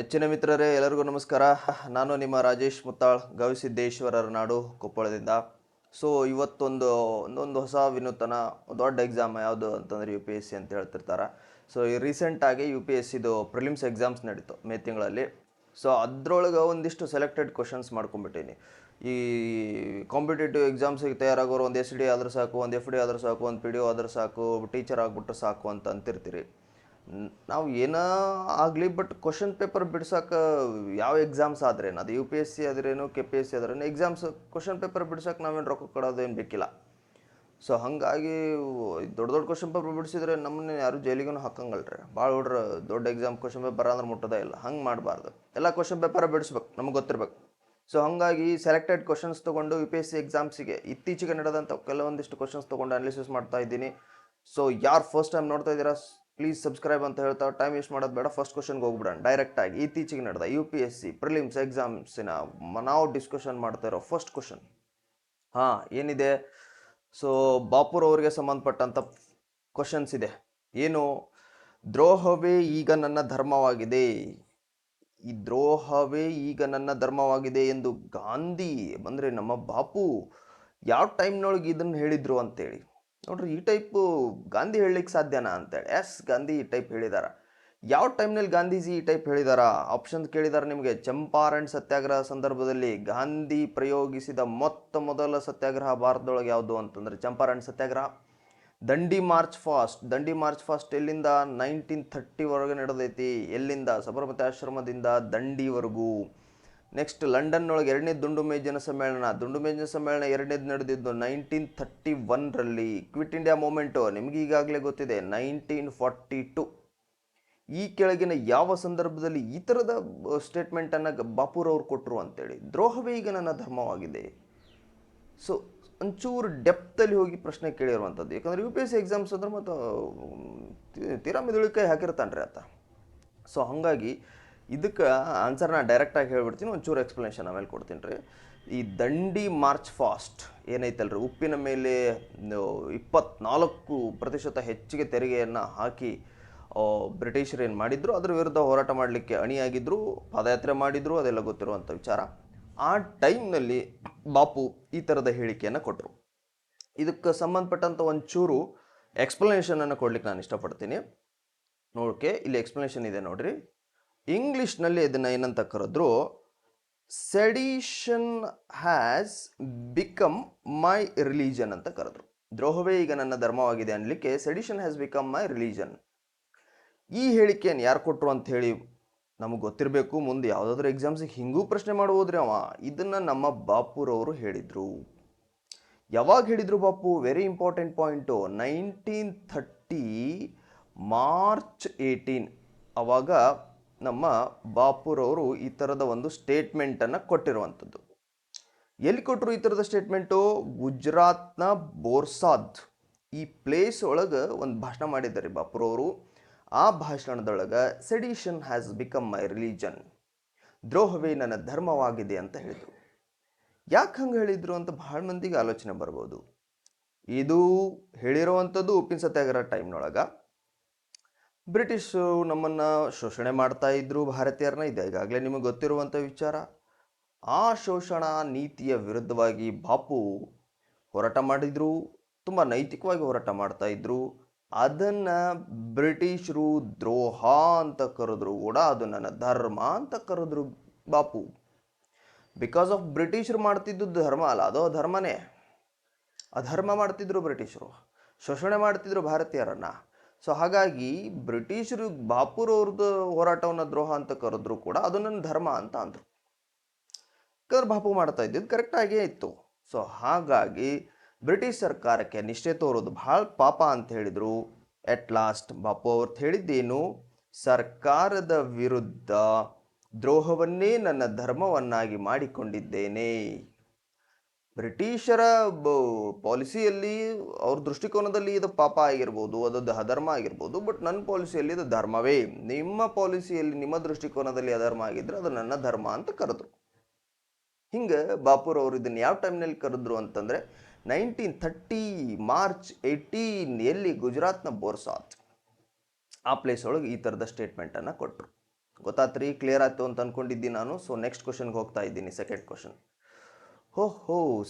ಹೆಚ್ಚಿನ ಮಿತ್ರರೇ ಎಲ್ಲರಿಗೂ ನಮಸ್ಕಾರ. ನಾನು ನಿಮ್ಮ ರಾಜೇಶ್ ಮುತ್ತಾಳ್, ಗವಿಸಿದ್ದೇಶ್ವರರ ನಾಡು, ಕೊಪ್ಪಳದಿಂದ. ಸೊ ಒಂದೊಂದು ಹೊಸ ವಿನೂತನ ದೊಡ್ಡ ಎಕ್ಸಾಮ್ ಯಾವುದು ಅಂತಂದರೆ UPSC ಅಂತ ಹೇಳ್ತಿರ್ತಾರೆ. ಸೊ ಈ ರೀಸೆಂಟಾಗಿ UPSCದು ಪ್ರಿಲಿಮ್ಸ್ ಎಕ್ಸಾಮ್ಸ್ ನಡೀತು ಮೇ ತಿಂಗಳಲ್ಲಿ. ಸೊ ಅದರೊಳಗೆ ಒಂದಿಷ್ಟು ಸೆಲೆಕ್ಟೆಡ್ ಕ್ವಶನ್ಸ್ ಮಾಡ್ಕೊಂಡ್ಬಿಟ್ಟೀನಿ. ಈ ಕಾಂಪಿಟೇಟಿವ್ ಎಕ್ಸಾಮ್ಸಿಗೆ ತಯಾರಾಗೋರು ಒಂದು SD ಆದ್ರೆ ಸಾಕು, ಒಂದು FD ಆದ್ರೆ ಸಾಕು, ಒಂದು PDO ಆದ್ರೆ ಸಾಕು, ಟೀಚರ್ ಆಗಿಬಿಟ್ರೆ ಸಾಕು ಅಂತ ಅಂತಿರ್ತೀರಿ. ನಾವು ಏನೋ ಆಗಲಿ, ಬಟ್ ಕ್ವಶನ್ ಪೇಪರ್ ಬಿಡ್ಸಕ್ಕೆ ಯಾವ ಎಕ್ಸಾಮ್ಸ್ ಆದ್ರೇನು, ಅದು UPSC ಆದ್ರೇನು KPSC ಆದ್ರೇನು, ಎಕ್ಸಾಮ್ಸ್ ಕ್ವಶನ್ ಪೇಪರ್ ಬಿಡ್ಸಕ್ಕೆ ನಾವೇನು ರೊಕ್ಕ ಕೊಡೋದು ಏನು ಬೇಕಿಲ್ಲ. ಸೊ ಹಾಗಾಗಿ ದೊಡ್ಡ ದೊಡ್ಡ ಕ್ವಶನ್ ಪೇಪರ್ ಬಿಡಿಸಿದ್ರೆ ನಮ್ಮನ್ನ ಯಾರು ಜೈಲಿಗೂ ಹಾಕಂಗಲ್ರಿ. ಭಾಳ ಹುಡ್ರು ದೊಡ್ಡ ಎಕ್ಸಾಮ್ ಕ್ವಶನ್ ಪೇಪರ್ ಅಂದ್ರೆ ಮುಟ್ಟೋದೇ ಇಲ್ಲ. ಹಂಗೆ ಮಾಡಬಾರ್ದು. ಎಲ್ಲ ಕ್ವಶನ್ ಪೇಪರ್ ಬಿಡಿಸ್ಬೇಕು, ನಮಗೆ ಗೊತ್ತಿರ್ಬೇಕು. ಸೊ ಹಾಗಾಗಿ ಸೆಲೆಕ್ಟೆಡ್ ಕ್ವಶನ್ಸ್ ತೊಗೊಂಡು UPSC ಎಕ್ಸಾಮ್ಸಿಗೆ ಇತ್ತೀಚೆಗೆ ನಡೆದಂಥ ಕೆಲವೊಂದಿಷ್ಟು ಕ್ವಶನ್ಸ್ ತೊಗೊಂಡು ಅನಾಲಿಸಿಸ್ ಮಾಡ್ತಾ ಇದ್ದೀನಿ. ಸೊ ಯಾರು ಫಸ್ಟ್ ಟೈಮ್ ನೋಡ್ತಾ ಇದ್ದೀರಾ, ಪ್ಲೀಸ್ ಸಬ್ಸ್ಕ್ರೈಬ್ ಅಂತ ಹೇಳ್ತಾ ಟೈಮ್ ವೇಸ್ಟ್ ಮಾಡೋದು ಬೇಡ. ಫಸ್ಟ್ ಕ್ವಶನ್ಗೆ ಹೋಗ್ಬಿಡೋಣ ಡೈರೆಕ್ಟಾಗಿ. ಇತ್ತೀಚೆಗೆ ನಡೆದ UPSC ಪ್ರಿಲಿಮ್ಸ್ ಎಕ್ಸಾಮ್ಸಿನ ನಾವು ಡಿಸ್ಕಷನ್ ಮಾಡ್ತಾ ಇರೋ ಫಸ್ಟ್ ಕ್ವಶನ್ ಏನಿದೆ. ಸೊ ಬಾಪುರ್ ಅವರಿಗೆ ಸಂಬಂಧಪಟ್ಟಂಥ ಕ್ವಶನ್ಸ್ ಇದೆ. ಏನು? ದ್ರೋಹವೇ ಈಗ ನನ್ನ ಧರ್ಮವಾಗಿದೆ. ಈ ದ್ರೋಹವೇ ಈಗ ನನ್ನ ಧರ್ಮವಾಗಿದೆ ಎಂದು ಗಾಂಧಿ ಅಂದರೆ ನಮ್ಮ ಬಾಪು ಯಾವ ಟೈಮ್ನೊಳಗೆ ಇದನ್ನು ಹೇಳಿದ್ರು ಅಂತೇಳಿ ನೋಡ್ರಿ. ಈ ಟೈಪು ಗಾಂಧಿ ಹೇಳಲಿಕ್ಕೆ ಸಾಧ್ಯನಾ ಅಂತೇಳಿ. ಗಾಂಧಿ ಈ ಟೈಪ್ ಹೇಳಿದಾರ. ಯಾವ ಟೈಮ್ನಲ್ಲಿ ಗಾಂಧೀಜಿ ಈ ಟೈಪ್ ಹೇಳಿದಾರ? ಆಪ್ಷನ್ಸ್ ಕೇಳಿದಾರೆ ನಿಮಗೆ. ಚಂಪಾರಣ್ ಸತ್ಯಾಗ್ರಹ ಸಂದರ್ಭದಲ್ಲಿ ಗಾಂಧಿ ಪ್ರಯೋಗಿಸಿದ ಮೊದಲ ಸತ್ಯಾಗ್ರಹ ಭಾರತದೊಳಗೆ ಯಾವುದು ಅಂತಂದರೆ ಚಂಪಾರಣ್ ಸತ್ಯಾಗ್ರಹ. ದಂಡಿ ಮಾರ್ಚ್ ಫಾಸ್ಟ್ ಎಲ್ಲಿಂದ? 1930 ನಡೆದೈತಿ. ಎಲ್ಲಿಂದ? ಸಬರಮತಿ ಆಶ್ರಮದಿಂದ ದಂಡಿವರೆಗೂ. ನೆಕ್ಸ್ಟ್ ಲಂಡನ್ನೊಳಗೆ ಎರಡನೇ ದುಂಡು ಮೇಜಿನ ಸಮ್ಮೇಳನ ಎರಡನೇದು ನಡೆದಿದ್ದು 1931ರಲ್ಲಿ. ಕ್ವಿಟ್ ಇಂಡಿಯಾ ಮೂಮೆಂಟು ನಿಮಗೆ ಈಗಾಗಲೇ ಗೊತ್ತಿದೆ 1942. ಈ ಕೆಳಗಿನ ಯಾವ ಸಂದರ್ಭದಲ್ಲಿ ಈ ಥರದ ಸ್ಟೇಟ್ಮೆಂಟನ್ನು ಬಾಪೂರವ್ರು ಕೊಟ್ಟರು ಅಂತೇಳಿ? ದ್ರೋಹವೇ ಈಗ ನನ್ನ ಧರ್ಮವಾಗಿದೆ. ಸೊ ಒಂಚೂರು ಡೆಪ್ತಲ್ಲಿ ಹೋಗಿ ಪ್ರಶ್ನೆ ಕೇಳಿರುವಂಥದ್ದು. ಯಾಕಂದರೆ UPSC ಎಕ್ಸಾಮ್ಸ್ ಅಂದ್ರೆ ಮತ್ತು ತೀರಾ ಮಿದುಳಿಕಾಯಿ ಹಾಕಿರ್ತಾನ್ರಿ ಆತ. ಸೊ ಹಾಗಾಗಿ ಇದಕ್ಕೆ ಆನ್ಸರ್ನ ಡೈರೆಕ್ಟಾಗಿ ಹೇಳ್ಬಿಡ್ತೀನಿ, ಒಂಚೂರು ಎಕ್ಸ್ಪ್ಲನೇಷನ್ ಆಮೇಲೆ ಕೊಡ್ತೀನಿ ರೀ. ಈ ದಂಡಿ ಮಾರ್ಚ್ ಫಾಸ್ಟ್ ಏನೈತಲ್ರಿ, ಉಪ್ಪಿನ ಮೇಲೆ 24% ಹೆಚ್ಚಿಗೆ ತೆರಿಗೆಯನ್ನು ಹಾಕಿ ಬ್ರಿಟಿಷರು ಏನು ಮಾಡಿದ್ರು, ಅದ್ರ ವಿರುದ್ಧ ಹೋರಾಟ ಮಾಡಲಿಕ್ಕೆ ಅಣಿಯಾಗಿದ್ದರು, ಪಾದಯಾತ್ರೆ ಮಾಡಿದರು, ಅದೆಲ್ಲ ಗೊತ್ತಿರುವಂಥ ವಿಚಾರ. ಆ ಟೈಮ್ನಲ್ಲಿ ಬಾಪು ಈ ಥರದ ಹೇಳಿಕೆಯನ್ನು ಕೊಟ್ಟರು. ಇದಕ್ಕೆ ಸಂಬಂಧಪಟ್ಟಂಥ ಒಂಚೂರು ಎಕ್ಸ್ಪ್ಲನೇಷನನ್ನು ಕೊಡ್ಲಿಕ್ಕೆ ನಾನು ಇಷ್ಟಪಡ್ತೀನಿ. ನೋಡೋಕೆ ಇಲ್ಲಿ ಎಕ್ಸ್ಪ್ಲನೇಷನ್ ಇದೆ ನೋಡ್ರಿ. ಇಂಗ್ಲಿಷ್ನಲ್ಲಿ ಇದನ್ನು ಏನಂತ ಕರೆದ್ರು? Sedition has become my religion ಅಂತ ಕರೆದ್ರು. ದ್ರೋಹವೇ ಈಗ ನನ್ನ ಧರ್ಮವಾಗಿದೆ ಅನ್ಲಿಕ್ಕೆ sedition has become my religion. ಈ ಹೇಳಿಕೆಯನ್ನು ಯಾರು ಕೊಟ್ಟರು ಅಂತ ಹೇಳಿ ನಮಗೆ ಗೊತ್ತಿರಬೇಕು. ಮುಂದೆ ಯಾವುದಾದ್ರೂ ಎಕ್ಸಾಮ್ಸಿಗೆ ಹಿಂಗೂ ಪ್ರಶ್ನೆ ಮಾಡ್ಬೋದ್ರಿ ಅವ. ಇದನ್ನು ನಮ್ಮ ಬಾಪುರವರು ಹೇಳಿದರು. ಯಾವಾಗ ಹೇಳಿದರು Bapu? Very important point. 1930 March 18 ಅವಾಗ ನಮ್ಮ ಬಾಪುರವರು ಈ ಥರದ ಒಂದು ಸ್ಟೇಟ್ಮೆಂಟನ್ನು ಕೊಟ್ಟಿರುವಂಥದ್ದು. ಎಲ್ಲಿ ಕೊಟ್ಟರು ಈ ಥರದ ಸ್ಟೇಟ್ಮೆಂಟು? ಗುಜರಾತ್ನ ಬೋರ್ಸಾದ್ ಈ ಪ್ಲೇಸ್ ಒಳಗೆ ಒಂದು ಭಾಷಣ ಮಾಡಿದ್ದಾರೆ ಬಾಪುರವರು. ಆ ಭಾಷಣದೊಳಗೆ sedition has become my religion, ದ್ರೋಹವೇ ನನ್ನ ಧರ್ಮವಾಗಿದೆ ಅಂತ ಹೇಳಿದರು. ಯಾಕೆ ಹಂಗೆ ಹೇಳಿದರು ಅಂತ ಭಾಳ ಮಂದಿಗೆ ಆಲೋಚನೆ ಬರ್ಬೋದು. ಇದು ಹೇಳಿರುವಂಥದ್ದು ಉಪ್ಪಿನ ಸತ್ಯಾಗ್ರಹ ಟೈಮ್ನೊಳಗೆ. ಬ್ರಿಟಿಷರು ನಮ್ಮನ್ನು ಶೋಷಣೆ ಮಾಡ್ತಾ ಇದ್ರು, ಭಾರತೀಯರನ್ನ. ಇದೆ ಈಗಾಗಲೇ ನಿಮಗೆ ಗೊತ್ತಿರುವಂಥ ವಿಚಾರ. ಆ ಶೋಷಣಾ ನೀತಿಯ ವಿರುದ್ಧವಾಗಿ ಬಾಪು ಹೋರಾಟ ಮಾಡಿದರು. ತುಂಬ ನೈತಿಕವಾಗಿ ಹೋರಾಟ ಮಾಡ್ತಾ ಇದ್ರು. ಅದನ್ನು ಬ್ರಿಟಿಷರು ದ್ರೋಹ ಅಂತ ಕರೆದ್ರು ಕೂಡ ಅದು ನನ್ನ ಧರ್ಮ ಅಂತ ಕರೆದ್ರು ಬಾಪು. ಬಿಕಾಸ್ ಆಫ್ ಬ್ರಿಟಿಷರು ಮಾಡ್ತಿದ್ದು ಧರ್ಮ ಅಲ್ಲ, ಅದು ಧರ್ಮನೇ. ಅಧರ್ಮ ಮಾಡ್ತಿದ್ರು ಬ್ರಿಟಿಷರು, ಶೋಷಣೆ ಮಾಡ್ತಿದ್ರು ಭಾರತೀಯರನ್ನು. ಸೊ ಹಾಗಾಗಿ ಬ್ರಿಟಿಷರು ಬಾಪುರವ್ರದ್ದು ಹೋರಾಟವನ್ನು ದ್ರೋಹ ಅಂತ ಕರೆದ್ರು ಕೂಡ ಅದು ನನ್ನ ಧರ್ಮ ಅಂತ ಅಂದರು. ಯಾಕಂದ್ರೆ ಬಾಪು ಮಾಡ್ತಾ ಇದ್ದಿದ್ದು ಕರೆಕ್ಟಾಗೇ ಇತ್ತು. ಸೊ ಹಾಗಾಗಿ ಬ್ರಿಟಿಷ್ ಸರ್ಕಾರಕ್ಕೆ ನಿಷ್ಠೆ ತೋರೋದು ಭಾಳ ಪಾಪ ಅಂತ ಹೇಳಿದರು. ಎಟ್ ಲಾಸ್ಟ್ ಬಾಪು ಅವ್ರದ್ದು ಹೇಳಿದ್ದೇನು? ಸರ್ಕಾರದ ವಿರುದ್ಧ ದ್ರೋಹವನ್ನೇ ನನ್ನ ಧರ್ಮವನ್ನಾಗಿ ಮಾಡಿಕೊಂಡಿದ್ದೇನೆ. ಬ್ರಿಟಿಷರ ಪಾಲಿಸಿಯಲ್ಲಿ, ಅವ್ರ ದೃಷ್ಟಿಕೋನದಲ್ಲಿ ಇದು ಪಾಪ ಆಗಿರ್ಬೋದು, ಅದದ್ದು ಅಧರ್ಮ ಆಗಿರ್ಬೋದು. ಬಟ್ ನನ್ನ ಪಾಲಿಸಿಯಲ್ಲಿ ಇದು ಧರ್ಮವೇ. ನಿಮ್ಮ ಪಾಲಿಸಿಯಲ್ಲಿ, ನಿಮ್ಮ ದೃಷ್ಟಿಕೋನದಲ್ಲಿ ಅಧರ್ಮ ಆಗಿದ್ರೆ ಅದು ನನ್ನ ಧರ್ಮ ಅಂತ ಕರೆದ್ರು. ಹಿಂಗೆ ಬಾಪುರವರು ಇದನ್ನು ಯಾವ ಟೈಮ್ನಲ್ಲಿ ಕರೆದ್ರು ಅಂತಂದರೆ 1930 ಮಾರ್ಚ್ 18 ಎಲ್ಲಿ? ಗುಜರಾತ್ನ ಬೋರ್ಸಾದ್ ಆ ಪ್ಲೇಸ್ ಒಳಗೆ ಈ ಥರದ ಸ್ಟೇಟ್ಮೆಂಟನ್ನು ಕೊಟ್ಟರು. ಗೊತ್ತಾತ್ರಿ, ಕ್ಲಿಯರ್ ಆಯ್ತು ಅಂತ ಅನ್ಕೊಂಡಿದ್ದೀನಿ ನಾನು. ಸೊ ನೆಕ್ಸ್ಟ್ ಕ್ವಶನ್ಗೆ ಹೋಗ್ತಾ ಇದ್ದೀನಿ. Second question.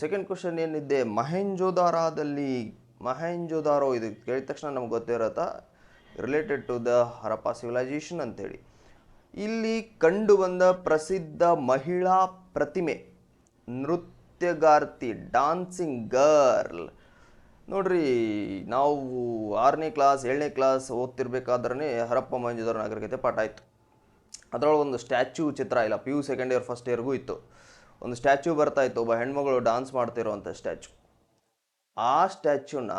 ಸೆಕೆಂಡ್ ಕ್ವಶನ್ ಏನಿದೆ, ಮಹೆಂಜೋದಾರೋ ಇದು ಕೇಳಿದ ತಕ್ಷಣ ನಮ್ಗೆ ಗೊತ್ತಿರತ್ತಾ, related to the Harappa civilisation ಅಂತೇಳಿ. ಇಲ್ಲಿ ಕಂಡು ಬಂದ ಪ್ರಸಿದ್ಧ ಮಹಿಳಾ ಪ್ರತಿಮೆ, ನೃತ್ಯಗಾರ್ತಿ, ಡಾನ್ಸಿಂಗ್ ಗರ್ಲ್. ನೋಡ್ರಿ, ನಾವು 6ನೇ ಕ್ಲಾಸ್ 7ನೇ ಕ್ಲಾಸ್ ಓದ್ತಿರ್ಬೇಕಾದ್ರೆ ಹರಪ್ಪ ಮೊಹೆಂಜೋದಾರೋ ನಾಗರಿಕತೆ ಪಾಠ ಆಯಿತು. ಅದರೊಳಗೆ ಒಂದು ಸ್ಟ್ಯಾಚ್ಯೂ ಚಿತ್ರ, ಇಲ್ಲ PU ಸೆಕೆಂಡ್ ಇಯರ್ ಫಸ್ಟ್ ಇಯರ್ಗೂ ಇತ್ತು, ಒಂದು ಸ್ಟ್ಯಾಚ್ಯೂ ಬರ್ತಾ ಇತ್ತು, ಒಬ್ಬ ಹೆಣ್ಮಗಳು ಡಾನ್ಸ್ ಮಾಡ್ತಿರೋವಂಥ ಸ್ಟ್ಯಾಚ್ಯೂ. ಆ ಸ್ಟ್ಯಾಚ್ಯೂನ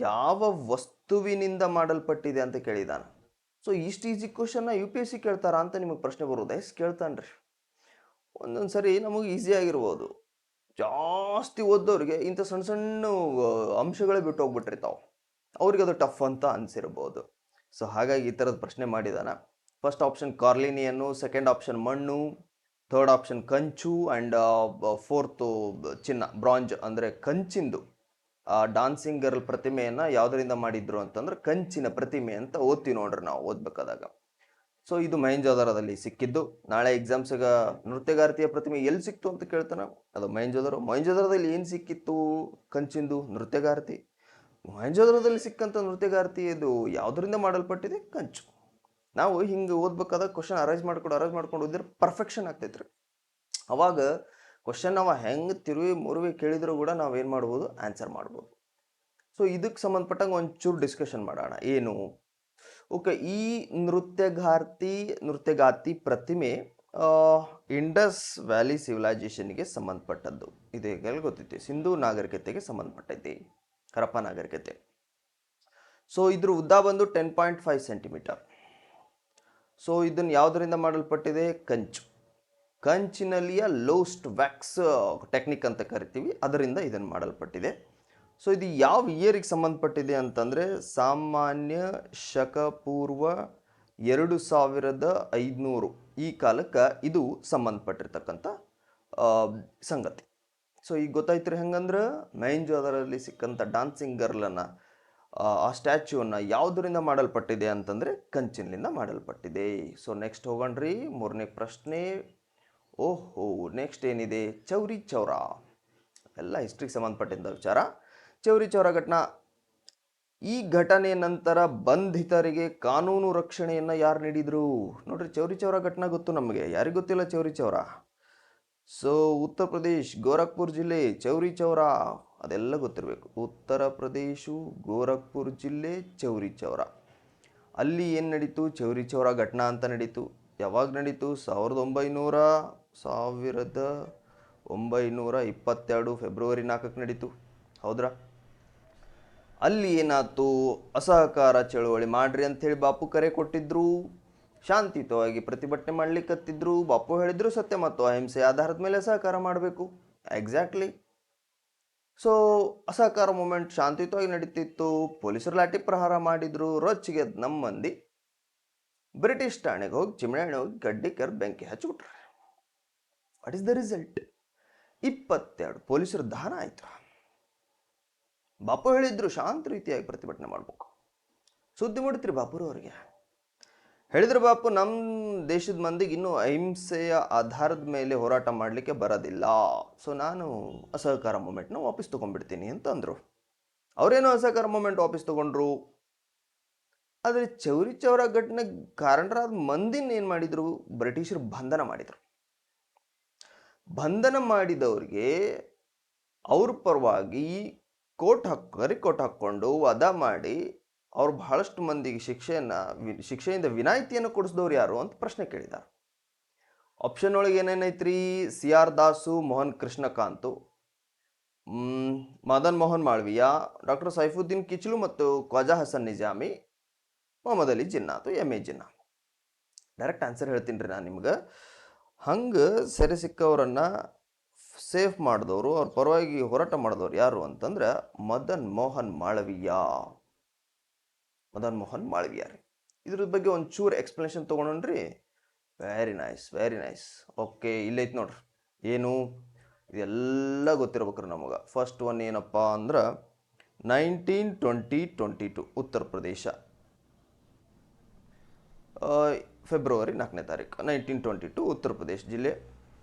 ಯಾವ ವಸ್ತುವಿನಿಂದ ಮಾಡಲ್ಪಟ್ಟಿದೆ ಅಂತ ಕೇಳಿದಾನ. ಸೊ ಇಷ್ಟು ಈಸಿ ಕ್ವಶನ್ನ UPSC ಕೇಳ್ತಾರಾ ಅಂತ ನಿಮಗೆ ಪ್ರಶ್ನೆ ಬರೋದು. ಕೇಳ್ತಾನ್ರಿ. ಒಂದೊಂದು ಸರಿ ನಮಗೆ ಈಸಿ ಆಗಿರ್ಬೋದು, ಜಾಸ್ತಿ ಓದೋರಿಗೆ ಇಂಥ ಸಣ್ಣ ಸಣ್ಣ ಅಂಶಗಳೇ ಬಿಟ್ಟು ಹೋಗ್ಬಿಟ್ಟಿರ್ತಾವೆ, ಅವ್ರಿಗೆ ಅದು ಟಫ್ ಅಂತ ಅನಿಸಿರ್ಬೋದು. ಸೊ ಹಾಗಾಗಿ ಈ ಥರದ ಪ್ರಶ್ನೆ ಮಾಡಿದಾನ. ಫಸ್ಟ್ ಆಪ್ಷನ್ ಕಾರ್ಲಿನಿಯನ್ನು, ಸೆಕೆಂಡ್ ಆಪ್ಷನ್ ಮಣ್ಣು, ಥರ್ಡ್ ಆಪ್ಷನ್ ಕಂಚು, ಆ್ಯಂಡ್ ಫೋರ್ತು ಚಿನ್ನ, ಬ್ರಾಂಜ್ ಅಂದರೆ ಕಂಚಿಂದು. ಡಾನ್ಸಿಂಗ್ ಗರ್ಲ್ ಪ್ರತಿಮೆಯನ್ನು ಯಾವುದರಿಂದ ಮಾಡಿದ್ರು ಅಂತಂದ್ರೆ ಕಂಚಿನ ಪ್ರತಿಮೆ ಅಂತ ಓದ್ತೀವಿ ನೋಡ್ರಿ ನಾವು ಓದ್ಬೇಕಾದಾಗ. ಸೊ ಇದು ಮೊಹೆಂಜೋದಾರೋದಲ್ಲಿ ಸಿಕ್ಕಿದ್ದು. ನಾಳೆ ಎಕ್ಸಾಮ್ಸಾಗ ನೃತ್ಯಗಾರ್ತಿಯ ಪ್ರತಿಮೆ ಎಲ್ಲಿ ಸಿಕ್ತು ಅಂತ ಕೇಳ್ತಾನೆ, ಅದು ಮೊಹೆಂಜೋದಾರೋದಲ್ಲಿ ಏನು ಸಿಕ್ಕಿತ್ತು? ಕಂಚಿಂದು ನೃತ್ಯಗಾರ್ತಿ. ಮೊಹೆಂಜೋದಾರೋದಲ್ಲಿ ಸಿಕ್ಕಂಥ ನೃತ್ಯಗಾರ್ತಿ ಇದು ಯಾವುದರಿಂದ ಮಾಡಲ್ಪಟ್ಟಿದೆ? ಕಂಚು. ನಾವು ಹಿಂಗೆ ಓದ್ಬೇಕಾದಾಗ ಕ್ವಶನ್ ಅರೇಂಜ್ ಮಾಡ್ಕೊಂಡು ಓದಿದ್ರೆ ಪರ್ಫೆಕ್ಷನ್ ಆಗ್ತೈತ್ರಿ. ಅವಾಗ ಕ್ವಶನ್ ನಾವು ಹೆಂಗೆ ಮುರುವಿ ಕೇಳಿದ್ರು ಕೂಡ ನಾವೇನು ಮಾಡ್ಬೋದು? ಆನ್ಸರ್ ಮಾಡ್ಬೋದು. ಸೊ ಇದಕ್ಕೆ ಸಂಬಂಧಪಟ್ಟಂಗೆ ಒಂಚೂರು ಡಿಸ್ಕಷನ್ ಮಾಡೋಣ. ಏನು? ಓಕೆ, ಈ ನೃತ್ಯಗಾತಿ ಪ್ರತಿಮೆ ಇಂಡಸ್ ವ್ಯಾಲಿ ಸಿವಿಲೈಸೇಷನ್ಗೆ ಸಂಬಂಧಪಟ್ಟದ್ದು. ಇದೆಲ್ಲ ಗೊತ್ತೈತಿ, ಸಿಂಧೂ ನಾಗರಿಕತೆಗೆ ಸಂಬಂಧಪಟ್ಟೈತಿ, ಹರಪ್ಪ ನಾಗರಿಕತೆ. ಸೊ ಇದ್ರ ಉದ್ದ ಬಂದು 10.5 ಸೆಂಟಿಮೀಟರ್. ಸೊ ಇದನ್ನು ಯಾವುದರಿಂದ ಮಾಡಲ್ಪಟ್ಟಿದೆ? ಕಂಚು. ಕಂಚಿನಲ್ಲಿಯ ಲೋಸ್ಟ್ ವ್ಯಾಕ್ಸ್ ಟೆಕ್ನಿಕ್ ಅಂತ ಕರಿತೀವಿ, ಅದರಿಂದ ಇದನ್ನು ಮಾಡಲ್ಪಟ್ಟಿದೆ. ಸೊ ಇದು ಯಾವ ಇಯರಿಗೆ ಸಂಬಂಧಪಟ್ಟಿದೆ ಅಂತಂದರೆ ಸಾಮಾನ್ಯ ಶಕಪೂರ್ವ 2500 ಈ ಕಾಲಕ್ಕೆ ಇದು ಸಂಬಂಧಪಟ್ಟಿರ್ತಕ್ಕಂಥ ಸಂಗತಿ. ಸೊ ಈಗ ಗೊತ್ತಾಯ್ತು ಹೆಂಗಂದ್ರೆ ಮೊಹೆಂಜೋದಾರೋದಲ್ಲಿ ಸಿಕ್ಕಂಥ ಡಾನ್ಸಿಂಗ್ ಗರ್ಲನ್ನು, ಆ ಸ್ಟ್ಯಾಚ್ಯೂವನ್ನು ಯಾವುದರಿಂದ ಮಾಡಲ್ಪಟ್ಟಿದೆ ಅಂತಂದರೆ ಕಂಚಿನಿಂದ ಮಾಡಲ್ಪಟ್ಟಿದೆ. ಸೊ ನೆಕ್ಸ್ಟ್ ಹೋಗೋಣ್ರಿ, 3ನೇ ಪ್ರಶ್ನೆ. ನೆಕ್ಸ್ಟ್ ಏನಿದೆ? ಚೌರಿ ಚೌರ. ಎಲ್ಲ ಹಿಸ್ಟ್ರಿಗೆ ಸಂಬಂಧಪಟ್ಟಿದ್ದ ವಿಚಾರ. ಚೌರಿ ಚೌರ ಘಟನಾ. ಈ ಘಟನೆ ನಂತರ ಬಂಧಿತರಿಗೆ ಕಾನೂನು ರಕ್ಷಣೆಯನ್ನು ಯಾರು ನೀಡಿದರು? ನೋಡ್ರಿ, ಚೌರಿ ಚೌರ ಘಟನಾ ಗೊತ್ತು ನಮಗೆ, ಯಾರಿಗೆ ಗೊತ್ತಿಲ್ಲ ಚೌರಿ ಚೌರ? ಸೊ ಉತ್ತರ ಪ್ರದೇಶ್, ಗೋರಖ್ಪುರ್ ಜಿಲ್ಲೆ ಚೌರಿ ಚೌರ, ಅದೆಲ್ಲ ಗೊತ್ತಿರಬೇಕು. ಉತ್ತರ ಪ್ರದೇಶ, ಗೋರಖ್ಪುರ್ ಜಿಲ್ಲೆ, ಚೌರಿ ಚೌರ. ಅಲ್ಲಿ ಏನು ನಡೀತು? ಚೌರಿ ಚೌರ ಘಟನಾ ಅಂತ ನಡೀತು. ಯಾವಾಗ ನಡೀತು? 1922 ಫೆಬ್ರವರಿ 4ಕ್ಕೆ ನಡೀತು. ಹೌದ್ರಾ? ಅಲ್ಲಿ ಏನಾಯ್ತು? ಅಸಹಕಾರ ಚಳುವಳಿ ಮಾಡ್ರಿ ಅಂಥೇಳಿ ಬಾಪು ಕರೆ ಕೊಟ್ಟಿದ್ರು. ಶಾಂತಿಯುತವಾಗಿ ಪ್ರತಿಭಟನೆ ಮಾಡ್ಲಿಕ್ಕತ್ತಿದ್ರು. ಬಾಪು ಹೇಳಿದ್ರು ಸತ್ಯ ಮತ್ತು ಅಹಿಂಸೆ ಆಧಾರದ ಮೇಲೆ ಸಹಕಾರ ಮಾಡಬೇಕು. ಎಕ್ಸಾಕ್ಟ್ಲಿ. ಸೊ ಅಸಹಕಾರ ಮೂಮೆಂಟ್ ಶಾಂತಿಯುತವಾಗಿ ನಡೀತಿತ್ತು. ಪೊಲೀಸರು ಲಾಠಿ ಪ್ರಹಾರ ಮಾಡಿದ್ರು. ರೊಚ್ಚಿಗೆ ನಮ್ಮ ಮಂದಿ ಬ್ರಿಟಿಷ್ ಠಾಣೆಗೆ ಹೋಗಿ, ಚಿಮಣೆ ಹೋಗಿ ಗಡ್ಡಿ ಕೆರ್ ಬೆಂಕಿ ಹಚ್ಚಿಬಿಟ್ರು. What is the result? 22 ಪೊಲೀಸರು ದಹನ ಆಯಿತು. ಬಾಪು ಹೇಳಿದ್ರು ಶಾಂತ ರೀತಿಯಾಗಿ ಪ್ರತಿಭಟನೆ ಮಾಡಬೇಕು. ಸುದ್ದಿ ಮುಡಿತ್ರಿ ಬಾಪುರವರಿಗೆ. ಹೇಳಿದ್ರು ಬಾಪು, ನಮ್ಮ ದೇಶದ ಮಂದಿಗೆ ಇನ್ನೂ ಅಹಿಂಸೆಯ ಆಧಾರದ ಮೇಲೆ ಹೋರಾಟ ಮಾಡಲಿಕ್ಕೆ ಬರೋದಿಲ್ಲ. ಸೊ ನಾನು ಅಸಹಕಾರ ಮೂಮೆಂಟ್ನ ವಾಪಸ್ ತೊಗೊಂಡ್ಬಿಡ್ತೀನಿ ಅಂತಂದರು. ಅವರೇನೋ ಅಸಹಕಾರ ಮೂಮೆಂಟ್ ವಾಪಸ್ ತೊಗೊಂಡ್ರು. ಆದರೆ ಚೌರಿ ಚೌರ ಘಟನೆ ಕಾರಣರಾದ ಮಂದಿನ ಏನು ಮಾಡಿದರು? ಬ್ರಿಟಿಷರು ಬಂಧನ ಮಾಡಿದರು. ಬಂಧನ ಮಾಡಿದವ್ರಿಗೆ ಅವ್ರ ಪರವಾಗಿ ಕೋರ್ಟ್ ಹಾಕ್ಕೊಂಡು ವಾದ ಮಾಡಿ ಅವ್ರು ಬಹಳಷ್ಟು ಮಂದಿಗೆ ಶಿಕ್ಷೆಯಿಂದ ವಿನಾಯಿತಿಯನ್ನು ಕೊಡಿಸಿದವ್ರು ಯಾರು ಅಂತ ಪ್ರಶ್ನೆ ಕೇಳಿದ್ದಾರೆ. ಆಪ್ಷನ್ ಒಳಗೆ ಏನೇನೈತ್ರಿ? CR ದಾಸು, ಮೋಹನ್ ಕೃಷ್ಣಕಾಂತು, ಮದನ್ ಮೋಹನ್ ಮಾಳವೀಯ, ಡಾಕ್ಟರ್ ಸೈಫುದ್ದೀನ್ ಕಿಚ್ಲು ಮತ್ತು ಖ್ವಾಜಾ ಹಸನ್ ನಿಜಾಮಿ, ಮೊಹಮ್ಮದ್ ಅಲಿ ಜಿನ್ನಾ ಅಥವಾ MA ಜಿನ್ನಾ. ಡೈರೆಕ್ಟ್ ಆನ್ಸರ್ ಹೇಳ್ತೀನಿ ರೀ ನಾನು ನಿಮ್ಗೆ. ಹಂಗೆ ಸೆರೆ ಸಿಕ್ಕವರನ್ನು ಸೇಫ್ ಮಾಡಿದವರು, ಅವ್ರ ಪರವಾಗಿ ಹೋರಾಟ ಮಾಡಿದವ್ರು ಯಾರು ಅಂತಂದ್ರೆ ಮದನ್ ಮೋಹನ್ ಮಾಳವೀಯ ರೀ. ಇದ್ರ ಬಗ್ಗೆ ಒಂಚೂರು ಎಕ್ಸ್ಪ್ಲನೇಷನ್ ತೊಗೊಂಡ್ರಿ. Very nice. ಓಕೆ, ಇಲ್ಲೈತೆ ನೋಡ್ರಿ. ಏನು? ಇದೆಲ್ಲ ಗೊತ್ತಿರ್ಬೇಕ್ರಿ ನಮಗೆ. ಫಸ್ಟ್ ಒನ್ ಏನಪ್ಪ ಅಂದ್ರೆ 1922 ಉತ್ತರ ಪ್ರದೇಶ. ಫೆಬ್ರವರಿ 4ನೇ ತಾರೀಕು 1922 ಉತ್ತರ ಪ್ರದೇಶ ಜಿಲ್ಲೆ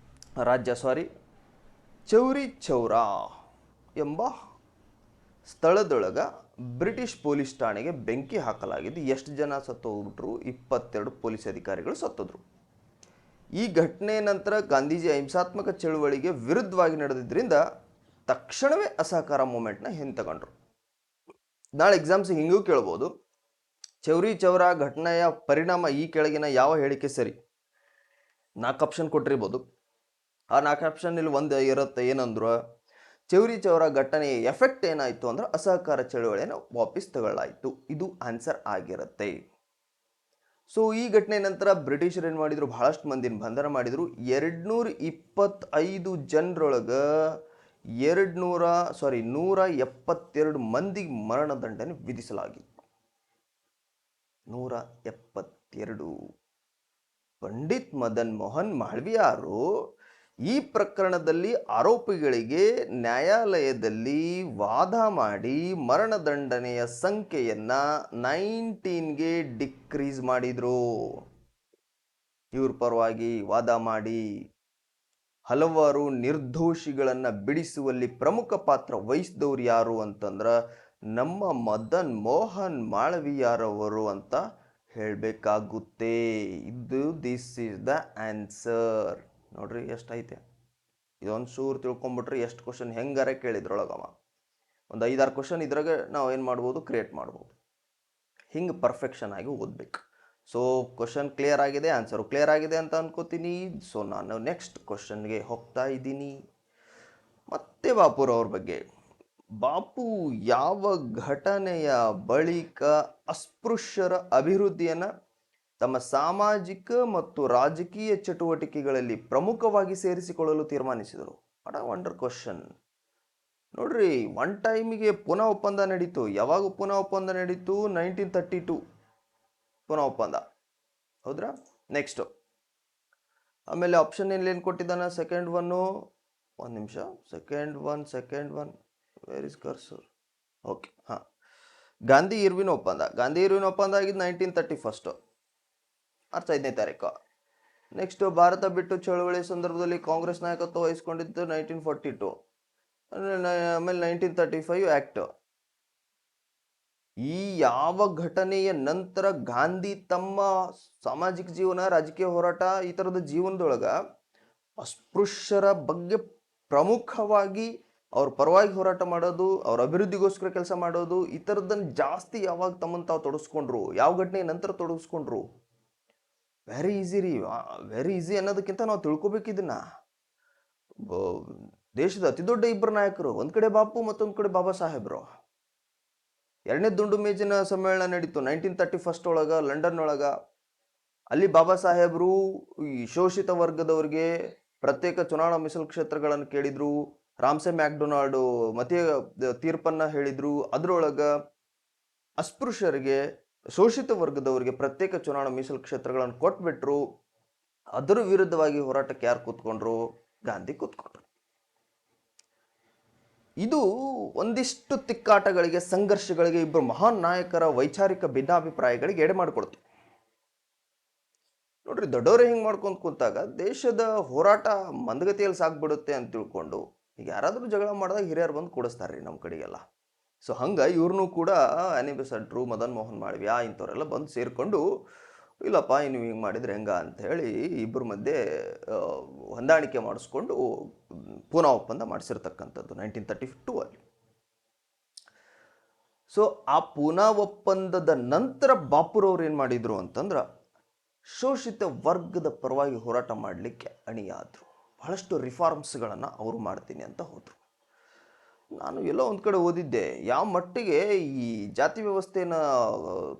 ರಾಜ್ಯ ಚೌರಿ ಚೌರಾ ಎಂಬ ಸ್ಥಳದೊಳಗ ಬ್ರಿಟಿಷ್ ಪೊಲೀಸ್ ಠಾಣೆಗೆ ಬೆಂಕಿ ಹಾಕಲಾಗಿದ್ದು ಎಷ್ಟು ಜನ ಸತ್ತೋಗ್ಬಿಟ್ರು? 22 ಪೊಲೀಸ್ ಅಧಿಕಾರಿಗಳು ಸತ್ತೋದ್ರು. ಈ ಘಟನೆ ನಂತರ ಗಾಂಧೀಜಿ ಅಹಿಂಸಾತ್ಮಕ ಚಳುವಳಿಗೆ ವಿರುದ್ಧವಾಗಿ ನಡೆದಿದ್ದರಿಂದ ತಕ್ಷಣವೇ ಅಸಹಕಾರ ಮೂಮೆಂಟ್ನ ಹಿಂತಗೊಂಡ್ರು. ನಾಳೆ ಎಕ್ಸಾಮ್ಸ್ ಹಿಂಗೂ ಕೇಳ್ಬೋದು, ಚೌರಿ ಚೌರಾ ಘಟನೆಯ ಪರಿಣಾಮ ಈ ಕೆಳಗಿನ ಯಾವ ಹೇಳಿಕೆ ಸರಿ? 4 ಆಪ್ಷನ್ ಕೊಟ್ಟಿರ್ಬೋದು. ಆ 4 ಆಪ್ಷನ್ ಇಲ್ಲಿ ಒಂದು ಇರುತ್ತೆ. ಏನಂದ್ರು, ಚೌರಿ ಚೌರಾ ಘಟನೆಯ ಎಫೆಕ್ಟ್ ಏನಾಯಿತು ಅಂದ್ರೆ ಅಸಹಕಾರ ಚಳುವಳಿಯನ್ನು ವಾಪಸ್ ತಗೊಳ್ಳಾಯಿತು. ಇದು ಆನ್ಸರ್ ಆಗಿರುತ್ತೆ. ಸೊ ಈ ಘಟನೆ ನಂತರ ಬ್ರಿಟಿಷರು ಏನು ಮಾಡಿದ್ರು, ಬಹಳಷ್ಟು ಮಂದಿನ ಬಂಧನ ಮಾಡಿದ್ರು. 225 ಜನರೊಳಗೆ 172 ಮಂದಿಗೆ ಮರಣದಂಡನೆ ವಿಧಿಸಲಾಗಿತ್ತು. 172. ಪಂಡಿತ್ ಮದನ್ ಮೋಹನ್ ಮಾಳವಿಯಾರು ಈ ಪ್ರಕರಣದಲ್ಲಿ ಆರೋಪಿಗಳಿಗೆ ನ್ಯಾಯಾಲಯದಲ್ಲಿ ವಾದ ಮಾಡಿ ಮರಣದಂಡನೆಯ ಸಂಖ್ಯೆಯನ್ನ 19ಗೆ ಡಿಕ್ರೀಸ್ ಮಾಡಿದ್ರು. ಇವ್ರ ಪರವಾಗಿ ವಾದ ಮಾಡಿ ಹಲವಾರು ನಿರ್ದೋಷಿಗಳನ್ನ ಬಿಡಿಸುವಲ್ಲಿ ಪ್ರಮುಖ ಪಾತ್ರ ವಹಿಸಿದವ್ರು ಯಾರು ಅಂತಂದ್ರ ನಮ್ಮ ಮದನ್ ಮೋಹನ್ ಮಾಳವಿಯಾರವರು ಅಂತ ಹೇಳಬೇಕಾಗುತ್ತೆ. This is the answer. ನೋಡ್ರಿ ಎಷ್ಟೈತೆ. ಇದೊಂದು ಸೂರು ತಿಳ್ಕೊಂಬಿಟ್ರೆ ಎಷ್ಟು ಕ್ವಶನ್ ಹೆಂಗಾರ ಕೇಳಿದ್ರೊಳಗವ ಒಂದು 5-6 ಕ್ವಶನ್ ಇದ್ರಾಗ ನಾವು ಏನು ಮಾಡ್ಬೋದು, ಕ್ರಿಯೇಟ್ ಮಾಡ್ಬೋದು. ಹಿಂಗೆ ಪರ್ಫೆಕ್ಷನ್ ಆಗಿ ಓದ್ಬೇಕು. ಸೊ ಕ್ವಶನ್ ಕ್ಲಿಯರ್ ಆಗಿದೆ, ಆನ್ಸರು ಕ್ಲಿಯರ್ ಆಗಿದೆ ಅಂತ ಅನ್ಕೋತೀನಿ. ಸೊ ನಾನು ನೆಕ್ಸ್ಟ್ ಕ್ವಶನ್ಗೆ ಹೋಗ್ತಾ ಇದ್ದೀನಿ. ಮತ್ತೆ ಬಾಪುರವ್ರ ಬಗ್ಗೆ. ಬಾಪು ಯಾವ ಘಟನೆಯ ಬಳಿಕ ಅಸ್ಪೃಶ್ಯರ ಅಭಿವೃದ್ಧಿಯನ್ನು ತಮ್ಮ ಸಾಮಾಜಿಕ ಮತ್ತು ರಾಜಕೀಯ ಚಟುವಟಿಕೆಗಳಲ್ಲಿ ಪ್ರಮುಖವಾಗಿ ಸೇರಿಸಿಕೊಳ್ಳಲು ತೀರ್ಮಾನಿಸಿದರು? What a wonder question. ನೋಡ್ರಿ, ಒನ್ ಟೈಮಿಗೆ ಪುನಃ ಒಪ್ಪಂದ ನಡೀತು. ಯಾವಾಗ ಪುನಃ ಒಪ್ಪಂದ ನಡೀತು? 1932 ಪುನಃ ಒಪ್ಪಂದ. ಹೌದ್ರಾ? ನೆಕ್ಸ್ಟು ಆಮೇಲೆ ಆಪ್ಷನ್ ಏನು ಕೊಟ್ಟಿದ್ದಾನೆ? ಸೆಕೆಂಡ್ ಒನ್ನು, ಒಂದು ನಿಮಿಷ, second one where is cursor? Okay, ಹಾಂ. ಗಾಂಧಿ ಇರ್ವಿನ್ ಒಪ್ಪಂದ ಆಗಿದ್ದು 1931 ಮಾರ್ಚ್ 5ನೇ ತಾರೀಕು. ನೆಕ್ಸ್ಟ್ ಭಾರತ ಬಿಟ್ಟು ಚಳುವಳಿ ಸಂದರ್ಭದಲ್ಲಿ ಕಾಂಗ್ರೆಸ್ ನಾಯಕತ್ವ ವಹಿಸಿಕೊಂಡಿದ್ದು 1942. ಆಮೇಲೆ 1935 ಆಕ್ಟ್. ಈ ಯಾವ ಘಟನೆಯ ನಂತರ ಗಾಂಧಿ ತಮ್ಮ ಸಾಮಾಜಿಕ ಜೀವನ, ರಾಜಕೀಯ ಹೋರಾಟ ಈ ಥರದ ಜೀವನದೊಳಗ ಅಸ್ಪೃಶ್ಯರ ಬಗ್ಗೆ ಪ್ರಮುಖವಾಗಿ ಅವ್ರ ಪರವಾಗಿ ಹೋರಾಟ ಮಾಡೋದು, ಅವ್ರ ಅಭಿವೃದ್ಧಿಗೋಸ್ಕರ ಕೆಲಸ ಮಾಡೋದು, ಈ ಥರದನ್ನು ಜಾಸ್ತಿ ಯಾವಾಗ ತಮ್ಮನ್ನು ತಾವು ತೊಡಗಿಸ್ಕೊಂಡ್ರು? ಯಾವ ಘಟನೆಯ ನಂತರ ತೊಡಗಿಸ್ಕೊಂಡ್ರು? ವೆರಿ ಈಸಿ ಅನ್ನೋದಕ್ಕಿಂತ ನಾವು ತಿಳ್ಕೊಬೇಕಿದನ್ನ. ದೇಶದ ಅತಿ ದೊಡ್ಡ ಇಬ್ಬರು ನಾಯಕರು, ಒಂದ್ ಕಡೆ ಬಾಪು, ಮತ್ತೊಂದು ಕಡೆ ಬಾಬಾ ಸಾಹೇಬ್ರು. 2ನೇ ದುಂಡು ಮೇಜಿನ ಸಮ್ಮೇಳನ ನಡೀತು 1931 ಒಳಗ, ಲಂಡನ್ ಒಳಗ. ಅಲ್ಲಿ ಬಾಬಾ ಸಾಹೇಬ್ರು ಈ ಶೋಷಿತ ವರ್ಗದವ್ರಿಗೆ ಪ್ರತ್ಯೇಕ ಚುನಾವಣಾ ಮೀಸಲು ಕ್ಷೇತ್ರಗಳನ್ನು ಕೇಳಿದ್ರು. ರಾಮ್ಸೆ ಮ್ಯಾಕ್ಡೊನಾಲ್ಡ್ ಮತ ತೀರ್ಪನ್ನ ಹೇಳಿದ್ರು. ಅದ್ರೊಳಗ ಅಸ್ಪೃಶ್ಯರಿಗೆ, ಶೋಷಿತ ವರ್ಗದವರಿಗೆ ಪ್ರತ್ಯೇಕ ಚುನಾವಣಾ ಮೀಸಲು ಕ್ಷೇತ್ರಗಳನ್ನು ಕೊಟ್ಬಿಟ್ರು. ಅದರ ವಿರುದ್ಧವಾಗಿ ಹೋರಾಟಕ್ಕೆ ಯಾರು ಕೂತ್ಕೊಂಡ್ರು? ಗಾಂಧಿ ಕೂತ್ಕೊಂಡ್ರು. ಇದು ಒಂದಿಷ್ಟು ತಿಕ್ಕಾಟಗಳಿಗೆ, ಸಂಘರ್ಷಗಳಿಗೆ, ಇಬ್ಬರು ಮಹಾನ್ ನಾಯಕರ ವೈಚಾರಿಕ ಭಿನ್ನಾಭಿಪ್ರಾಯಗಳಿಗೆ ಎಡೆ ಮಾಡಿಕೊಡ್ತು. ನೋಡ್ರಿ, ದೊಡ್ಡವರೇ ಹಿಂಗೆ ಮಾಡ್ಕೊಂತ ಕೂತಾಗ ದೇಶದ ಹೋರಾಟ ಮಂದಗತಿಯಲ್ಲಿ ಸಾಗ್ಬಿಡುತ್ತೆ ಅಂತ ತಿಳ್ಕೊಂಡು ಈಗ ಯಾರಾದರೂ ಜಗಳ ಮಾಡಿದಾಗ ಹಿರಿಯರು ಬಂದು ಕೂಡಿಸ್ತಾರ್ರಿ ನಮ್ಮ ಕಡೆಗೆಲ್ಲ. ಸೊ ಹಂಗೆ ಇವ್ರನ್ನೂ ಕೂಡ ಆನಿಬೆಸೆಂಟ್ರು, ಮದನ್ ಮೋಹನ್ ಮಾಳವಿಯಾ ಇಂಥವರೆಲ್ಲ ಬಂದು ಸೇರಿಕೊಂಡು, ಇಲ್ಲಪ್ಪ ನೀವು ಹಿಂಗೆ ಮಾಡಿದ್ರೆ ಹೆಂಗ ಅಂತ ಹೇಳಿ ಇಬ್ಬರ ಮಧ್ಯೆ ಹೊಂದಾಣಿಕೆ ಮಾಡಿಸ್ಕೊಂಡು ಪೂನಾ ಒಪ್ಪಂದ ಮಾಡಿಸಿರ್ತಕ್ಕಂಥದ್ದು 1932 ಅಲ್ಲಿ. ಸೊ ಆ ಪೂನಾ ಒಪ್ಪಂದದ ನಂತರ ಬಾಪುರವ್ರು ಏನು ಮಾಡಿದ್ರು ಅಂತಂದ್ರೆ ಶೋಷಿತ ವರ್ಗದ ಪರವಾಗಿ ಹೋರಾಟ ಮಾಡಲಿಕ್ಕೆ ಅಣಿಯಾದರು. ಬಹಳಷ್ಟು ರಿಫಾರ್ಮ್ಸ್ಗಳನ್ನು ಅವರು ಮಾಡ್ತೀನಿ ಅಂತ ಹೋದರು. ನಾನು ಎಲ್ಲೋ ಒಂದು ಕಡೆ ಓದಿದ್ದೆ, ಯಾವ ಮಟ್ಟಿಗೆ ಈ ಜಾತಿ ವ್ಯವಸ್ಥೆನ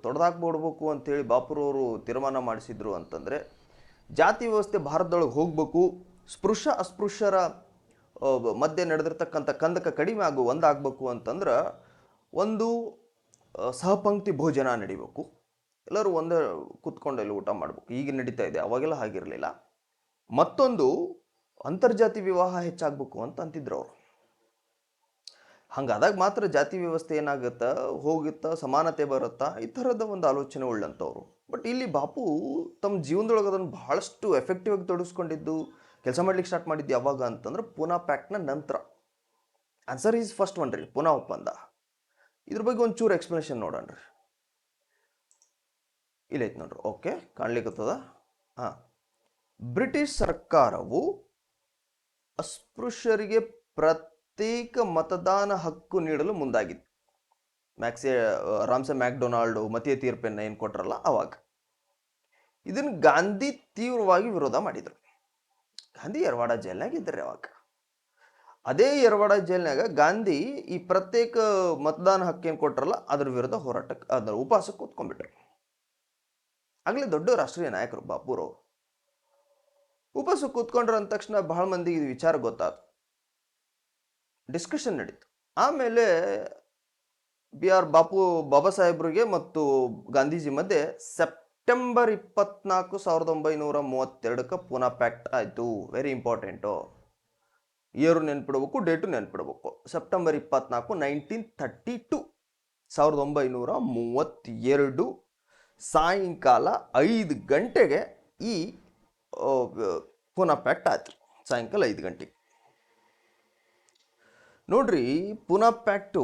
ತೊಡೆದಾಕ್ಬಿಡ್ಬೇಕು ಅಂಥೇಳಿ ಬಾಪುರವರು ತೀರ್ಮಾನ ಮಾಡಿಸಿದ್ರು ಅಂತಂದರೆ, ಜಾತಿ ವ್ಯವಸ್ಥೆ ಭಾರತದೊಳಗೆ ಹೋಗಬೇಕು, ಅಸ್ಪೃಶ್ಯರ ಮಧ್ಯೆ ನಡೆದಿರ್ತಕ್ಕಂಥ ಕಂದಕ ಕಡಿಮೆ ಒಂದಾಗಬೇಕು ಅಂತಂದ್ರೆ ಒಂದು ಸಹಪಂಕ್ತಿ ಭೋಜನ ನಡಿಬೇಕು, ಎಲ್ಲರೂ ಒಂದೇ ಕೂತ್ಕೊಂಡೆಲ್ಲ ಊಟ ಮಾಡಬೇಕು. ಈಗ ನಡೀತಾ ಇದೆ, ಅವಾಗೆಲ್ಲ ಹಾಗಿರಲಿಲ್ಲ. ಮತ್ತೊಂದು ಅಂತರ್ಜಾತಿ ವಿವಾಹ ಹೆಚ್ಚಾಗಬೇಕು ಅಂತ ಅಂತಿದ್ರು ಅವರು. ಹಂಗಾದಾಗ ಮಾತ್ರ ಜಾತಿ ವ್ಯವಸ್ಥೆ ಏನಾಗುತ್ತಾ ಹೋಗುತ್ತಾ, ಸಮಾನತೆ ಬರುತ್ತಾ, ಈ ಥರದ ಒಂದು ಆಲೋಚನೆ ಉಳ್ಳಂಥವ್ರು. ಬಟ್ ಇಲ್ಲಿ ಬಾಪು ತಮ್ಮ ಜೀವನದೊಳಗೆ ಅದನ್ನು ಬಹಳಷ್ಟು ಎಫೆಕ್ಟಿವ್ ಆಗಿ ತೊಡಗಿಸ್ಕೊಂಡಿದ್ದು, ಕೆಲಸ ಮಾಡ್ಲಿಕ್ಕೆ ಸ್ಟಾರ್ಟ್ ಮಾಡಿದ್ದು ಯಾವಾಗ ಅಂತಂದ್ರೆ ಪೂನಾ ಪ್ಯಾಕ್ಟ್ನ ನಂತರ. ಆನ್ಸರ್ ಈಸ್ ಫಸ್ಟ್ ಒನ್ ರೀ, ಪೂನಾ ಒಪ್ಪಂದ. ಇದ್ರ ಬಗ್ಗೆ ಒಂಚೂರು ಎಕ್ಸ್ಪ್ಲನೇಷನ್ ನೋಡೋಣ ರೀ. ಇಲ್ಲೈತೆ ನೋಡ್ರಿ, ಓಕೆ ಕಾಣ್ಲಿಕ್ಕತ್ತದ. ಹಾಂ, ಬ್ರಿಟಿಷ್ ಸರ್ಕಾರವು ಅಸ್ಪೃಶ್ಯರಿಗೆ ಪ್ರತ್ಯೇಕ ಮತದಾನ ಹಕ್ಕು ನೀಡಲು ಮುಂದಾಗಿತ್ತು. ರಾಮ್ಸೆ ಮ್ಯಾಕ್ಡೊನಾಲ್ಡ್ ಮತೀಯ ತೀರ್ಪನ್ನು ಏನು ಕೊಟ್ರಲ್ಲ ಅವಾಗ. ಇದನ್ನು ಗಾಂಧಿ ತೀವ್ರವಾಗಿ ವಿರೋಧ ಮಾಡಿದರು. ಗಾಂಧಿ ಯರವಾಡ ಜೈಲ್ನಾಗ ಇದ್ದಾರೆ ಅವಾಗ. ಅದೇ ಯರವಾಡ ಜೈಲ್ನಾಗ ಗಾಂಧಿ ಈ ಪ್ರತ್ಯೇಕ ಮತದಾನ ಹಕ್ಕು ಏನು ಕೊಟ್ರಲ್ಲ ಅದ್ರ ವಿರುದ್ಧ ಹೋರಾಟಕ್ಕೆ, ಅದರ ಉಪವಾಸಕ್ಕೆ ಕೂತ್ಕೊಂಡ್ಬಿಟ್ರು. ಆಗಲೇ ದೊಡ್ಡ ರಾಷ್ಟ್ರೀಯ ನಾಯಕರು ಬಾಪೂರವರು. ಉಪವಾಸ ಕೂತ್ಕೊಂಡ್ರು ಅಂದ ತಕ್ಷಣ ಬಹಳ ಮಂದಿಗೆ ಇದು ವಿಚಾರ ಗೊತ್ತಾಯ್ತು, ಡಿಸ್ಕಷನ್ ನಡೀತು. ಆಮೇಲೆ ಬಾಬಾ ಸಾಹೇಬ್ರಿಗೆ ಮತ್ತು ಗಾಂಧೀಜಿ ಮಧ್ಯೆ ಸೆಪ್ಟೆಂಬರ್ 24, 1932 ಪೂನಾ ಪ್ಯಾಕ್ಟ್ ಆಯಿತು. ವೆರಿ ಇಂಪಾರ್ಟೆಂಟು, ಇಯರು ನೆನ್ಪಿಡ್ಬೇಕು, ಡೇಟು ನೆನ್ಪಿಡ್ಬೇಕು. ಸೆಪ್ಟೆಂಬರ್ 24, 1932, 1932 ಸಾಯಂಕಾಲ 5 ಗಂಟೆಗೆ ಈ ಪೂನಾ ಪ್ಯಾಕ್ಟ್ ಆಯ್ತು. ಸಾಯಂಕಾಲ 5 ಗಂಟೆಗೆ ನೋಡ್ರಿ. ಪೂನಾ ಪ್ಯಾಕ್ಟು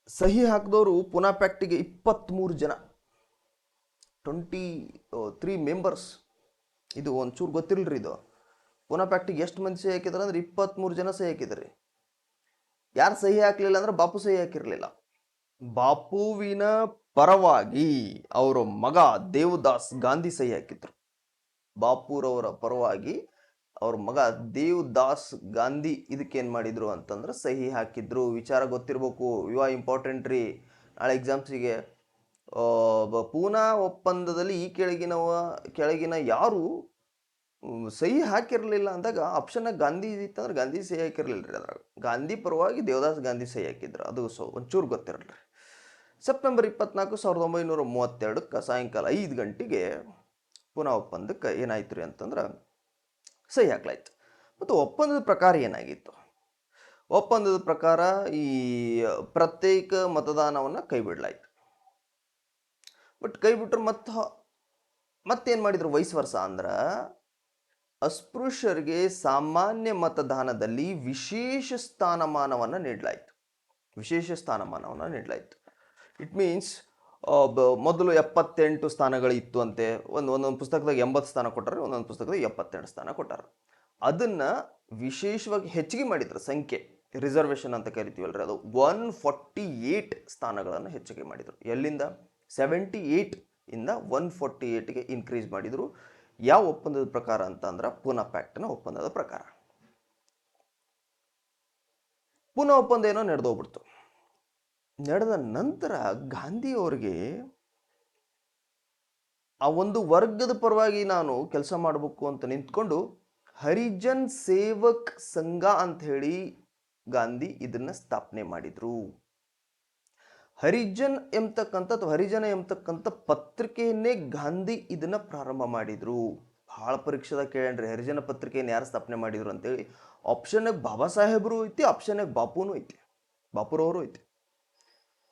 ಸಹಿ ಹಾಕಿದವರು ಪೂನಾ ಪ್ಯಾಕ್ಟಿಗೆ 23 ಜನ, 23 ಮೆಂಬರ್ಸ್. ಇದು ಒಂಚೂರು ಗೊತ್ತಿರಲ್ರಿ. ಇದು ಪೂನಾ ಪ್ಯಾಕ್ಟಿಗೆ ಎಷ್ಟು ಮಂದಿ ಸಹಿ ಹಾಕಿದಾರೆ ಅಂದ್ರೆ 23 ಜನ ಸಹಿ ಹಾಕಿದ್ರಿ. ಯಾರು ಸಹಿ ಹಾಕಲಿಲ್ಲ ಅಂದ್ರೆ ಬಾಪು ಸಹಿ ಹಾಕಿರಲಿಲ್ಲ. ಬಾಪುವಿನ ಪರವಾಗಿ ಅವರ ಮಗ ದೇವದಾಸ್ ಗಾಂಧಿ ಸಹಿ ಹಾಕಿದ್ರು. ಬಾಪೂರವರ ಪರವಾಗಿ ಅವ್ರ ಮಗ ದೇವದಾಸ್ ಗಾಂಧಿ ಇದಕ್ಕೇನು ಮಾಡಿದ್ರು ಅಂತಂದ್ರೆ ಸಹಿ ಹಾಕಿದ್ರು. ವಿಚಾರ ಗೊತ್ತಿರಬೇಕು, ಇವ ಇಂಪಾರ್ಟೆಂಟ್ ರೀ ನಾಳೆ ಎಕ್ಸಾಮ್ಸಿಗೆ. ಪೂನಾ ಒಪ್ಪಂದದಲ್ಲಿ ಈ ಕೆಳಗಿನ ಯಾರು ಸಹಿ ಹಾಕಿರಲಿಲ್ಲ ಅಂದಾಗ ಆಪ್ಷನ್ನಾಗ ಗಾಂಧಿ ಇತ್ತಂದ್ರೆ ಗಾಂಧಿ ಸಹಿ ಹಾಕಿರಲಿಲ್ಲ ರೀ. ಅದ್ರಾಗ ಗಾಂಧಿ ಪರವಾಗಿ ದೇವದಾಸ್ ಗಾಂಧಿ ಸಹಿ ಹಾಕಿದ್ರು. ಅದು ಒಂಚೂರು ಗೊತ್ತಿರಲ್ರಿ. ಸೆಪ್ಟೆಂಬರ್ 24, 1932 ಸಾಯಂಕಾಲ 5 ಗಂಟೆಗೆ ಪೂನಾ ಒಪ್ಪಂದಕ್ಕೆ ಏನಾಯ್ತು ರೀ ಅಂತಂದ್ರೆ ಸಹಿ ಹಾಕ್ಲಾಯ್ತು. ಮತ್ತು ಒಪ್ಪಂದದ ಪ್ರಕಾರ ಏನಾಗಿತ್ತು? ಒಪ್ಪಂದದ ಪ್ರಕಾರ ಈ ಪ್ರತ್ಯೇಕ ಮತದಾನವನ್ನು ಕೈ ಬಿಡಲಾಯ್ತು. ಬಟ್ ಕೈ ಬಿಟ್ರು ಮತ್ತೇನು ಮಾಡಿದ್ರು? ವೈಸ್ ವರ್ಷ ಅಂದ್ರೆ ಅಸ್ಪೃಶ್ಯರಿಗೆ ಸಾಮಾನ್ಯ ಮತದಾನದಲ್ಲಿ ವಿಶೇಷ ಸ್ಥಾನಮಾನವನ್ನು ನೀಡಲಾಯಿತು. ಇಟ್ ಮೀನ್ಸ್ ಮೊದಲು 78 ಸ್ಥಾನಗಳಿತ್ತು ಅಂತೆ. ಒಂದೊಂದು ಪುಸ್ತಕದಾಗ 80 ಸ್ಥಾನ ಕೊಟ್ಟಾರೆ, ಒಂದೊಂದು ಪುಸ್ತಕದಾಗ 78 ಸ್ಥಾನ ಕೊಟ್ಟಾರೆ. ಅದನ್ನು ವಿಶೇಷವಾಗಿ ಹೆಚ್ಚಿಗೆ ಮಾಡಿದ್ರು. ಸಂಖ್ಯೆ ರಿಸರ್ವೇಷನ್ ಅಂತ ಕರಿತೀವಲ್ರಿ, ಅದು 148 ಸ್ಥಾನಗಳನ್ನು ಹೆಚ್ಚಿಗೆ ಮಾಡಿದರು. ಎಲ್ಲಿಂದ? 78 ಇಂದ 148ಗೆ ಇನ್ಕ್ರೀಸ್ ಮಾಡಿದರು. ಯಾವ ಒಪ್ಪಂದದ ಪ್ರಕಾರ ಅಂತಂದ್ರೆ ಪೂನಾ ಪ್ಯಾಕ್ಟ್ನ ಒಪ್ಪಂದದ ಪ್ರಕಾರ. ಪೂನಾ ಒಪ್ಪಂದ ಏನೋ ನಡೆದೋಗ್ಬಿಡ್ತು. ನಡೆದ ನಂತರ ಗಾಂಧಿಯವರಿಗೆ ಆ ಒಂದು ವರ್ಗದ ಪರವಾಗಿ ನಾನು ಕೆಲಸ ಮಾಡಬೇಕು ಅಂತ ನಿಂತ್ಕೊಂಡು ಹರಿಜನ್ ಸೇವಕ್ ಸಂಘ ಅಂತ ಹೇಳಿ ಗಾಂಧಿ ಇದನ್ನ ಸ್ಥಾಪನೆ ಮಾಡಿದ್ರು. ಹರಿಜನ ಎಂಬತಕ್ಕಂಥ ಪತ್ರಿಕೆಯನ್ನೇ ಗಾಂಧಿ ಇದನ್ನ ಪ್ರಾರಂಭ ಮಾಡಿದ್ರು. ಬಹಳ ಪರೀಕ್ಷೆದಾಗ ಕೇಳೇನ್ರಿ, ಹರಿಜನ ಪತ್ರಿಕೆಯನ್ನು ಯಾರು ಸ್ಥಾಪನೆ ಮಾಡಿದ್ರು ಅಂತೇಳಿ. ಆಪ್ಷನ್ನಾಗ ಬಾಬಾ ಸಾಹೇಬರು ಐತಿ, ಆಪ್ಷನ್ನಾಗ ಬಾಪುನೂ ಐತಿ, ಬಾಪುರವರು ಐತಿ.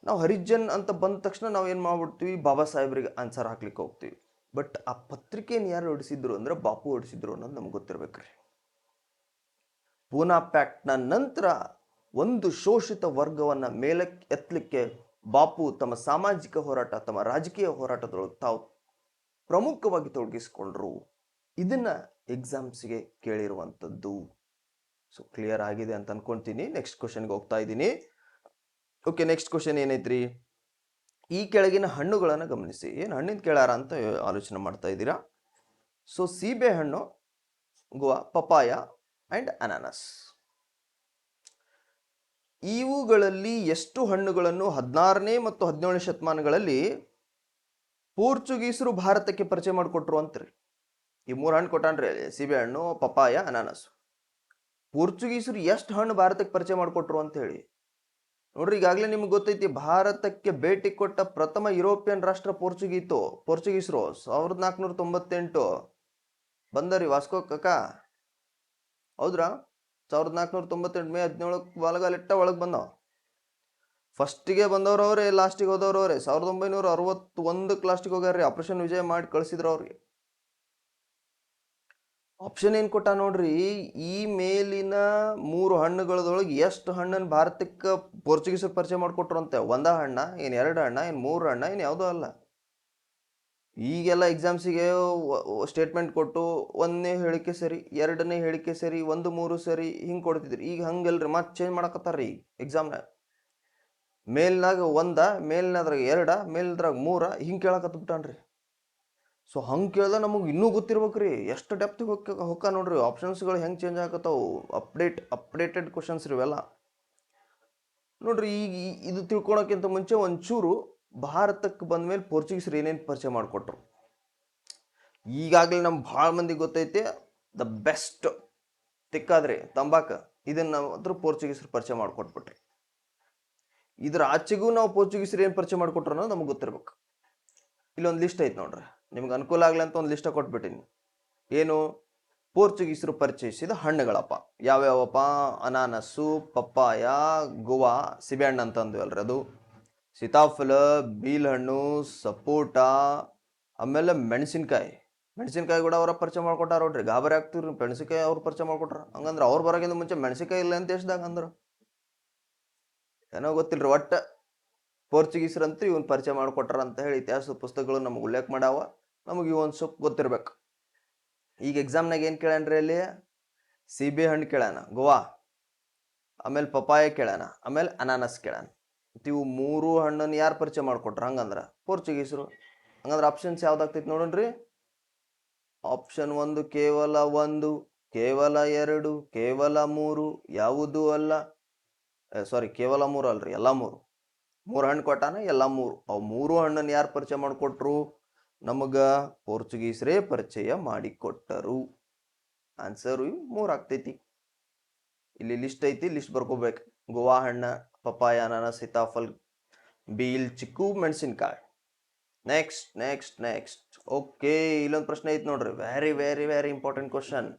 ನಾವು ಹರಿಜನ್ ಅಂತ ಬಂದ ತಕ್ಷಣ ನಾವು ಏನು ಮಾಡ್ಬಿಡ್ತೀವಿ? ಬಾಬಾ ಸಾಹೇಬ್ರಿಗೆ ಆನ್ಸರ್ ಹಾಕ್ಲಿಕ್ಕೆ ಹೋಗ್ತೀವಿ. ಬಟ್ ಆ ಪತ್ರಿಕೆಯನ್ನು ಯಾರು ಹೊಡಿಸಿದ್ರು ಅಂದ್ರೆ ಬಾಪು ಹೊಡಿಸಿದ್ರು ಅನ್ನೋದು ನಮ್ಗೆ ಗೊತ್ತಿರ್ಬೇಕ್ರಿ. ಪೂನಾ ಪ್ಯಾಕ್ಟ್ನ ನಂತರ ಒಂದು ಶೋಷಿತ ವರ್ಗವನ್ನು ಮೇಲಕ್ಕೆ ಎತ್ತಲಿಕ್ಕೆ ಬಾಪು ತಮ್ಮ ಸಾಮಾಜಿಕ ಹೋರಾಟ, ತಮ್ಮ ರಾಜಕೀಯ ಹೋರಾಟದೊಳಗೆ ತಾವು ಪ್ರಮುಖವಾಗಿ ತೊಡಗಿಸಿಕೊಂಡ್ರು. ಇದನ್ನ ಎಕ್ಸಾಮ್ಸ್ಗೆ ಕೇಳಿರುವಂಥದ್ದು. ಸೊ ಕ್ಲಿಯರ್ ಆಗಿದೆ ಅಂತ ಅನ್ಕೊಂತೀನಿ. ನೆಕ್ಸ್ಟ್ ಕ್ವಶನ್ಗೆ ಹೋಗ್ತಾ ಇದ್ದೀನಿ. ಓಕೆ, ನೆಕ್ಸ್ಟ್ ಕ್ವಶನ್ ಏನೈತ್ರಿ? ಈ ಕೆಳಗಿನ ಹಣ್ಣುಗಳನ್ನು ಗಮನಿಸಿ. ಏನು ಹಣ್ಣಿಂದ ಕೇಳಾರ ಅಂತ ಆಲೋಚನೆ ಮಾಡ್ತಾ ಇದ್ದೀರಾ? ಸೊ ಸೀಬೆ ಹಣ್ಣು, ಗೋವಾ, ಪಪಾಯ ಆ್ಯಂಡ್ ಅನಾನಸ್. ಇವುಗಳಲ್ಲಿ ಎಷ್ಟು ಹಣ್ಣುಗಳನ್ನು 16ನೇ ಮತ್ತು 17ನೇ ಶತಮಾನಗಳಲ್ಲಿ ಪೋರ್ಚುಗೀಸರು ಭಾರತಕ್ಕೆ ಪರಿಚಯ ಮಾಡಿಕೊಟ್ರು ಅಂತ್ರಿ. ಈ 3 ಹಣ್ಣು ಕೊಟ್ಟಾನ್ರಿ, ಸೀಬೆ ಹಣ್ಣು, ಪಪಾಯ, ಅನಾನಸ್. ಪೋರ್ಚುಗೀಸರು ಎಷ್ಟು ಹಣ್ಣು ಭಾರತಕ್ಕೆ ಪರಿಚಯ ಮಾಡಿಕೊಟ್ರು ಅಂತ ಹೇಳಿ ನೋಡ್ರಿ. ಈಗಾಗಲೇ ನಿಮ್ಗೆ ಗೊತ್ತೈತಿ, ಭಾರತಕ್ಕೆ ಭೇಟಿ ಕೊಟ್ಟ ಪ್ರಥಮ ಯುರೋಪಿಯನ್ ರಾಷ್ಟ್ರ ಪೋರ್ಚುಗೀಸರು 1498 ಬಂದರಿ ವಾಸ್ಕೋ ಕಕ, ಹೌದ್ರಾ? 1498 ಮೇ 17 ಬಲಗಾಲಿಟ್ಟ ಒಳಗೆ ಬಂದವ. ಫಸ್ಟಿಗೆ ಬಂದವ್ರು ಅವರೇ, ಲಾಸ್ಟಿಗೆ ಹೋದವ್ರು ಅವರೇ. 1961 ಲಾಸ್ಟಿಗೆ ಹೋಗ್ಯಾರ್ರಿ. ಆಪರೇಷನ್ ವಿಜಯ ಮಾಡಿ ಕಳಿಸಿದ್ರು ಅವ್ರಿಗೆ. ಆಪ್ಷನ್ ಏನು ಕೊಟ್ಟ ನೋಡ್ರಿ, ಈ ಮೇಲಿನ 3 ಹಣ್ಣುಗಳದೊಳಗೆ ಎಷ್ಟು ಹಣ್ಣನ್ನು ಭಾರತಕ್ಕೆ ಪೋರ್ಚುಗೀಸರು ಪರಿಚಯ ಮಾಡಿಕೊಟ್ರು ಅಂತೆ. ಒಂದ ಹಣ್ಣ, ಏನು 2 ಹಣ್ಣ, ಏನು 3 ಹಣ್ಣ, ಏನು ಯಾವುದೋ ಅಲ್ಲ. ಈಗೆಲ್ಲ ಎಕ್ಸಾಮ್ಸಿಗೆ ಸ್ಟೇಟ್ಮೆಂಟ್ ಕೊಟ್ಟು 1ನೇ ಹೇಳಿಕೆ ಸರಿ, 2ನೇ ಹೇಳಿಕೆ ಸರಿ, 1 3 ಸರಿ ಹಿಂಗೆ ಕೊಡ್ತಿದ್ರಿ. ಈಗ ಹಂಗಲ್ರಿ, ಮತ್ತೆ ಚೇಂಜ್ ಮಾಡಕತ್ತಾರ್ರಿ ಎಕ್ಸಾಮ್ನಾಗ. ಮೇಲ್ನಾಗ 1, ಮೇಲ್ನಾದ್ರಾಗ 2, ಮೇಲ್ದ್ರಾಗ 3 ಹಿಂಗೆ ಕೇಳಕತ್ಬಿಟ್ಟಾನ್ರಿ. ಸೊ ಹಂಗೆ ಕೇಳ್ದ ನಮಗೆ ಇನ್ನೂ ಗೊತ್ತಿರ್ಬೇಕ್ರಿ, ಎಷ್ಟು ಡೆಪ್ತಿಗೆ ಹೊಕ್ಕ ನೋಡ್ರಿ. ಆಪ್ಷನ್ಸ್ಗಳು ಹೆಂಗೆ ಚೇಂಜ್ ಆಗತ್ತಾವು, ಅಪ್ಡೇಟೆಡ್ ಕ್ವಶನ್ಸ್ ಇವೆಲ್ಲ ನೋಡ್ರಿ. ಈಗ ಇದು ತಿಳ್ಕೊಳಕ್ಕಿಂತ ಮುಂಚೆ ಒಂಚೂರು ಭಾರತಕ್ಕೆ ಬಂದ ಮೇಲೆ ಪೋರ್ಚುಗೀಸರು ಏನೇನು ಪರಿಚಯ ಮಾಡಿಕೊಟ್ರು. ಈಗಾಗಲೇ ನಮ್ಗೆ ಭಾಳ ಮಂದಿಗೆ ಗೊತ್ತೈತೆ, ದ ಬೆಸ್ಟ್ ತಿಕ್ಕಾದ್ರಿ ತಂಬಾಕ. ಇದನ್ನು ಅದ್ರ ಪೋರ್ಚುಗೀಸರು ಪರಿಚಯ ಮಾಡಿಕೊಟ್ಬಿಟ್ರಿ. ಇದ್ರ ಆಚೆಗೂ ನಾವು ಪೋರ್ಚುಗೀಸರು ಏನು ಪರಿಚಯ ಮಾಡಿಕೊಟ್ರು ಅನ್ನೋದು ನಮಗೆ ಗೊತ್ತಿರ್ಬೇಕು. ಇಲ್ಲೊಂದು ಲಿಸ್ಟ್ ಐತೆ ನೋಡ್ರಿ, ನಿಮ್ಗೆ ಅನುಕೂಲ ಆಗಲಿ ಅಂತ ಒಂದು ಲಿಸ್ಟ್ ಕೊಟ್ಬಿಟ್ಟಿನಿ. ಏನು ಪೋರ್ಚುಗೀಸರು ಪರಿಚಯಿಸಿದ ಹಣ್ಣುಗಳಪ್ಪ ಯಾವ್ಯಾವಪ್ಪ? ಅನಾನಸ್ಸು, ಪಪ್ಪಾಯ, ಗೋವಾ, ಸಿಬೆಹಣ್ಣು ಅಂತ ಅಂದ್ವಲ್ರಿ ಅದು, ಸೀತಾಫಲ, ಬೀಲ್ಹಣ್ಣು, ಸಪೋಟ, ಆಮೇಲೆ ಮೆಣಸಿನ್ಕಾಯಿ ಕೂಡ ಅವರ ಪರಿಚಯ ಮಾಡ್ಕೊಟ್ಟಾರ ನೋಡ್ರಿ. ಗಾಬರಿ ಆಗ್ತಿವ್ರಿ, ಮೆಣಸಿನ್ಕಾಯಿ ಅವ್ರು ಪರಿಚಯ ಮಾಡ್ಕೊಟ್ರ. ಹಂಗಂದ್ರೆ ಅವ್ರು ಬರೋಕ್ಕಿಂತ ಮುಂಚೆ ಮೆಣಸಿನ್ಕಾಯಿ ಇಲ್ಲ ಅಂತ ದೇಶದಾಗ ಅಂದ್ರು ಏನೋ ಗೊತ್ತಿಲ್ರಿ. ಒಟ್ಟು ಪೋರ್ಚುಗೀಸರಂತೂ ಇವನ್ ಪರಿಚಯ ಮಾಡಿಕೊಟ್ರ ಅಂತ ಹೇಳಿ ಇತಿಹಾಸದ ಪುಸ್ತಕಗಳು ನಮ್ಗೆ ಉಲ್ಲೇಖ ಮಾಡಾವ. ನಮಗೆ ಇವೊಂದು ಸ್ವಲ್ಪ ಗೊತ್ತಿರ್ಬೇಕು. ಈಗ ಎಕ್ಸಾಮ್ನಾಗ ಏನು ಕೇಳ್ಯಾನ್ರಿ, ಅಲ್ಲಿ ಸೀಬೆ ಹಣ್ಣು ಕೇಳ್ಯಾನ, ಗೋವಾ, ಆಮೇಲೆ ಪಪಾಯ ಕೇಳ್ಯಾನ, ಆಮೇಲೆ ಅನಾನಸ್ ಕೇಳ್ಯಾನ. ಇವು 3 ಹಣ್ಣನ್ನು ಯಾರು ಪರಿಚಯ ಮಾಡಿಕೊಟ್ರ? ಹಂಗಂದ್ರೆ ಪೋರ್ಚುಗೀಸರು. ಹಂಗಂದ್ರೆ ಆಪ್ಷನ್ಸ್ ಯಾವ್ದಾಗ್ತೈತಿ ನೋಡೋಣ್ರಿ. ಆಪ್ಷನ್ 1 ಕೇವಲ 1, ಕೇವಲ 2, ಕೇವಲ 3, ಯಾವುದೂ ಅಲ್ಲ. ಸಾರಿ, ಕೇವಲ 3 ಅಲ್ರಿ, ಎಲ್ಲ 3 ಹಣ್ಣು ಕೊಟ್ಟಾನ, ಎಲ್ಲ 3. ಅವು 3 ಹಣ್ಣನ್ನು ಯಾರು ಪರಿಚಯ ಮಾಡಿಕೊಟ್ರು? ನಮಗ ಪೋರ್ಚುಗೀಸರೇ ಪರಿಚಯ ಮಾಡಿಕೊಟ್ಟರು. ಆನ್ಸರು 3 ಆಗ್ತೈತಿ. ಇಲ್ಲಿ ಲಿಸ್ಟ್ ಐತಿ, ಲಿಸ್ಟ್ ಬರ್ಕೋಬೇಕು. ಗೋವಾ ಹಣ್ಣ, ಪಪಾಯ, ಅನಾನಸ್, ಸೀತಾಫಲ್, ಬೀಲ್, ಚಿಕ್ಕು, ಮೆಣಸಿನ್ಕಾಯಿ. ನೆಕ್ಸ್ಟ್ ಓಕೆ, ಇಲ್ಲೊಂದು ಪ್ರಶ್ನೆ ಐತಿ ನೋಡ್ರಿ, very very very important question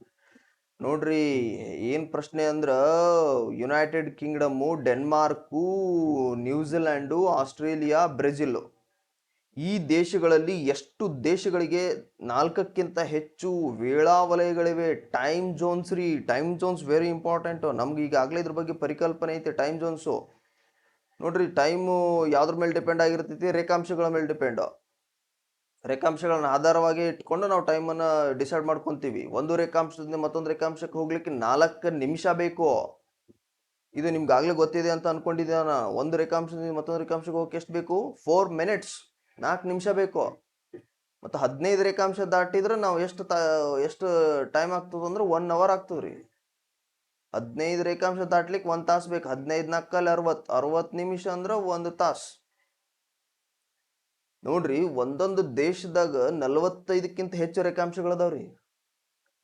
ನೋಡ್ರಿ. ಏನ್ ಪ್ರಶ್ನೆ ಅಂದ್ರ, United Kingdom, Denmark, New Zealand, Australia, Brazil, ಈ ದೇಶಗಳಲ್ಲಿ ಎಷ್ಟು ದೇಶಗಳಿಗೆ 4ಕ್ಕಿಂತ ಹೆಚ್ಚು ವೇಳಾವಲಯಗಳಿವೆ? ಟೈಮ್ ಝೋನ್ಸ್ ರೀ. Time zones very important. ನಮ್ಗೆ ಈಗಾಗಲೇ ಇದ್ರ ಬಗ್ಗೆ ಪರಿಕಲ್ಪನೆ ಐತೆ. ಟೈಮ್ ಝೋನ್ಸು ನೋಡ್ರಿ, ಟೈಮು ಯಾವ್ದ್ರ ಮೇಲೆ ಡಿಪೆಂಡ್ ಆಗಿರ್ತೈತಿ? ರೇಖಾಂಶಗಳ ಮೇಲೆ ಡಿಪೆಂಡು. ರೇಖಾಂಶಗಳನ್ನ ಆಧಾರವಾಗಿ ಇಟ್ಕೊಂಡು ನಾವು ಟೈಮನ್ನು ಡಿಸೈಡ್ ಮಾಡ್ಕೊತೀವಿ. ಒಂದು ರೇಖಾಂಶದಿಂದ ಮತ್ತೊಂದು ರೇಖಾಂಶಕ್ಕೆ ಹೋಗ್ಲಿಕ್ಕೆ 4 ನಿಮಿಷ ಬೇಕು. ಇದು ನಿಮ್ಗಾಗಲೇ ಗೊತ್ತಿದೆ ಅಂತ ಅನ್ಕೊಂಡಿದ್ದಾನ. ಒಂದು ರೇಖಾಂಶದಿಂದ ಮತ್ತೊಂದು ರೇಖಾಂಶಕ್ಕೆ ಹೋಗಕ್ಕೆ ಎಷ್ಟು ಬೇಕು? 4 ಮಿನಿಟ್ಸ್, 4 ನಿಮಿಷ ಬೇಕು. ಮತ್ತು 15 ರೇಖಾಂಶ ದಾಟಿದ್ರೆ ನಾವು ಎಷ್ಟು ಟೈಮ್ ಆಗ್ತದಂದ್ರೆ 1 ಅವರ್ ಆಗ್ತದ್ರಿ. 15 ರೇಖಾಂಶ ದಾಟ್ಲಿಕ್ಕೆ 1 ತಾಸು ಬೇಕು. 15 4 60 ನಿಮಿಷ ಅಂದ್ರೆ 1 ತಾಸು. ನೋಡ್ರಿ, ಒಂದೊಂದು ದೇಶದಾಗ 45ಕ್ಕಿಂತ ಹೆಚ್ಚು ರೇಖಾಂಶಗಳದಾವ್ರಿ.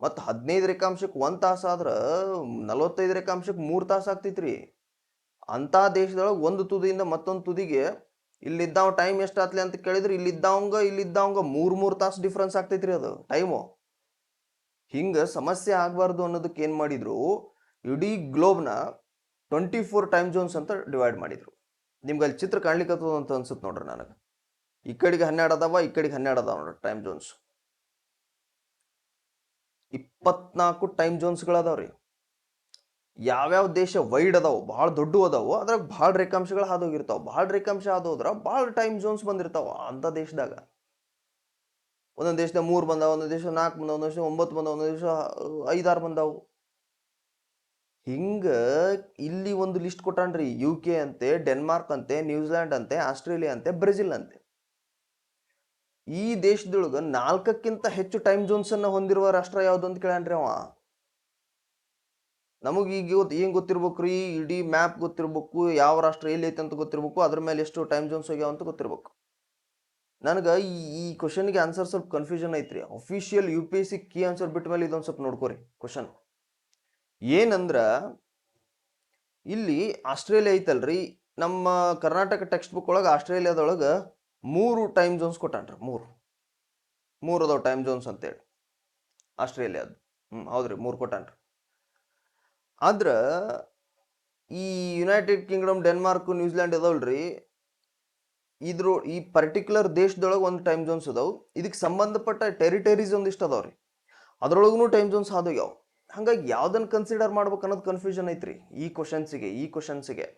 ಮತ್ತು 15 ರೇಖಾಂಶಕ್ಕೆ 1 ತಾಸು ಆದ್ರೆ 45 ರೇಖಾಂಶಕ್ಕೆ 3 ತಾಸು ಆಗ್ತೈತ್ರಿ. ಅಂಥ ದೇಶದೊಳಗೆ ಒಂದು ತುದಿಯಿಂದ ಮತ್ತೊಂದು ತುದಿಗೆ ಇಲ್ಲಿದ್ದಾವ ಟೈಮ್ ಎಷ್ಟಾತ್ಲಿ ಅಂತ ಕೇಳಿದ್ರೆ ಇಲ್ಲಿದ್ದಾವಂಗ 3 ತಾಸು ಡಿಫ್ರೆನ್ಸ್ ಆಗ್ತೈತ್ರಿ ಅದು ಟೈಮು. ಹಿಂಗೆ ಸಮಸ್ಯೆ ಆಗಬಾರ್ದು ಅನ್ನೋದಕ್ಕೆ ಏನು ಮಾಡಿದ್ರು, ಇಡೀ ಗ್ಲೋಬ್ನ 24 ಟೈಮ್ ಝೋನ್ಸ್ ಅಂತ ಡಿವೈಡ್ ಮಾಡಿದ್ರು. ನಿಮ್ಗೆ ಅಲ್ಲಿ ಚಿತ್ರ ಕಾಣ್ಲಿಕ್ಕತ್ತದ ಅಂತ ಅನ್ಸುತ್ತೆ ನೋಡ್ರಿ ನನಗೆ. ಈ ಕಡೆಗೆ 12 ಅದಾವ, ಈ ಕಡೆಗೆ 12 ಅದಾವ ನೋಡ್ರಿ ಟೈಮ್ ಝೋನ್ಸ್. 24 ಟೈಮ್ ಝೋನ್ಸ್ಗಳದಾವ್ರಿ. ಯಾವ್ಯಾವ ದೇಶ ವೈಡ್ ಅದಾವು, ಭಾಳ ದೊಡ್ಡ ಅದಾವು, ಅದ್ರಾಗ ಭಾಳ ರೇಖಾಂಶಗಳು ಹಾದೋಗಿರ್ತಾವ. ಭಾಳ ರೇಖಾಂಶ ಹಾದೋದ್ರ ಭಾಳ ಟೈಮ್ ಝೋನ್ಸ್ ಬಂದಿರ್ತಾವ ಅಂಥ ದೇಶದಾಗ. ಒಂದೊಂದು ದೇಶದಾಗ 3 ಬಂದಾವ, ಒಂದೊಂದು ದೇಶ 4 ಬಂದಾವ, ಒಂದೊಂದು ದೇಶ 9 ಬಂದಾವ, ಒಂದೊಂದು ದೇಶ 5 6 ಬಂದಾವು. ಹಿಂಗ ಇಲ್ಲಿ ಒಂದು ಲಿಸ್ಟ್ ಕೊಟ್ಟಾನ್ರಿ. UK ಅಂತೆ, ಡೆನ್ಮಾರ್ಕ್ ಅಂತೆ, ನ್ಯೂಜಿಲ್ಯಾಂಡ್ ಅಂತೆ, ಆಸ್ಟ್ರೇಲಿಯಾ ಅಂತೆ, ಬ್ರೆಜಿಲ್ ಅಂತೆ. ಈ ದೇಶದೊಳಗೆ 4ಕ್ಕಿಂತ ಹೆಚ್ಚು ಟೈಮ್ ಝೋನ್ಸ್ ಅನ್ನ ಹೊಂದಿರುವ ರಾಷ್ಟ್ರ ಯಾವ್ದು ಅಂತ ಕೇಳ್ಯಾನ್ರಿ ಅವ. ನಮಗೆ ಈಗ ಏನ್ ಗೊತ್ತಿರ್ಬೇಕ್ರಿ? ಇಡೀ ಮ್ಯಾಪ್ ಗೊತ್ತಿರ್ಬೇಕು, ಯಾವ ರಾಷ್ಟ್ರ ಎಲ್ಲಿ ಐತೆ ಅಂತ ಗೊತ್ತಿರ್ಬೇಕು, ಅದ್ರ ಮೇಲೆ ಎಷ್ಟು ಟೈಮ್ ಝೋನ್ಸ್ ಹೋಗ್ಯಾವ ಅಂತ ಗೊತ್ತಿರ್ಬೇಕು. ನನಗೆ ಈ ಕ್ವಶನ್ಗೆ ಆನ್ಸರ್ ಸ್ವಲ್ಪ ಕನ್ಫ್ಯೂಷನ್ ಐತ್ರಿ. ಅಫಿಷಿಯಲ್ UPSC ಕೀ ಆನ್ಸರ್ ಬಿಟ್ಟ ಮೇಲೆ ಇದೊಂದು ಸ್ವಲ್ಪ ನೋಡ್ಕೋರಿ ಕ್ವಶನ್. ಏನಂದ್ರ ಇಲ್ಲಿ ಆಸ್ಟ್ರೇಲಿಯಾ ಐತಲ್ರಿ, ನಮ್ಮ ಕರ್ನಾಟಕ ಟೆಕ್ಸ್ಟ್ ಬುಕ್ ಒಳಗೆ ಆಸ್ಟ್ರೇಲಿಯಾದೊಳಗೆ 3 ಟೈಮ್ ಝೋನ್ಸ್ ಕೊಟ್ಟಾನ್ರಿ. 3 ಅದಾವ ಟೈಮ್ ಝೋನ್ಸ್ ಅಂತೇಳಿ ಆಸ್ಟ್ರೇಲಿಯಾದ. ಹೌದ್ರಿ, 3 ಕೊಟ್ಟಾನ್ರಿ. ಆದ್ರೆ ಈ ಯುನೈಟೆಡ್ ಕಿಂಗ್ಡಮ್, ಡೆನ್ಮಾರ್ಕ್, ನ್ಯೂಜಿಲ್ಯಾಂಡ್ ಇದಾವಲ್ರಿ, ಈ ಪರ್ಟಿಕ್ಯುಲರ್ ದೇಶದೊಳಗೆ ಒಂದು ಟೈಮ್ ಝೋನ್ಸ್ ಅದಾವು. ಇದಕ್ಕೆ ಸಂಬಂಧಪಟ್ಟ ಟೆರಿಟರೀಸ್ ಒಂದಿಷ್ಟು ಅದಾವ್ರಿ, ಅದ್ರೊಳಗೂ ಟೈಮ್ ಝೋನ್ಸ್ ಹಾದೋಗ್ಯಾವ. ಹಂಗಾಗಿ ಯಾವ್ದನ್ನು ಕನ್ಸಿಡರ್ ಮಾಡ್ಬೇಕು ಅನ್ನೋದು ಕನ್ಫ್ಯೂಷನ್ ಐತ್ರಿ ಈ ಕ್ವಶನ್ಸಿಗೆ.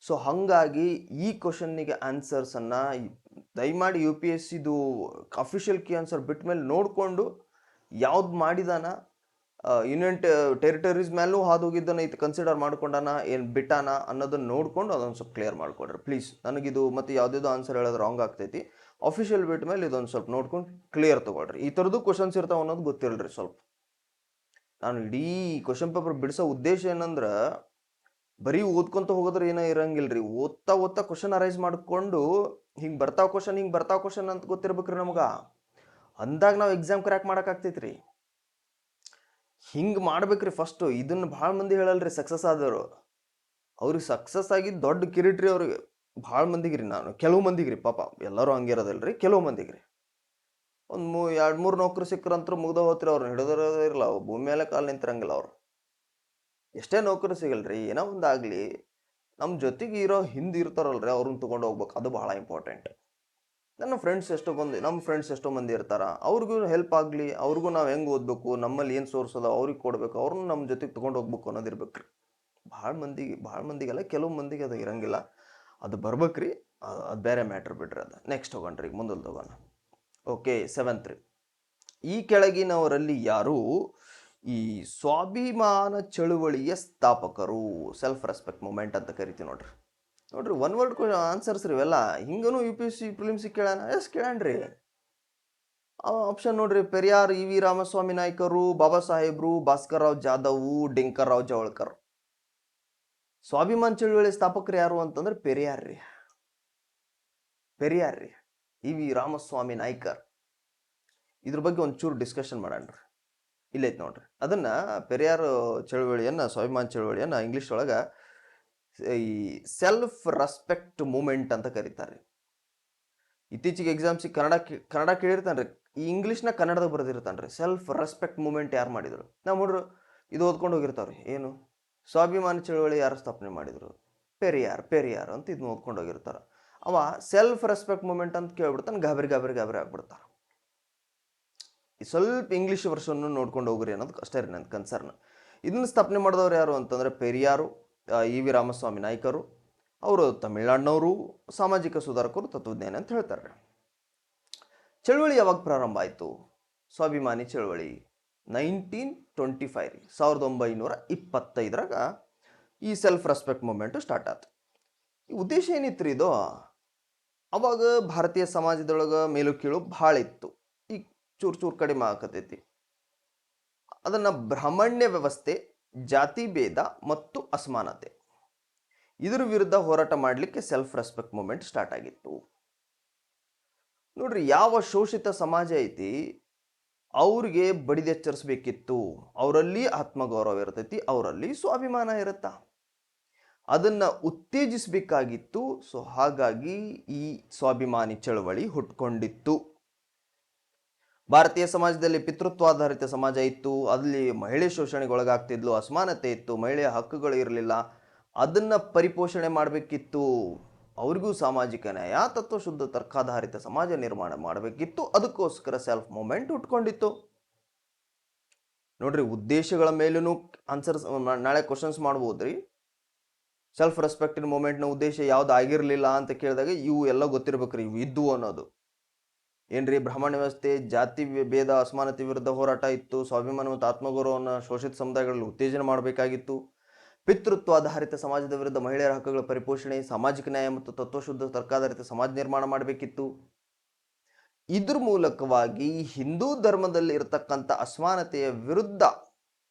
ಸೊ ಹಾಗಾಗಿ ಈ ಕ್ವಶನ್ನಿಗೆ ಆನ್ಸರ್ಸನ್ನು ದಯಮಾಡಿ UPSC ಅಫಿಷಿಯಲ್ ಕೀ ಆನ್ಸರ್ ಬಿಟ್ಟ ಮೇಲೆ ನೋಡಿಕೊಂಡು ಯಾವ್ದು ಮಾಡಿದಾನ, ಯೂನಿಯನ್ ಟೆರಿಟರೀಸ್ ಮೇಲೂ ಹಾದೋಗಿದ್ದನ್ನ ಇದು ಕನ್ಸಿಡರ್ ಮಾಡ್ಕೊಂಡಾನ, ಏನು ಬಿಟ್ಟಾನ ಅನ್ನೋದನ್ನ ನೋಡ್ಕೊಂಡು ಅದೊಂದು ಸ್ವಲ್ಪ ಕ್ಲಿಯರ್ ಮಾಡ್ಕೊಡ್ರಿ ಪ್ಲೀಸ್. ನನಗಿದು ಮತ್ತೆ ಯಾವುದೇದೋ ಆನ್ಸರ್ ಹೇಳೋದು ರಾಂಗ್ ಆಗ್ತೈತಿ. ಅಫಿಷಿಯಲ್ ಬಿಟ್ಟ ಮೇಲೆ ಇದೊಂದು ಸ್ವಲ್ಪ ನೋಡ್ಕೊಂಡು ಕ್ಲಿಯರ್ ತೊಗೊಳ್ರಿ. ಈ ಥರದ್ದು ಕ್ವಶನ್ಸ್ ಇರ್ತಾವೆ ಅನ್ನೋದು ಗೊತ್ತಿರಲ್ರಿ ಸ್ವಲ್ಪ. ನಾನು ಇಡೀ ಕ್ವಶನ್ ಪೇಪರ್ ಬಿಡಿಸೋ ಉದ್ದೇಶ ಏನಂದ್ರೆ ಬರೀ ಓದ್ಕೊಂತ ಹೋಗೋದ್ರೆ ಏನೋ ಇರಂಗಿಲ್ರಿ. ಓದ್ತಾ ಕ್ವಶನ್ ಅರೈಸ್ ಮಾಡಿಕೊಂಡು ಹಿಂಗೆ ಬರ್ತಾವ ಕ್ವಶನ್ ಅಂತ ಗೊತ್ತಿರ್ಬೇಕ್ರಿ ನಮ್ಗೆ. ಅಂದಾಗ ನಾವು ಎಕ್ಸಾಮ್ ಕ್ರ್ಯಾಕ್ ಮಾಡೋಕ್ಕಾಗ್ತೈತ್ರಿ. ಹಿಂಗೆ ಮಾಡ್ಬೇಕ್ರಿ ಫಸ್ಟು. ಇದನ್ನು ಭಾಳ ಮಂದಿ ಹೇಳಲ್ರಿ ಸಕ್ಸಸ್ ಆದವರು. ಅವ್ರಿಗೆ ಸಕ್ಸಸ್ ಆಗಿದ್ದು ದೊಡ್ಡ ಕಿರೀಟ್ರಿ ಅವ್ರಿಗೆ. ಭಾಳ ಮಂದಿಗ್ರಿ, ಕೆಲವು ಮಂದಿಗ್ರಿ, ಪಾಪ ಎಲ್ಲರೂ ಹಂಗಿರೋದಿಲ್ರಿ, ಕೆಲವು ಮಂದಿಗ್ರಿ ಒಂದು 2-3 ನೌಕರಿ ಸಿಕ್ಕರಂತರೂ ಮುಗ್ದ ಹೋತ್ರಿ. ಅವ್ರನ್ನ ಹಿಡಿದಿರೋದಿರಲ್ಲ, ಭೂಮಿ ಮೇಲೆ ಕಾಲು ನಿಂತಿರಂಗಿಲ್ಲ ಅವ್ರು. ಎಷ್ಟೇ ನೌಕರಿ ಸಿಗಲ್ರಿ, ಏನೋ ಒಂದಾಗಲಿ ನಮ್ಮ ಜೊತೆಗೆ ಇರೋ ಹಿಂದೆ ಇರ್ತಾರಲ್ರಿ, ಅವ್ರನ್ನ ತೊಗೊಂಡು ಹೋಗ್ಬೇಕು. ಅದು ಭಾಳ ಇಂಪಾರ್ಟೆಂಟ್. ನಮ್ಮ ಫ್ರೆಂಡ್ಸ್ ಎಷ್ಟೋ ಮಂದಿ ಇರ್ತಾರ, ಅವ್ರಿಗೂ ಹೆಲ್ಪ್ ಆಗಲಿ, ಅವ್ರಿಗೂ ನಾವು ಹೆಂಗೆ ಓದಬೇಕು, ನಮ್ಮಲ್ಲಿ ಏನು ಸೋರ್ಸ್ ಅದ ಅವ್ರಿಗೆ ಕೊಡಬೇಕು, ಅವ್ರನ್ನ ನಮ್ಮ ಜೊತೆಗೆ ತೊಗೊಂಡು ಹೋಗ್ಬೇಕು ಅನ್ನೋದಿರ್ಬೇಕ್ರಿ. ಭಾಳ ಮಂದಿಗೆಲ್ಲ, ಕೆಲವು ಮಂದಿಗೆ ಅದು ಇರಂಗಿಲ್ಲ. ಅದು ಬರ್ಬೇಕ್ರಿ, ಅದು ಬೇರೆ ಮ್ಯಾಟ್ರ್ ಬಿಡ್ರಿ. ಅದು ನೆಕ್ಸ್ಟ್ ಹೋಗೋಣ್ರಿ, ಮುಂದಲ್ಲಿ ತಗೋಣ. ಓಕೆ, 7th ರೀ. ಈ ಕೆಳಗಿನವರಲ್ಲಿ ಯಾರು ಈ ಸ್ವಾಭಿಮಾನ ಚಳುವಳಿಯ ಸ್ಥಾಪಕರು? ಸೆಲ್ಫ್ ರೆಸ್ಪೆಕ್ಟ್ ಮೂಮೆಂಟ್ ಅಂತ ಕರಿತೀವಿ ನೋಡ್ರಿ. ಒನ್ ವರ್ಡ್ ಆನ್ಸರ್ಸ್ ರೀ ಇವೆಲ್ಲ. ಹಿಂಗನು UPSC ಪ್ರಿಲಿಮ್ಸಿಗೆ ಕೇಳೋಣ. ಕೇಳಣ್ರಿ. ಆಪ್ಷನ್ ನೋಡ್ರಿ: ಪೆರಿಯಾರ್, EV ರಾಮಸ್ವಾಮಿ ನಾಯ್ಕರು, ಬಾಬಾ ಸಾಹೇಬ್ರು, ಭಾಸ್ಕರ್ ರಾವ್ ಜಾಧವ್, ಡಿಂಕರ್ ರಾವ್ ಜವಳ್ಕರ್. ಸ್ವಾಭಿಮಾನ ಚಳುವಳಿ ಸ್ಥಾಪಕರು ಯಾರು ಅಂತಂದ್ರೆ ಪೆರಿಯಾರ್ ರೀ. EV ರಾಮಸ್ವಾಮಿ ನಾಯ್ಕರ್. ಇದ್ರ ಬಗ್ಗೆ ಒಂಚೂರು ಡಿಸ್ಕಷನ್ ಮಾಡೋಣ್ರಿ. ಇಲ್ಲೈತೆ ನೋಡ್ರಿ. ಅದನ್ನ ಪೆರಿಯಾರ್ ಚಳುವಳಿಯನ್ನ, ಸ್ವಾಭಿಮಾನ ಚಳುವಳಿಯನ್ನ ಇಂಗ್ಲಿಷ್ ಒಳಗ ಈ ಸೆಲ್ಫ್ ರೆಸ್ಪೆಕ್ಟ್ ಮೂಮೆಂಟ್ ಅಂತ ಕರೀತಾರೆ. ಇತ್ತೀಚೆಗೆ ಎಕ್ಸಾಮ್ಸಿಗೆ ಕನ್ನಡ ಕೇಳಿರ್ತಾನ್ರಿ, ಈ ಇಂಗ್ಲೀಷ್ನ ಕನ್ನಡದಾಗ ಬರೆದಿರ್ತಾನ್ರಿ. ಸೆಲ್ಫ್ ರೆಸ್ಪೆಕ್ಟ್ ಮೂಮೆಂಟ್ ಯಾರು ಮಾಡಿದ್ರು? ನಾವು ನೋಡ್ರಿ ಇದು ಓದ್ಕೊಂಡು ಹೋಗಿರ್ತಾವ್ರಿ. ಏನು ಸ್ವಾಭಿಮಾನ ಚಳುವಳಿ ಯಾರು ಸ್ಥಾಪನೆ ಮಾಡಿದ್ರು? ಪೆರಿಯಾರ್ ಅಂತ ಇದನ್ನ ಓದ್ಕೊಂಡು ಹೋಗಿರ್ತಾರ. ಅವ ಸೆಲ್ಫ್ ರೆಸ್ಪೆಕ್ಟ್ ಮೂಮೆಂಟ್ ಅಂತ ಕೇಳ್ಬಿಡ್ತಾನೆ, ಗಾಬರಿ ಆಗ್ಬಿಡ್ತಾರ. ಸ್ವಲ್ಪ ಇಂಗ್ಲೀಷ್ ವರ್ಷನ್ ನೋಡ್ಕೊಂಡು ಹೋಗ್ರಿ ಅನ್ನೋದು ಅಷ್ಟೇ ರೀ ನನ್ನ ಕನ್ಸರ್ನ್. ಇದನ್ನ ಸ್ಥಾಪನೆ ಮಾಡಿದವ್ರು ಯಾರು ಅಂತಂದ್ರೆ ಪೆರಿಯಾರು, EV ರಾಮಸ್ವಾಮಿ ನಾಯ್ಕರು. ಅವರು ತಮಿಳ್ನಾಡಿನವರು, ಸಾಮಾಜಿಕ ಸುಧಾರಕರು, ತತ್ವಜ್ಞಾನಿ ಅಂತ ಹೇಳ್ತಾರೆ. ಚಳುವಳಿ ಯಾವಾಗ ಪ್ರಾರಂಭ ಆಯಿತು? ಸ್ವಾಭಿಮಾನಿ ಚಳುವಳಿ 1925 ರೀ, 1925ರಾಗ ಈ ಸೆಲ್ಫ್ ರೆಸ್ಪೆಕ್ಟ್ ಮೂಮೆಂಟು ಸ್ಟಾರ್ಟ್ ಆಯ್ತು. ಈ ಉದ್ದೇಶ ಏನಿತ್ತು ರೀ ಇದು? ಅವಾಗ ಭಾರತೀಯ ಸಮಾಜದೊಳಗೆ ಮೇಲು ಕೀಳು ಭಾಳ ಇತ್ತು. ಈಗ ಚೂರು ಕಡಿಮೆ ಆಕತೈತಿ. ಅದನ್ನು ಬ್ರಾಹ್ಮಣ್ಯ ವ್ಯವಸ್ಥೆ, ಜಾತಿ ಭೇದ ಮತ್ತು ಅಸಮಾನತೆ, ಇದ್ರ ವಿರುದ್ಧ ಹೋರಾಟ ಮಾಡಲಿಕ್ಕೆ ಸೆಲ್ಫ್ ರೆಸ್ಪೆಕ್ಟ್ ಮೂಮೆಂಟ್ ಸ್ಟಾರ್ಟ್ ಆಗಿತ್ತು. ನೋಡ್ರಿ, ಯಾವ ಶೋಷಿತ ಸಮಾಜ ಐತಿ ಅವ್ರಿಗೆ ಬಡಿದೆಚ್ಚರಿಸ್ಬೇಕಿತ್ತು. ಅವರಲ್ಲಿ ಆತ್ಮಗೌರವ ಇರ್ತೈತಿ, ಅವರಲ್ಲಿ ಸ್ವಾಭಿಮಾನ ಇರುತ್ತ, ಅದನ್ನ ಉತ್ತೇಜಿಸಬೇಕಾಗಿತ್ತು. ಸೊ ಹಾಗಾಗಿ ಈ ಸ್ವಾಭಿಮಾನಿ ಚಳವಳಿ ಹುಟ್ಕೊಂಡಿತ್ತು. ಭಾರತೀಯ ಸಮಾಜದಲ್ಲಿ ಪಿತೃತ್ವಾಧಾರಿತ ಸಮಾಜ ಇತ್ತು. ಅಲ್ಲಿ ಮಹಿಳೆ ಶೋಷಣೆಗೆ ಒಳಗಾಗ್ತಿದ್ಲು, ಅಸಮಾನತೆ ಇತ್ತು, ಮಹಿಳೆಯ ಹಕ್ಕುಗಳು ಇರಲಿಲ್ಲ. ಅದನ್ನ ಪರಿಪೋಷಣೆ ಮಾಡಬೇಕಿತ್ತು. ಅವ್ರಿಗೂ ಸಾಮಾಜಿಕ ನ್ಯಾಯ, ತತ್ವಶುದ್ಧ ತರ್ಕಾಧಾರಿತ ಸಮಾಜ ನಿರ್ಮಾಣ ಮಾಡಬೇಕಿತ್ತು. ಅದಕ್ಕೋಸ್ಕರ ಸೆಲ್ಫ್ ಮೂಮೆಂಟ್ ಹುಟ್ಕೊಂಡಿತ್ತು. ನೋಡ್ರಿ, ಉದ್ದೇಶಗಳ ಮೇಲೂ ಆನ್ಸರ್ಸ್ ನಾಳೆ ಕ್ವಶನ್ಸ್ ಮಾಡ್ಬೋದ್ರಿ. ಸೆಲ್ಫ್ ರೆಸ್ಪೆಕ್ಟಿನ್ ಮೂಮೆಂಟ್ನ ಉದ್ದೇಶ ಯಾವ್ದು ಆಗಿರಲಿಲ್ಲ ಅಂತ ಕೇಳಿದಾಗ ಇವು ಎಲ್ಲ ಗೊತ್ತಿರ್ಬೇಕ್ರಿ, ಇವು ಇದ್ದು ಅನ್ನೋದು. ಏನ್ರಿ, ಬ್ರಾಹ್ಮಣ್ಯ ವ್ಯವಸ್ಥೆ, ಜಾತಿ ಭೇದ, ಅಸಮಾನತೆ ವಿರುದ್ಧ ಹೋರಾಟ ಇತ್ತು. ಸ್ವಾಭಿಮಾನ ಮತ್ತು ಆತ್ಮಗೌರವವನ್ನು ಶೋಷಿತ ಸಮುದಾಯಗಳಲ್ಲಿ ಉತ್ತೇಜನ ಮಾಡಬೇಕಾಗಿತ್ತು. ಪಿತೃತ್ವಾಧಾರಿತ ಸಮಾಜದ ವಿರುದ್ಧ ಮಹಿಳೆಯರ ಹಕ್ಕುಗಳ ಪರಿಪೋಷಣೆ, ಸಾಮಾಜಿಕ ನ್ಯಾಯ ಮತ್ತು ತತ್ವಶುದ್ಧ ತರ್ಕಾಧಾರಿತ ಸಮಾಜ ನಿರ್ಮಾಣ ಮಾಡಬೇಕಿತ್ತು. ಇದ್ರ ಮೂಲಕವಾಗಿ ಹಿಂದೂ ಧರ್ಮದಲ್ಲಿ ಇರತಕ್ಕಂಥ ಅಸಮಾನತೆಯ ವಿರುದ್ಧ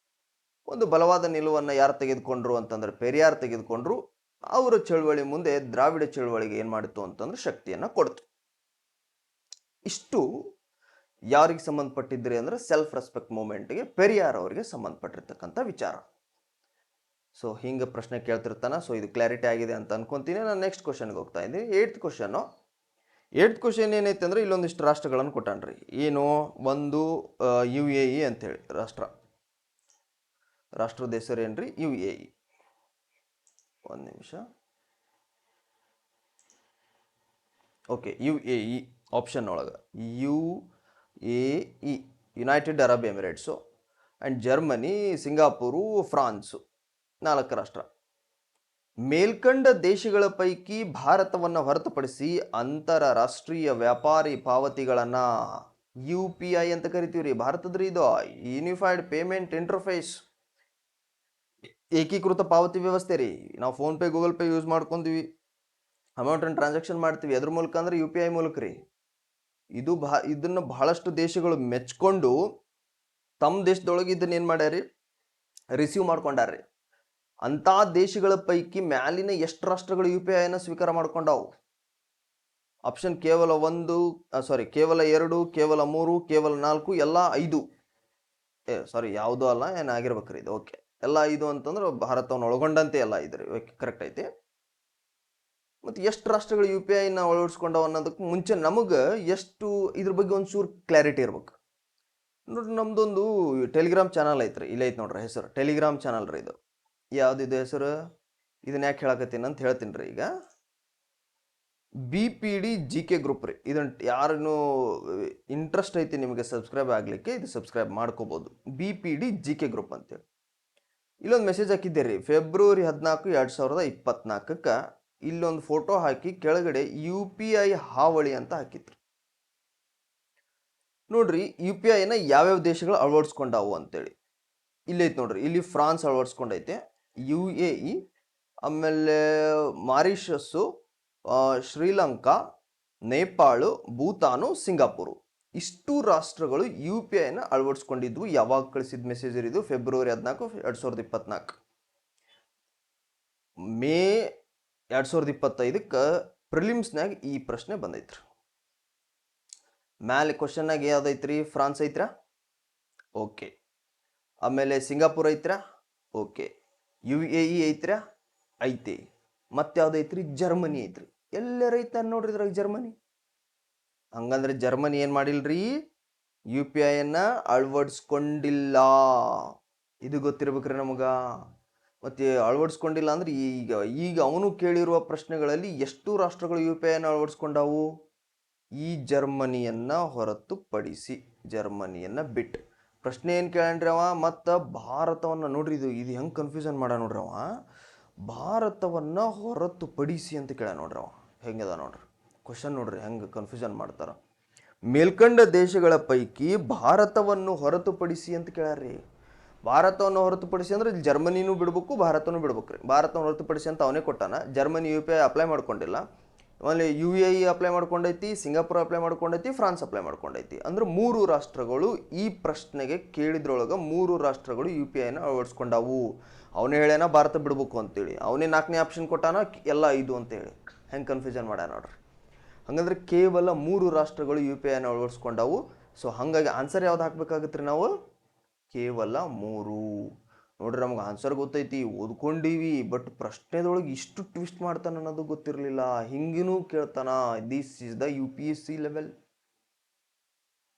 ಒಂದು ಬಲವಾದ ನಿಲುವನ್ನು ಯಾರು ತೆಗೆದುಕೊಂಡ್ರು ಅಂತಂದ್ರೆ ಪೆರಿಯಾರ್ ತೆಗೆದುಕೊಂಡ್ರು. ಅವರ ಚಳುವಳಿ ಮುಂದೆ ದ್ರಾವಿಡ ಚಳುವಳಿಗೆ ಏನು ಮಾಡಿತ್ತು ಅಂತಂದ್ರೆ ಶಕ್ತಿಯನ್ನು ಕೊಡ್ತು. ಇಷ್ಟು ಯಾರಿಗೆ ಸಂಬಂಧಪಟ್ಟಿದ್ರಿ ಅಂದ್ರೆ ಸೆಲ್ಫ್ ರೆಸ್ಪೆಕ್ಟ್ ಮೂಮೆಂಟ್ಗೆ, ಪೆರಿಯಾರ್ ಅವರಿಗೆ ಸಂಬಂಧಪಟ್ಟಿರ್ತಕ್ಕಂಥ ವಿಚಾರ. ಸೊ ಹಿಂಗೆ ಪ್ರಶ್ನೆ ಕೇಳ್ತಿರ್ತಾನೆ. ಸೊ ಇದು ಕ್ಲಾರಿಟಿ ಆಗಿದೆ ಅಂತ ಅನ್ಕೊಂತೀನಿ. ನಾನು ನೆಕ್ಸ್ಟ್ ಕ್ವಶನ್ಗೆ ಹೋಗ್ತಾ ಇದ್ದೀನಿ. ಏಯ್ತ್ ಕ್ವಶನ್ ಏನೈತೆ ಅಂದ್ರೆ ಇಲ್ಲೊಂದಿಷ್ಟು ರಾಷ್ಟ್ರಗಳನ್ನು ಕೊಟ್ಟಾನ್ರಿ. ಏನು, ಒಂದು UAE ಅಂತೇಳಿ ರಾಷ್ಟ್ರ. ರಾಷ್ಟ್ರದ ಹೆಸರು ಏನ್ರಿ? UAE. ಒಂದು ನಿಮಿಷ. ಓಕೆ, UAE ಆಪ್ಷನ್ ಒಳಗೆ UAE, United Arab Emirates, and Germany, Singapore, France, 4 ರಾಷ್ಟ್ರ. ಮೇಲ್ಕಂಡ ದೇಶಗಳ ಪೈಕಿ ಭಾರತವನ್ನು ಹೊರತುಪಡಿಸಿ ಅಂತಾರಾಷ್ಟ್ರೀಯ ವ್ಯಾಪಾರಿ ಪಾವತಿಗಳನ್ನು UPI ಅಂತ ಕರಿತೀವಿ ರೀ. ಭಾರತದ್ರಿ ಇದು ಯೂನಿಫೈಡ್ ಪೇಮೆಂಟ್ ಇಂಟರ್ಫೇಸ್, ಏಕೀಕೃತ ಪಾವತಿ ವ್ಯವಸ್ಥೆ ರೀ. ನಾವು ಫೋನ್ಪೇ, ಗೂಗಲ್ ಪೇ ಯೂಸ್ ಮಾಡ್ಕೊಂತೀವಿ, ಅಮೌಂಟನ್ನು ಟ್ರಾನ್ಸಾಕ್ಷನ್ ಮಾಡ್ತೀವಿ. ಅದ್ರ ಮೂಲಕ ಅಂದ್ರೆ UPI ಮೂಲಕ ರೀ. ಇದನ್ನು ಬಹಳಷ್ಟು ದೇಶಗಳು ಮೆಚ್ಕೊಂಡು ತಮ್ಮ ದೇಶದೊಳಗೆ ಇದನ್ನ ಏನು ಮಾಡ್ಯಾರಿ, ರಿಸೀವ್ ಮಾಡ್ಕೊಂಡಾರ್ರಿ. ಅಂಥ ದೇಶಗಳ ಪೈಕಿ ಮ್ಯಾಲಿನ ಎಷ್ಟು ರಾಷ್ಟ್ರಗಳು UPIನ ಸ್ವೀಕಾರ ಮಾಡ್ಕೊಂಡವು? ಆಪ್ಷನ್ ಕೇವಲ 2, ಕೇವಲ 3, ಕೇವಲ 4, ಎಲ್ಲ 5. ಯಾವುದೂ ಅಲ್ಲ, ಏನಾಗಿರ್ಬೇಕ್ರಿ ಇದು. ಓಕೆ, ಎಲ್ಲ 5 ಅಂತಂದ್ರೆ ಭಾರತವನ್ನು ಒಳಗೊಂಡಂತೆ ಎಲ್ಲ 5 ರೀ. ಓಕೆ, ಕರೆಕ್ಟ್ ಐತಿ. ಮತ್ತು ಎಷ್ಟು ರಾಷ್ಟ್ರಗಳು UPIನ ಅಳವಡಿಸ್ಕೊಂಡವು ಅನ್ನೋದಕ್ಕೆ ಮುಂಚೆ ನಮಗೆ ಇದ್ರ ಬಗ್ಗೆ ಒಂಚೂರು ಕ್ಲಾರಿಟಿ ಇರ್ಬೇಕು ನೋಡ್ರಿ. ನಮ್ದೊಂದು ಟೆಲಿಗ್ರಾಮ್ ಚಾನಲ್ ಐತ್ರಿ, ಇಲ್ಲೈತೆ ನೋಡ್ರಿ ಹೆಸರು, ಟೆಲಿಗ್ರಾಮ್ ಚಾನಲ್ ರೀ ಇದು. ಯಾವುದಿದೆ ಹೆಸರು? ಇದನ್ನ ಯಾಕೆ ಹೇಳಕತ್ತೀನಿ ಅಂತ ಹೇಳ್ತೀನಿ ರೀ. ಈಗ BPD GK ಗ್ರೂಪ್ ರೀ. ಇದನ್ನು ಯಾರನ್ನು ಇಂಟ್ರೆಸ್ಟ್ ಐತಿ ನಿಮಗೆ ಸಬ್ಸ್ಕ್ರೈಬ್ ಆಗಲಿಕ್ಕೆ, ಇದು ಸಬ್ಸ್ಕ್ರೈಬ್ ಮಾಡ್ಕೋಬೋದು. BPD GK ಗ್ರೂಪ್ ಅಂತೇಳಿ ಇಲ್ಲೊಂದು ಮೆಸೇಜ್ ಹಾಕಿದ್ದೆ ರೀ. ಫೆಬ್ರವರಿ 14, 2024 ಇಲ್ಲೊಂದು ಫೋಟೋ ಹಾಕಿ ಕೆಳಗಡೆ UPI ಹಾವಳಿ ಅಂತ ಹಾಕಿದ್ರು ನೋಡ್ರಿ. UPIನ ಯಾವ್ಯಾವ ದೇಶಗಳು ಅಳವಡಿಸ್ಕೊಂಡವು ಅಂತೇಳಿ ಇಲ್ಲೈತೆ ನೋಡ್ರಿ. ಇಲ್ಲಿ ಫ್ರಾನ್ಸ್ ಅಳವಡಿಸ್ಕೊಂಡೈತೆ, UAE, ಆಮೇಲೆ ಮಾರಿಷಸ್ಸು, ಶ್ರೀಲಂಕಾ, ನೇಪಾಳು, ಭೂತಾನು, ಸಿಂಗಾಪುರು, ಇಷ್ಟು ರಾಷ್ಟ್ರಗಳು UPIನ ಅಳವಡಿಸ್ಕೊಂಡಿದ್ವು. ಯಾವಾಗ ಕಳಿಸಿದ ಮೆಸೇಜ್ ಇರಿದು? ಫೆಬ್ರವರಿ 14, 2024. ಮೇ 2025 ಪ್ರಿಲಿಮ್ಸ್ನಾಗ ಈ ಪ್ರಶ್ನೆ ಬಂದೈತ್ರಿ. ಮ್ಯಾಲೆ ಕ್ವಶನ್ನಾಗ ಯಾವ್ದೈತ್ರಿ? ಫ್ರಾನ್ಸ್ ಐತ್ರಾ? ಓಕೆ. ಆಮೇಲೆ ಸಿಂಗಾಪುರ್ ಐತ್ರಾ? ಓಕೆ. UAE ಐತ್ರಾ? ಐತಿ. ಮತ್ತೆ ಯಾವ್ದೈತ್ರಿ? ಜರ್ಮನಿ ಐತ್ರಿ. ಎಲ್ಲರೈತ ನೋಡ್ರಿ ಇದ್ರಾಗ ಜರ್ಮನಿ. ಹಂಗಂದ್ರೆ ಜರ್ಮನಿ ಏನು ಮಾಡಿಲ್ರಿ? UPIನ ಅಳವಡಿಸ್ಕೊಂಡಿಲ್ಲ. ಇದು ಗೊತ್ತಿರ್ಬೇಕ್ರಿ ನಮಗ. ಮತ್ತೆ ಅಳವಡಿಸ್ಕೊಂಡಿಲ್ಲ ಅಂದ್ರೆ ಈಗ ಅವನು ಕೇಳಿರುವ ಪ್ರಶ್ನೆಗಳಲ್ಲಿ ಎಷ್ಟು ರಾಷ್ಟ್ರಗಳು UPIನ ಅಳವಡಿಸ್ಕೊಂಡವು? ಈ ಜರ್ಮನಿಯನ್ನ ಹೊರತುಪಡಿಸಿ, ಜರ್ಮನಿಯನ್ನ ಬಿಟ್ಟು. ಪ್ರಶ್ನೆ ಏನು ಕೇಳಣ್ರಿ ಅವ? ಮತ್ತು ಭಾರತವನ್ನು ನೋಡ್ರಿ, ಇದು ಹೆಂಗೆ ಕನ್ಫ್ಯೂಷನ್ ಮಾಡ ನೋಡ್ರಿ ಅವ. ಭಾರತವನ್ನು ಹೊರತುಪಡಿಸಿ ಅಂತ ಕೇಳ ನೋಡ್ರಿ ಅವ. ಹೆಂಗದ ನೋಡ್ರಿ ಕ್ವಶನ್, ನೋಡ್ರಿ ಹೆಂಗೆ ಕನ್ಫ್ಯೂಷನ್ ಮಾಡ್ತಾರ. ಮೇಲ್ಕಂಡ ದೇಶಗಳ ಪೈಕಿ ಭಾರತವನ್ನು ಹೊರತುಪಡಿಸಿ ಅಂತ ಕೇಳ್ಯಾರ್ರಿ. ಭಾರತವನ್ನು ಹೊರತುಪಡಿಸಿ ಅಂದ್ರೆ ಇಲ್ಲಿ ಜರ್ಮನಿನೂ ಬಿಡ್ಬೇಕು, ಭಾರತನೂ ಬಿಡ್ಬೇಕು ರೀ. ಭಾರತವನ್ನು ಹೊರತುಪಡಿಸಿ ಅಂತ ಅವನೇ ಕೊಟ್ಟಾನ. ಜರ್ಮನಿ UPI ಅಪ್ಲೈ ಮಾಡ್ಕೊಂಡಿಲ್ಲ. ಆಮೇಲೆ UAE ಅಪ್ಲೈ ಮಾಡ್ಕೊಂಡೈತಿ, ಸಿಂಗಾಪುರ್ ಅಪ್ಲೈ ಮಾಡ್ಕೊಂಡೈತಿ, ಫ್ರಾನ್ಸ್ ಅಪ್ಲೈ ಮಾಡ್ಕೊಂಡೈತಿ. ಅಂದ್ರೆ 3 ರಾಷ್ಟ್ರಗಳು ಈ ಪ್ರಶ್ನೆಗೆ ಕೇಳಿದ್ರೊಳಗೆ 3 ರಾಷ್ಟ್ರಗಳು UPIನ ಅಳವಡಿಸ್ಕೊಂಡವು. ಅವನೇ ಹೇಳ್ಯಾನ ಭಾರತ ಬಿಡ್ಬೇಕು ಅಂತೇಳಿ. ಅವನೇ 4ನೇ ಆಪ್ಷನ್ ಕೊಟ್ಟಾನ, ಎಲ್ಲ 5 ಅಂತೇಳಿ. ಹೆಂಗೆ ಕನ್ಫ್ಯೂಷನ್ ಮಾಡ್ಯಾನ ನೋಡ್ರಿ. ಹಂಗಂದ್ರೆ ಕೇವಲ 3 ರಾಷ್ಟ್ರಗಳು UPIನ ಅಳವಡಿಸ್ಕೊಂಡವು. ಸೊ ಹಾಗಾಗಿ ಆನ್ಸರ್ ಯಾವ್ದು ಹಾಕ್ಬೇಕಾಗತ್ತೆ ರೀ ನಾವು? ಕೇವಲ 3. ನೋಡ್ರಿ, ನಮ್ಗೆ ಆನ್ಸರ್ ಗೊತ್ತೈತಿ, ಓದ್ಕೊಂಡಿವಿ, ಬಟ್ ಪ್ರಶ್ನೆದೊಳಗೆ ಇಷ್ಟು ಟ್ವಿಸ್ಟ್ ಮಾಡ್ತಾನೆ ಅನ್ನೋದು ಗೊತ್ತಿರಲಿಲ್ಲ. ಹಿಂಗಿನೂ ಕೇಳ್ತಾನ. This is the UPSC level.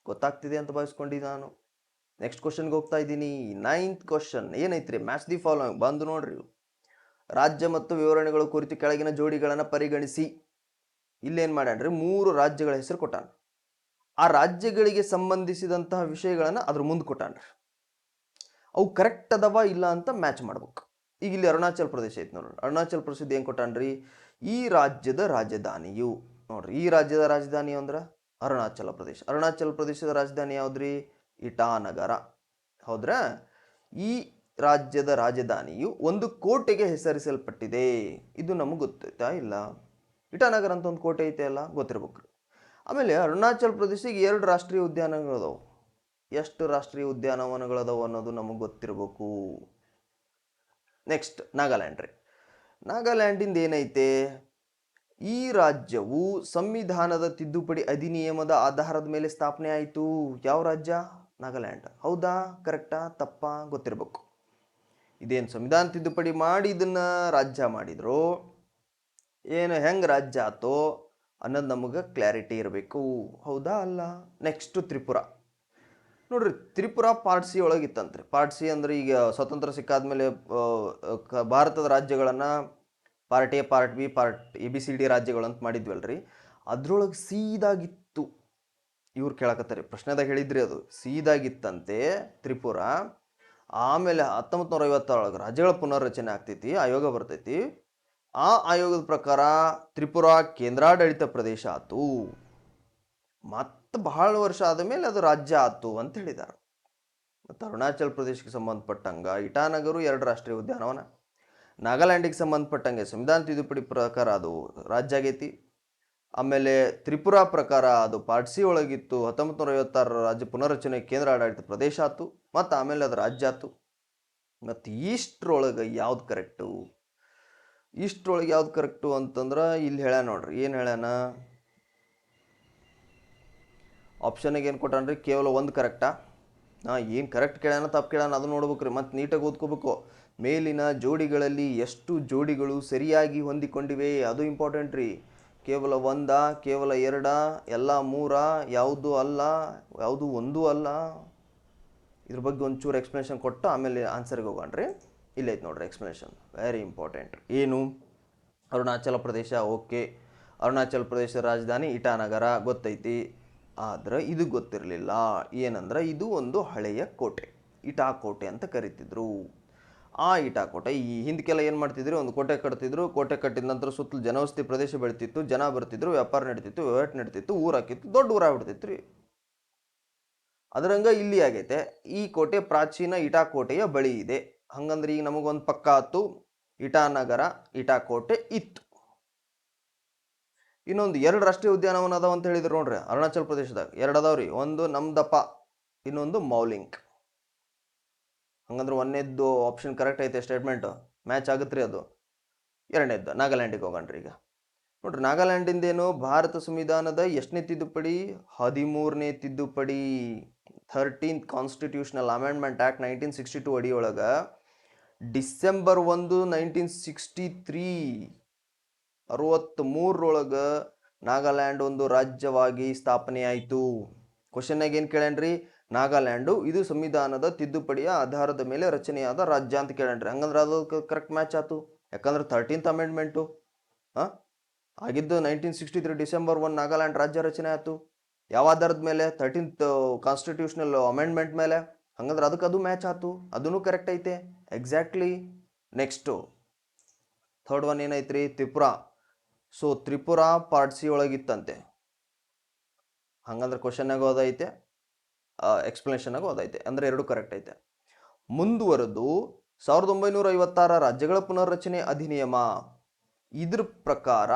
ಗೊತ್ತಾಗ್ತಿದೆ ಅಂತ ಭಾವಿಸ್ಕೊಂಡಿದ್ದೆ ನಾನು. ನೆಕ್ಸ್ಟ್ ಕ್ವಶನ್ಗೆ ಹೋಗ್ತಾ ಇದ್ದೀನಿ. 9th ಕ್ವಶನ್ ಏನೈತ್ರಿ? ಮ್ಯಾಚ್ ದಿ ಫಾಲೋಯಿಂಗ್ ಬಂದು ನೋಡ್ರಿ. ರಾಜ್ಯ ಮತ್ತು ವಿವರಣೆಗಳ ಕುರಿತು ಕೆಳಗಿನ ಜೋಡಿಗಳನ್ನು ಪರಿಗಣಿಸಿ. ಇಲ್ಲೇನು ಮಾಡ್ಯಾನ್ರಿ? 3 ರಾಜ್ಯಗಳ ಹೆಸರು ಕೊಟ್ಟಾನ. ಆ ರಾಜ್ಯಗಳಿಗೆ ಸಂಬಂಧಿಸಿದಂತಹ ವಿಷಯಗಳನ್ನು ಅದ್ರ ಮುಂದೆ ಕೊಟ್ಟಾನ್ರಿ. ಅವು ಕರೆಕ್ಟ್ ಅದಾವ ಇಲ್ಲ ಅಂತ ಮ್ಯಾಚ್ ಮಾಡ್ಬೇಕು. ಈಗ ಇಲ್ಲಿ ಅರುಣಾಚಲ್ ಪ್ರದೇಶ ಐತೆ ನೋಡ್ರಿ. ಅರುಣಾಚಲ್ ಪ್ರದೇಶದ ಏನು ಕೊಟ್ಟಾನ್ರಿ? ಈ ರಾಜ್ಯದ ರಾಜಧಾನಿಯು, ನೋಡ್ರಿ, ಈ ರಾಜ್ಯದ ರಾಜಧಾನಿ ಅಂದ್ರೆ ಅರುಣಾಚಲ ಪ್ರದೇಶ. ಅರುಣಾಚಲ ಪ್ರದೇಶದ ರಾಜಧಾನಿ ಯಾವ್ದ್ರಿ? ಇಟಾನಗರ. ಹೌದ್ರಾ? ಈ ರಾಜ್ಯದ ರಾಜಧಾನಿಯು ಒಂದು ಕೋಟೆಗೆ ಹೆಸರಿಸಲ್ಪಟ್ಟಿದೆ. ಇದು ನಮಗೆ ಗೊತ್ತೈತಾ? ಇಲ್ಲ. ಇಟಾನಗರ ಅಂತ ಒಂದು ಕೋಟೆ ಐತೆ ಅಲ್ಲ, ಗೊತ್ತಿರ್ಬೇಕು. ಆಮೇಲೆ ಅರುಣಾಚಲ ಪ್ರದೇಶಕ್ಕೆ 2 ರಾಷ್ಟ್ರೀಯ ಉದ್ಯಾನಗಳದಾವು. ಎಷ್ಟು ರಾಷ್ಟ್ರೀಯ ಉದ್ಯಾನವನಗಳದಾವು ಅನ್ನೋದು ನಮಗೆ ಗೊತ್ತಿರಬೇಕು. ನೆಕ್ಸ್ಟ್ ನಾಗಾಲ್ಯಾಂಡ್ ರೀ. ನಾಗಾಲ್ಯಾಂಡಿಂದ ಏನೈತೆ? ಈ ರಾಜ್ಯವು ಸಂವಿಧಾನದ ತಿದ್ದುಪಡಿ ಅಧಿನಿಯಮದ ಆಧಾರದ ಮೇಲೆ ಸ್ಥಾಪನೆ ಆಯಿತು. ಯಾವ ರಾಜ್ಯ? ನಾಗಾಲ್ಯಾಂಡ್. ಹೌದಾ? ಕರೆಕ್ಟಾ? ತಪ್ಪಾ? ಗೊತ್ತಿರಬೇಕು. ಇದೇನು ಸಂವಿಧಾನ ತಿದ್ದುಪಡಿ ಮಾಡಿ ಇದನ್ನ ರಾಜ್ಯ ಮಾಡಿದ್ರು, ಏನು ಹೆಂಗೆ ರಾಜ್ಯ ಆತೋ ಅನ್ನೋದು ನಮಗೆ ಕ್ಲಾರಿಟಿ ಇರಬೇಕು. ಹೌದಾ? ಅಲ್ಲ. ನೆಕ್ಸ್ಟ್ ತ್ರಿಪುರ. ನೋಡ್ರಿ ತ್ರಿಪುರ ಪಾರ್ಟ್ ಸಿ ಒಳಗಿತ್ತಂತ್ರಿ. ಪಾರ್ಟ್ ಸಿ ಅಂದ್ರೆ ಈಗ ಸ್ವತಂತ್ರ ಸಿಕ್ಕಾದ್ಮೇಲೆ ಭಾರತದ ರಾಜ್ಯಗಳನ್ನು part A, part B, part ABCD ರಾಜ್ಯಗಳು ಅಂತ ಮಾಡಿದ್ವಲ್ರಿ. ಅದ್ರೊಳಗೆ ಸೀದಾಗಿತ್ತು. ಇವ್ರು ಕೇಳಕತ್ತಾರೆ ಪ್ರಶ್ನೆದಾಗ ಹೇಳಿದ್ರಿ, ಅದು ಸೀದಾಗಿತ್ತಂತೆ ತ್ರಿಪುರ. ಆಮೇಲೆ 1950 ರಾಜ್ಯಗಳ ಪುನರ್ರಚನೆ ಆಗ್ತೈತಿ, ಆಯೋಗ ಬರ್ತೈತಿ. ಆ ಆಯೋಗದ ಪ್ರಕಾರ ತ್ರಿಪುರ ಕೇಂದ್ರಾಡಳಿತ ಪ್ರದೇಶ ಆತು. ಮತ್ತೆ ಬಹಳ ವರ್ಷ ಆದ ಮೇಲೆ ಅದು ರಾಜ್ಯ ಆತು ಅಂತ ಹೇಳಿದ್ದಾರೆ. ಮತ್ತು ಅರುಣಾಚಲ್ ಪ್ರದೇಶಕ್ಕೆ ಸಂಬಂಧಪಟ್ಟಂಗ ಇಟಾನಗರು 2 ರಾಷ್ಟ್ರೀಯ ಉದ್ಯಾನವನ. ನಾಗಾಲ್ಯಾಂಡಿಗೆ ಸಂಬಂಧಪಟ್ಟಂಗೆ ಸಂವಿಧಾನ ತಿದ್ದುಪಡಿ ಪ್ರಕಾರ ಅದು ರಾಜ್ಯ ಆಗೈತಿ. ಆಮೇಲೆ ತ್ರಿಪುರ ಪ್ರಕಾರ ಅದು ಪಾರ್ಟ್ ಸಿ ಒಳಗಿತ್ತು. 1956 ರಾಜ್ಯ ಪುನರ್ರಚನೆ ಕೇಂದ್ರ ಆಡಳಿತ ಪ್ರದೇಶ ಆತು. ಮತ್ತು ಆಮೇಲೆ ಅದು ರಾಜ್ಯ ಆತು. ಮತ್ತು ಇಷ್ಟರೊಳಗೆ ಯಾವ್ದು ಕರೆಕ್ಟು? ಇಷ್ಟರೊಳಗೆ ಯಾವ್ದು ಕರೆಕ್ಟು ಅಂತಂದ್ರೆ ಇಲ್ಲಿ ಹೇಳ್ಯಾನ ನೋಡ್ರಿ. ಏನು ಹೇಳ್ಯಾನ? ಆಪ್ಷನ್ಗೆ ಏನು ಕೊಟ್ಟಾನ್ರಿ? ಕೇವಲ ಒಂದು ಕರೆಕ್ಟಾ? ಏನು ಕರೆಕ್ಟ್ ಕೇಳ್ಯಾನ ತಪ್ಪು ಕೇಳ್ಯಾನ ಅದು ನೋಡ್ಬೇಕು ರೀ. ಮತ್ತು ನೀಟಾಗಿ ಓದ್ಕೋಬೇಕು. ಮೇಲಿನ ಜೋಡಿಗಳಲ್ಲಿ ಎಷ್ಟು ಜೋಡಿಗಳು ಸರಿಯಾಗಿ ಹೊಂದಿಕೊಂಡಿವೆ ಅದು ಇಂಪಾರ್ಟೆಂಟ್ ರೀ. ಕೇವಲ ಒಂದ, ಕೇವಲ ಎರಡ, ಎಲ್ಲ ಮೂರ, ಯಾವುದು ಅಲ್ಲ, ಯಾವುದು ಒಂದೂ ಅಲ್ಲ. ಇದ್ರ ಬಗ್ಗೆ ಒಂಚೂರು ಎಕ್ಸ್ಪ್ಲನೇಷನ್ ಕೊಟ್ಟು ಆಮೇಲೆ ಆನ್ಸರ್ಗೆ ಹೋಗೋಣ್ರಿ. ಇಲ್ಲೈತೆ ನೋಡ್ರಿ ಎಕ್ಸ್ಪ್ಲನೇಷನ್, ವೆರಿ ಇಂಪಾರ್ಟೆಂಟ್. ಏನು? ಅರುಣಾಚಲ ಪ್ರದೇಶ, ಓಕೆ. ಅರುಣಾಚಲ ಪ್ರದೇಶದ ರಾಜಧಾನಿ ಇಟಾನಗರ ಗೊತ್ತೈತಿ. ಆದ್ರೆ ಇದು ಗೊತ್ತಿರಲಿಲ್ಲ. ಏನಂದ್ರೆ ಇದು ಒಂದು ಹಳೆಯ ಕೋಟೆ, ಇಟಾಕೋಟೆ ಅಂತ ಕರಿತಿದ್ರು. ಆ ಇಟಾಕೋಟೆ ಈ ಹಿಂದಕ್ಕೆಲ್ಲ ಏನು ಮಾಡ್ತಿದ್ರು? ಒಂದು ಕೋಟೆ ಕಟ್ತಿದ್ರು. ಕೋಟೆ ಕಟ್ಟಿದ ನಂತರ ಸುತ್ತಲೂ ಜನವಸತಿ ಪ್ರದೇಶ ಬೆಳಿತಿತ್ತು, ಜನ ಬರ್ತಿದ್ರು, ವ್ಯಾಪಾರ ನಡೀತಿತ್ತು, ವಹಿವಾಟು ನಡೀತಿತ್ತು, ಊರಾಕಿತ್ತು, ದೊಡ್ಡ ಊರಾಗ್ಬಿಡ್ತಿತ್ತು ರೀ. ಅದರಂಗ ಇಲ್ಲಿ ಆಗೈತೆ. ಈ ಕೋಟೆ ಪ್ರಾಚೀನ ಇಟಾಕೋಟೆಯ ಬಳಿ ಇದೆ. ಹಂಗಂದ್ರೆ ಈಗ ನಮಗೊಂದು ಪಕ್ಕ ಆತು, ಇಟಾನಗರ, ಇಟಾಕೋಟೆ ಇತ್ತು. ಇನ್ನೊಂದು 2 ರಾಷ್ಟ್ರೀಯ ಉದ್ಯಾನವನ ಅದಾವ ಅಂತ ಹೇಳಿದ್ರು ನೋಡ್ರಿ ಅರುಣಾಚಲ್ ಪ್ರದೇಶದಾಗ. 2 ಅದಾವ್ರಿ. ಒಂದು ನಮ್ದಪ್ಪ, ಇನ್ನೊಂದು ಮೌಲಿಂಗ್. ಹಂಗಂದ್ರೆ ಒಂದನೇದ್ದು ಆಪ್ಷನ್ ಕರೆಕ್ಟ್ ಐತೆ, ಸ್ಟೇಟ್ಮೆಂಟ್ ಮ್ಯಾಚ್ ಆಗುತ್ತೆ ರೀ ಅದು. 2ನೇದ್ದು ನಾಗಾಲ್ಯಾಂಡಿಗೆ ಹೋಗೋಣ್ರಿ ಈಗ. ನೋಡ್ರಿ ನಾಗಾಲ್ಯಾಂಡಿಂದೇನು ಭಾರತ ಸಂವಿಧಾನದ ಎಷ್ಟನೇ ತಿದ್ದುಪಡಿ? 13ನೇ ತಿದ್ದುಪಡಿ. 13th ಕಾನ್ಸ್ಟಿಟ್ಯೂಷನಲ್ ಅಮೆಂಡ್ಮೆಂಟ್ ಆಕ್ಟ್ 1962 ಅಡಿಯೊಳಗೆ ಡಿಸೆಂಬರ್ 1, 1963 63ರೊಳಗೆ ನಾಗಾಲ್ಯಾಂಡ್ ಒಂದು ರಾಜ್ಯವಾಗಿ ಸ್ಥಾಪನೆ ಆಯಿತು. ಕ್ವಶನ್ನಾಗ ಏನು ಕೇಳೇನ್ರಿ? ನಾಗಾಲ್ಯಾಂಡು ಇದು ಸಂವಿಧಾನದ ತಿದ್ದುಪಡಿಯ ಆಧಾರದ ಮೇಲೆ ರಚನೆಯಾದ ರಾಜ್ಯ ಅಂತ ಕೇಳೇನ್ರಿ. ಹಂಗಂದ್ರೆ ಅದು ಕರೆಕ್ಟ್ ಮ್ಯಾಚ್ ಆಯ್ತು. ಯಾಕಂದ್ರೆ 13th ಅಮೆಂಡ್ಮೆಂಟು ಆಗಿದ್ದು 1963 ಡಿಸೆಂಬರ್ 1 ನಾಗಾಲ್ಯಾಂಡ್ ರಾಜ್ಯ ರಚನೆ ಆಯಿತು. ಯಾವ ಆಧಾರದ ಮೇಲೆ? 13th ಕಾನ್ಸ್ಟಿಟ್ಯೂಷನಲ್ ಅಮೆಂಡ್ಮೆಂಟ್ ಮೇಲೆ. ಹಂಗಂದ್ರೆ ಅದಕ್ಕೆ ಅದು ಮ್ಯಾಚ್ ಆಯ್ತು, ಅದೂ ಕರೆಕ್ಟ್ ಐತೆ ಎಕ್ಸಾಕ್ಟ್ಲಿ. ನೆಕ್ಸ್ಟು ಥರ್ಡ್ ಒನ್ ಏನೈತ್ರಿ? Tripura. So Tripura part C ಒಳಗಿತ್ತಂತೆ. ಹಂಗಂದ್ರೆ ಕ್ವಶನ್ನಾಗ ಓದೈತೆ, ಎಕ್ಸ್ಪ್ಲನೇಷನ್ನಾಗ ಓದೈತೆ, ಅಂದರೆ 2 ಕರೆಕ್ಟ್ ಐತೆ. ಮುಂದುವರೆದು 1956 ರಾಜ್ಯಗಳ ಪುನರ್ರಚನೆ ಅಧಿನಿಯಮ, ಇದ್ರ ಪ್ರಕಾರ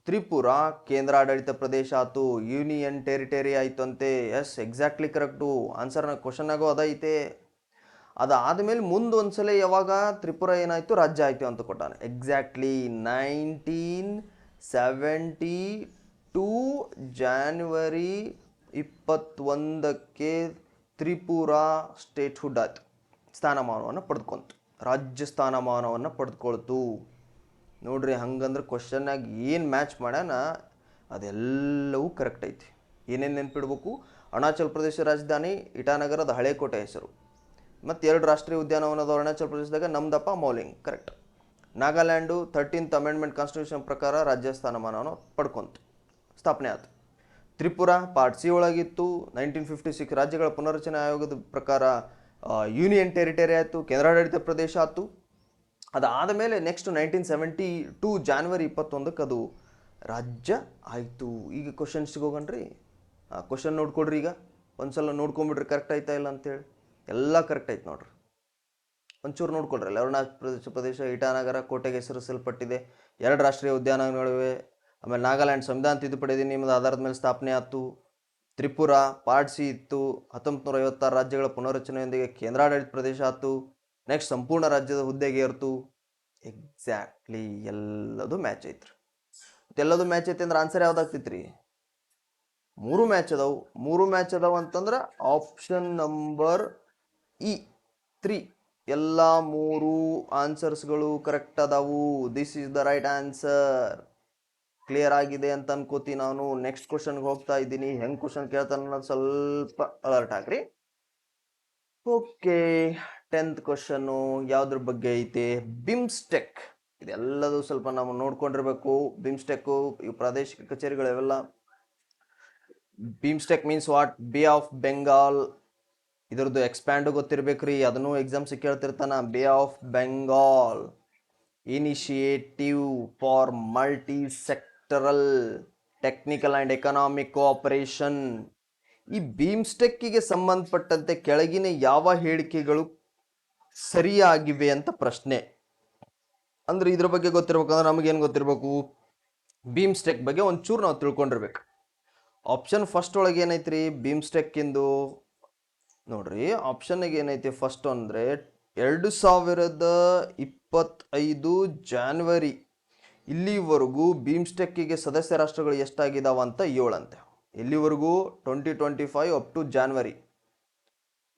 ತ್ರಿಪುರ ಕೇಂದ್ರಾಡಳಿತ ಪ್ರದೇಶ ಆಯ್ತು, ಯೂನಿಯನ್ ಟೆರಿಟರಿ ಆಯಿತು ಅಂತೆ. ಎಸ್, ಎಕ್ಸಾಕ್ಟ್ಲಿ ಕರೆಕ್ಟು ಆನ್ಸರ್ನ ಕ್ವಶನ್ನಾಗೂ ಅದೈತೆ. ಅದಾದಮೇಲೆ ಮುಂದೊಂದ್ಸಲ ಯಾವಾಗ ತ್ರಿಪುರ ಏನಾಯಿತು? ರಾಜ್ಯ ಆಯಿತು ಅಂತ ಕೊಟ್ಟಾನೆ. ಎಕ್ಸಾಕ್ಟ್ಲಿ 1972 ಜಾನ್ವರಿ 21ಕ್ಕೆ ತ್ರಿಪುರ ಸ್ಟೇಟ್ಹುಡ್ ಆಯ್ತು, ಸ್ಥಾನಮಾನವನ್ನು ಪಡೆದುಕೊಂತು, ರಾಜ್ಯ ಸ್ಥಾನಮಾನವನ್ನು ಪಡೆದುಕೊಳ್ತು. ನೋಡ್ರಿ, ಹಂಗಂದ್ರೆ ಕ್ವಶನ್ನಾಗ ಏನು ಮ್ಯಾಚ್ ಮಾಡ್ಯಾನ ಅದೆಲ್ಲವೂ ಕರೆಕ್ಟ್ ಐತಿ. ಏನೇನು ನೆನ್ಪಿಡ್ಬೇಕು? ಅರುಣಾಚಲ್ ಪ್ರದೇಶ ರಾಜಧಾನಿ ಇಟಾನಗರದ ಹಳೆ ಕೋಟೆ ಹೆಸರು. ಮತ್ತು 2 ರಾಷ್ಟ್ರೀಯ ಉದ್ಯಾನವನದ ಅರುಣಾಚಲ್ ಪ್ರದೇಶದಾಗ ನಮ್ದಪ್ಪ, Mouling correct. Nagaland 13th amendment constitution ಪ್ರಕಾರ ರಾಜ್ಯ ಸ್ಥಾನಮಾನವನ್ನು ಪಡ್ಕೊಂತು, ಸ್ಥಾಪನೆ ಆಯಿತು. Tripura part C ಒಳಗಿತ್ತು. 1956 ರಾಜ್ಯಗಳ ಪುನರ್ರಚನೆ ಆಯೋಗದ ಪ್ರಕಾರ ಯೂನಿಯನ್ ಟೆರಿಟರಿ ಆಯಿತು, ಕೇಂದ್ರಾಡಳಿತ ಪ್ರದೇಶ ಆಯಿತು. ಅದಾದ ಮೇಲೆ ನೆಕ್ಸ್ಟ್ 1972 ಜಾನ್ವರಿ 21ಕ್ಕೆ ಅದು ರಾಜ್ಯ ಆಯಿತು. ಈಗ ಕ್ವಶನ್ಸ್ಗೆ ಹೋಗಣ್ರಿ. ಕ್ವಶನ್ ನೋಡ್ಕೊಡ್ರಿ. ಈಗ ಒಂದ್ಸಲ ನೋಡ್ಕೊಂಬಿಡ್ರಿ ಕರೆಕ್ಟ್ ಆಯ್ತಾ ಇಲ್ಲ ಅಂತೇಳಿ. ಎಲ್ಲ ಕರೆಕ್ಟ್ ಐತೆ ನೋಡ್ರಿ. ಒಂಚೂರು ನೋಡ್ಕೊಳ್ರಿ. ಅರುಣಾಚಲ ಪ್ರದೇಶ ಇಟಾನಗರ ಕೋಟೆಗೆ ಹೆಸರಿಸಲ್ಪಟ್ಟಿದೆ. 2 ರಾಷ್ಟ್ರೀಯ ಉದ್ಯಾನವನಗಳಿವೆ. ಆಮೇಲೆ ನಾಗಾಲ್ಯಾಂಡ್ ಸಂವಿಧಾನ ತಿದ್ದುಪಡಿ ಅಧಿನಿಯಮದ ಆಧಾರದ ಮೇಲೆ ಸ್ಥಾಪನೆ ಆಯಿತು. ತ್ರಿಪುರ ಪಾರ್ಟ್ ಸಿ ಇತ್ತು. 1956 ರಾಜ್ಯಗಳ ಪುನರ್ರಚನೆಯೊಂದಿಗೆ ಕೇಂದ್ರಾಡಳಿತ ಪ್ರದೇಶ ಆಯಿತು. ನೆಕ್ಸ್ಟ್ ಸಂಪೂರ್ಣ ರಾಜ್ಯದ ಹುದ್ದೆಗೆ ಏರ್ತು. ಎಕ್ಸಾಕ್ಟ್ಲಿ ಎಲ್ಲದು ಮ್ಯಾಚ್ ಐತ್ರಿ. ಎಲ್ಲದು ಮ್ಯಾಚ್ ಐತೆ ಅಂದ್ರೆ ಆನ್ಸರ್ ಯಾವ್ದಾಗ್ತೈತಿ ರೀ? 3 ಮ್ಯಾಚ್ ಅದಾವು. 3 ಮ್ಯಾಚ್ ಅದಾವ ಅಂತಂದ್ರೆ ಆಪ್ಷನ್ ನಂಬರ್ E3 ಎಲ್ಲ 3 ಆನ್ಸರ್ಸ್ಗಳು ಕರೆಕ್ಟ್ ಅದಾವು. This is the right answer. Clear ಆಗಿದೆ ಅಂತ ಅನ್ಕೋತೀನಿ. ನಾನು ನೆಕ್ಸ್ಟ್ ಕ್ವಶನ್ಗೆ ಹೋಗ್ತಾ ಇದ್ದೀನಿ. ಹೆಂಗ್ ಕ್ವಶನ್ ಕೇಳ್ತಾನೆ ಅನ್ನೋದು ಸ್ವಲ್ಪ ಅಲರ್ಟ್ ಆಗ್ರಿ. ಓಕೆ, 10th ಕ್ವಶನ್ನು ಯಾವ್ದ್ರ ಬಗ್ಗೆ ಐತೆ? ಬಿಮ್ಸ್ಟೆಕ್. ಇದೆಲ್ಲದು ಸ್ವಲ್ಪ ನಾವು ನೋಡ್ಕೊಂಡಿರ್ಬೇಕು. ಬಿಮ್ಸ್ಟೆಕ್ ಇವು ಪ್ರಾದೇಶಿಕ ಕಚೇರಿಗಳು ಇವೆಲ್ಲ. BIMSTEC means what? Bay of Bengal. ಇದ್ರದ್ದು ಎಕ್ಸ್ಪ್ಯಾಂಡ್ ಗೊತ್ತಿರ್ಬೇಕ್ರಿ, ಅದನ್ನು exams ಕೇಳ್ತಿರ್ತಾನ. Bay of Bengal initiative for multi sectoral technical and economic cooperation. ಈ ಬಿಮ್ಸ್ಟೆಕ್ಕಿಗೆ ಸಂಬಂಧಪಟ್ಟಂತೆ ಕೆಳಗಿನ ಯಾವ ಹೇಳಿಕೆಗಳು ಸರಿಯಾಗಿವೆ ಅಂತ ಪ್ರಶ್ನೆ. ಅಂದ್ರೆ ಇದ್ರ ಬಗ್ಗೆ ಗೊತ್ತಿರ್ಬೇಕಂದ್ರೆ ನಮಗೇನು ಗೊತ್ತಿರ್ಬೇಕು? ಬಿಮ್ಸ್ಟೆಕ್ ಬಗ್ಗೆ ಒಂಚೂರು ನಾವು ತಿಳ್ಕೊಂಡಿರ್ಬೇಕು. ಆಪ್ಷನ್ ಫಸ್ಟ್ ಒಳಗೆ ಏನೈತ್ರಿ ಬಿಮ್ಸ್ಟೆಕ್ ಇಂದು? ನೋಡ್ರಿ, ಆಪ್ಷನ್ಗೆ ಏನೈತಿ ಫಸ್ಟ್ ಅಂದ್ರೆ 2025 ಜಾನ್ವರಿ ಇಲ್ಲಿವರೆಗೂ ಬಿಮ್ಸ್ಟೆಕ್ಕಿಗೆ ಸದಸ್ಯ ರಾಷ್ಟ್ರಗಳು ಎಷ್ಟಾಗಿದಾವ ಅಂತ 7 ಅಂತೆ. ಇಲ್ಲಿವರೆಗೂ 2025 ಅಪ್ ಟು ಜಾನ್ವರಿ.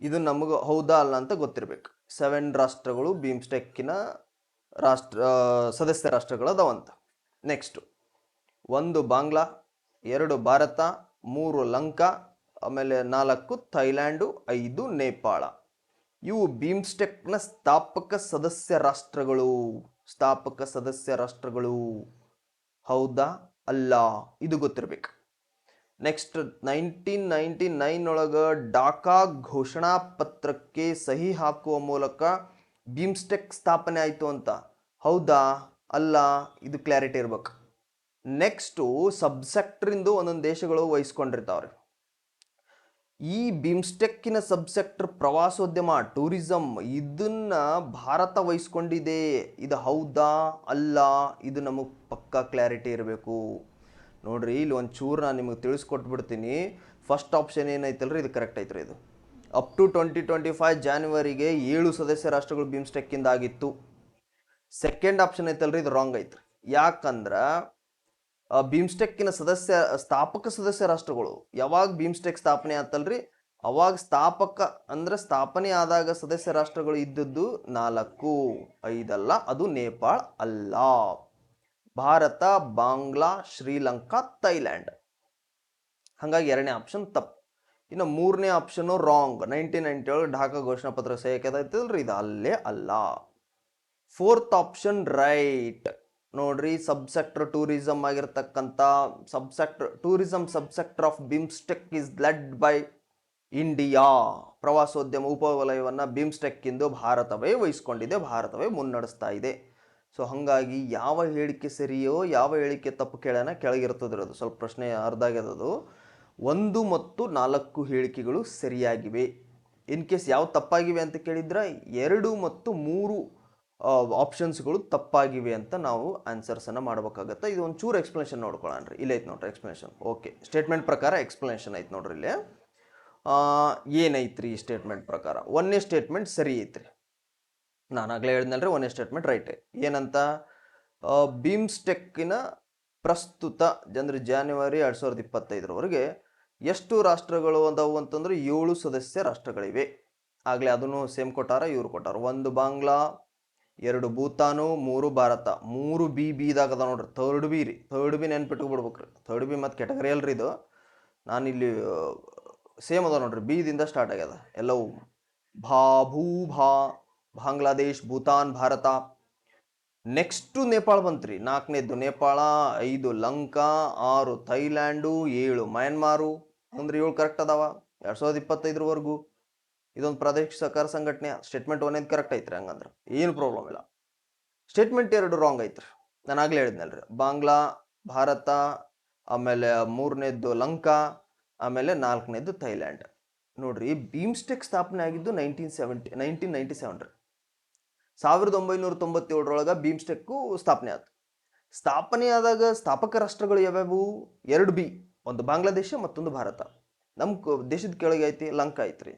ಇದು ನಮಗೆ ಹೌದಾ ಅಲ್ಲ ಅಂತ ಗೊತ್ತಿರ್ಬೇಕು. 7 ರಾಷ್ಟ್ರಗಳು ಬಿಮ್ಸ್ಟೆಕ್ಕಿನ ಸದಸ್ಯ ರಾಷ್ಟ್ರಗಳದಾವಂತ. ನೆಕ್ಸ್ಟ್ 1 ಬಾಂಗ್ಲಾ, 2 ಭಾರತ, 3 ಲಂಕಾ, ಆಮೇಲೆ 4 ಥೈಲ್ಯಾಂಡು, 5 ನೇಪಾಳ. ಇವು ಬಿಮ್ಸ್ಟೆಕ್ನ ಸ್ಥಾಪಕ ಸದಸ್ಯ ರಾಷ್ಟ್ರಗಳು. ಹೌದಾ ಅಲ್ಲ ಇದು ಗೊತ್ತಿರ್ಬೇಕು. ನೆಕ್ಸ್ಟ್ 1999 ಒಳಗೆ ಢಾಕಾ ಘೋಷಣಾ ಪತ್ರಕ್ಕೆ ಸಹಿ ಹಾಕುವ ಮೂಲಕ ಬಿಮ್ಸ್ಟೆಕ್ ಸ್ಥಾಪನೆ ಆಯಿತು ಅಂತ. ಹೌದಾ ಅಲ್ಲ ಇದು ಕ್ಲಾರಿಟಿ ಇರ್ಬೇಕು. ನೆಕ್ಸ್ಟು ಸಬ್ಸೆಕ್ಟ್ರಿಂದು ಒಂದೊಂದು ದೇಶಗಳು ವಹಿಸ್ಕೊಂಡಿರ್ತಾವ್ರಿ. ಈ ಬಿಮ್ಸ್ಟೆಕ್ಕಿನ ಸಬ್ಸೆಕ್ಟರ್ ಪ್ರವಾಸೋದ್ಯಮ, ಟೂರಿಸಂ, ಇದನ್ನ ಭಾರತ ವಹಿಸ್ಕೊಂಡಿದೆ. ಇದು ಹೌದಾ ಅಲ್ಲ ಇದು ನಮಗೆ ಪಕ್ಕಾ ಕ್ಲಾರಿಟಿ ಇರಬೇಕು. ನೋಡ್ರಿ, ಇಲ್ಲಿ ಒಂಚೂರು ನಾನು ನಿಮಗೆ ತಿಳಿಸ್ಕೊಟ್ಬಿಡ್ತೀನಿ. ಫಸ್ಟ್ ಆಪ್ಷನ್ ಏನೈತಲ್ರಿ ಇದು ಕರೆಕ್ಟ್ ಐತ್ರಿ. ಇದು ಅಪ್ ಟು 2025 ಜಾನ್ವರಿಗೆ 7 ಸದಸ್ಯ ರಾಷ್ಟ್ರಗಳು ಬಿಮ್ಸ್ಟೆಕ್ಕಿಂದ ಆಗಿತ್ತು. ಸೆಕೆಂಡ್ ಆಪ್ಷನ್ ಐತಲ್ರಿ ಇದು ರಾಂಗ್ ಐತ್ರಿ. ಯಾಕಂದ್ರೆ ಬಿಮ್ಸ್ಟೆಕ್ಕಿನ ಸ್ಥಾಪಕ ಸದಸ್ಯ ರಾಷ್ಟ್ರಗಳು ಯಾವಾಗ ಬಿಮ್ಸ್ಟೆಕ್ ಸ್ಥಾಪನೆ ಆತಲ್ರಿ ಅವಾಗ ಸ್ಥಾಪನೆ ಆದಾಗ ಸದಸ್ಯ ರಾಷ್ಟ್ರಗಳು ಇದ್ದದ್ದು 4, 5 ಅಲ್ಲ. ಅದು ನೇಪಾಳ ಅಲ್ಲ, ಭಾರತ, ಬಾಂಗ್ಲಾ, ಶ್ರೀಲಂಕಾ, ಥೈಲ್ಯಾಂಡ್. ಹಾಗಾಗಿ 2ನೇ ಆಪ್ಷನ್ ತಪ್ಪು. ಇನ್ನು 3ನೇ ಆಪ್ಷನ್ ರಾಂಗ್. 1997 ಢಾಕಾ ಘೋಷಣಾ ಪತ್ರ ಸಹಿ ಹಾಕೈತಲ್ರಿ ಇದು ಅಲ್ಲೇ ಅಲ್ಲ. 4th option right. ನೋಡ್ರಿ, ಸಬ್ಸೆಕ್ಟರ್ ಟೂರಿಸಂ ಆಗಿರ್ತಕ್ಕಂಥ tourism subsector of BIMSTEC is led by India. ಪ್ರವಾಸೋದ್ಯಮ ಉಪವಲಯವನ್ನು ಬಿಮ್ಸ್ಟೆಕ್ಕಿಂದು ಭಾರತವೇ ವಹಿಸ್ಕೊಂಡಿದೆ, ಭಾರತವೇ ಮುನ್ನಡೆಸ್ತಾ ಇದೆ. ಸೊ ಹಾಗಾಗಿ ಯಾವ ಹೇಳಿಕೆ ಸರಿಯೋ ಯಾವ ಹೇಳಿಕೆ ತಪ್ಪು ಕೇಳೋಣ ಕೆಳಗಿರ್ತದಿರೋದು. ಸ್ವಲ್ಪ ಪ್ರಶ್ನೆ ಅರ್ಧ ಆಗ್ಯದದು. 1 ಮತ್ತು 4 ಹೇಳಿಕೆಗಳು ಸರಿಯಾಗಿವೆ. ಇನ್ ಕೇಸ್ ಯಾವ ತಪ್ಪಾಗಿವೆ ಅಂತ ಕೇಳಿದ್ರೆ 2 ಮತ್ತು 3 ಆಪ್ಷನ್ಸ್ಗಳು ತಪ್ಪಾಗಿವೆ ಅಂತ ನಾವು ಆನ್ಸರ್ಸನ್ನು ಮಾಡಬೇಕಾಗತ್ತೆ. ಇದು ಒಂಚೂರು ಎಕ್ಸ್ಪ್ಲನೇಷನ್ ನೋಡ್ಕೊಳ್ಳೋಣ. ಇಲ್ಲಿ ಐತೆ ನೋಡ್ರಿ ಎಕ್ಸ್ಪ್ಲನೇಷನ್. ಓಕೆ, ಸ್ಟೇಟ್ಮೆಂಟ್ ಪ್ರಕಾರ ಎಕ್ಸ್ಪ್ಲನೇಷನ್ ಐತೆ ನೋಡ್ರಿ. ಇಲ್ಲಿ ಏನೈತ್ರಿ ಈ ಸ್ಟೇಟ್ಮೆಂಟ್ ಪ್ರಕಾರ? 1ನೇ ಸ್ಟೇಟ್ಮೆಂಟ್ ಸರಿ ಐತ್ರಿ. ನಾನು ಆಗಲೇ ಹೇಳಿದ್ನಲ್ರಿ 1ನೇ ಸ್ಟೇಟ್ಮೆಂಟ್ ರೈಟ್. ಏನಂತ? ಬಿಮ್ಸ್ಟೆಕ್ಕಿನ ಪ್ರಸ್ತುತ ಜಾನ್ವರಿ 2025 ಎಷ್ಟು ರಾಷ್ಟ್ರಗಳು ಅದಾವು ಅಂತಂದ್ರೆ 7 ಸದಸ್ಯ ರಾಷ್ಟ್ರಗಳಿವೆ. ಆಗಲೇ ಅದನ್ನು ಸೇಮ್ ಕೊಟ್ಟಾರ, ಇವ್ರು ಕೊಟ್ಟಾರ. 1 ಬಾಂಗ್ಲಾ, 2 ಭೂತಾನು, 3 ಭಾರತ. 3 ಬಿದಾಗ ಅದ ನೋಡ್ರಿ. ಥರ್ಡ್ ಬಿ ನೆನ್ಪಿಟ್ಕೊಬಿಡ್ಬೇಕ್ರಿ. ಥರ್ಡ್ ಬಿ ಮತ್ತು ಕೆಟಗರಿ ಅಲ್ರಿ ಇದು. ನಾನಿಲ್ಲಿ ಸೇಮ್ ಅದ ನೋಡ್ರಿ, ಬಿದಿಂದ ಸ್ಟಾರ್ಟ್ ಆಗ್ಯದ ಎಲ್ಲವೂ. ಬಾಂಗ್ಲಾದೇಶ್, ಭೂತಾನ್, ಭಾರತ. ನೆಕ್ಸ್ಟು ನೇಪಾಳ ಬಂತ್ರಿ. 4ನೇದ್ದು ನೇಪಾಳ, 5 ಲಂಕಾ, 6 ಥೈಲ್ಯಾಂಡು, 7 ಮಯನ್ಮಾರು. ಅಂದ್ರೆ 7 ಕರೆಕ್ಟ್ ಅದಾವ 2025 ಇದೊಂದು ಪ್ರಾದೇಶಿಕ ಸಹಕಾರ ಸಂಘಟನೆ. ಸ್ಟೇಟ್ಮೆಂಟ್ 1 ಕರೆಕ್ಟ್ ಐತ್ರಿ. ಹಂಗಂದ್ರೆ ಏನು ಪ್ರಾಬ್ಲಮ್ ಇಲ್ಲ. ಸ್ಟೇಟ್ಮೆಂಟ್ 2 ರಾಂಗ್ ಐತ್ರಿ. ನಾನು ಆಗ್ಲೇ ಹೇಳಿದ್ನಲ್ರಿ, ಬಾಂಗ್ಲಾ, ಭಾರತ, ಆಮೇಲೆ 3ನೇದ್ದು ಲಂಕಾ, ಆಮೇಲೆ 4ನೇದ್ದು ಥೈಲ್ಯಾಂಡ್. ನೋಡ್ರಿ, ಬಿಮ್ಸ್ಟೆಕ್ ಸ್ಥಾಪನೆ ಆಗಿದ್ದು 1997 ರೀ. 1997 ಬಿಮ್ಸ್ಟೆಕ್ ಸ್ಥಾಪನೆ ಆಯ್ತು. ಸ್ಥಾಪನೆ ಆದಾಗ ಸ್ಥಾಪಕ ರಾಷ್ಟ್ರಗಳು ಯಾವ್ಯಾವು? 2 ಬಿ, ಒಂದು ಬಾಂಗ್ಲಾದೇಶ ಮತ್ತೊಂದು ಭಾರತ. ನಮ್ಮ ದೇಶದ ಕೆಳಗೆ ಐತಿ ಲಂಕಾ ಐತ್ರಿ.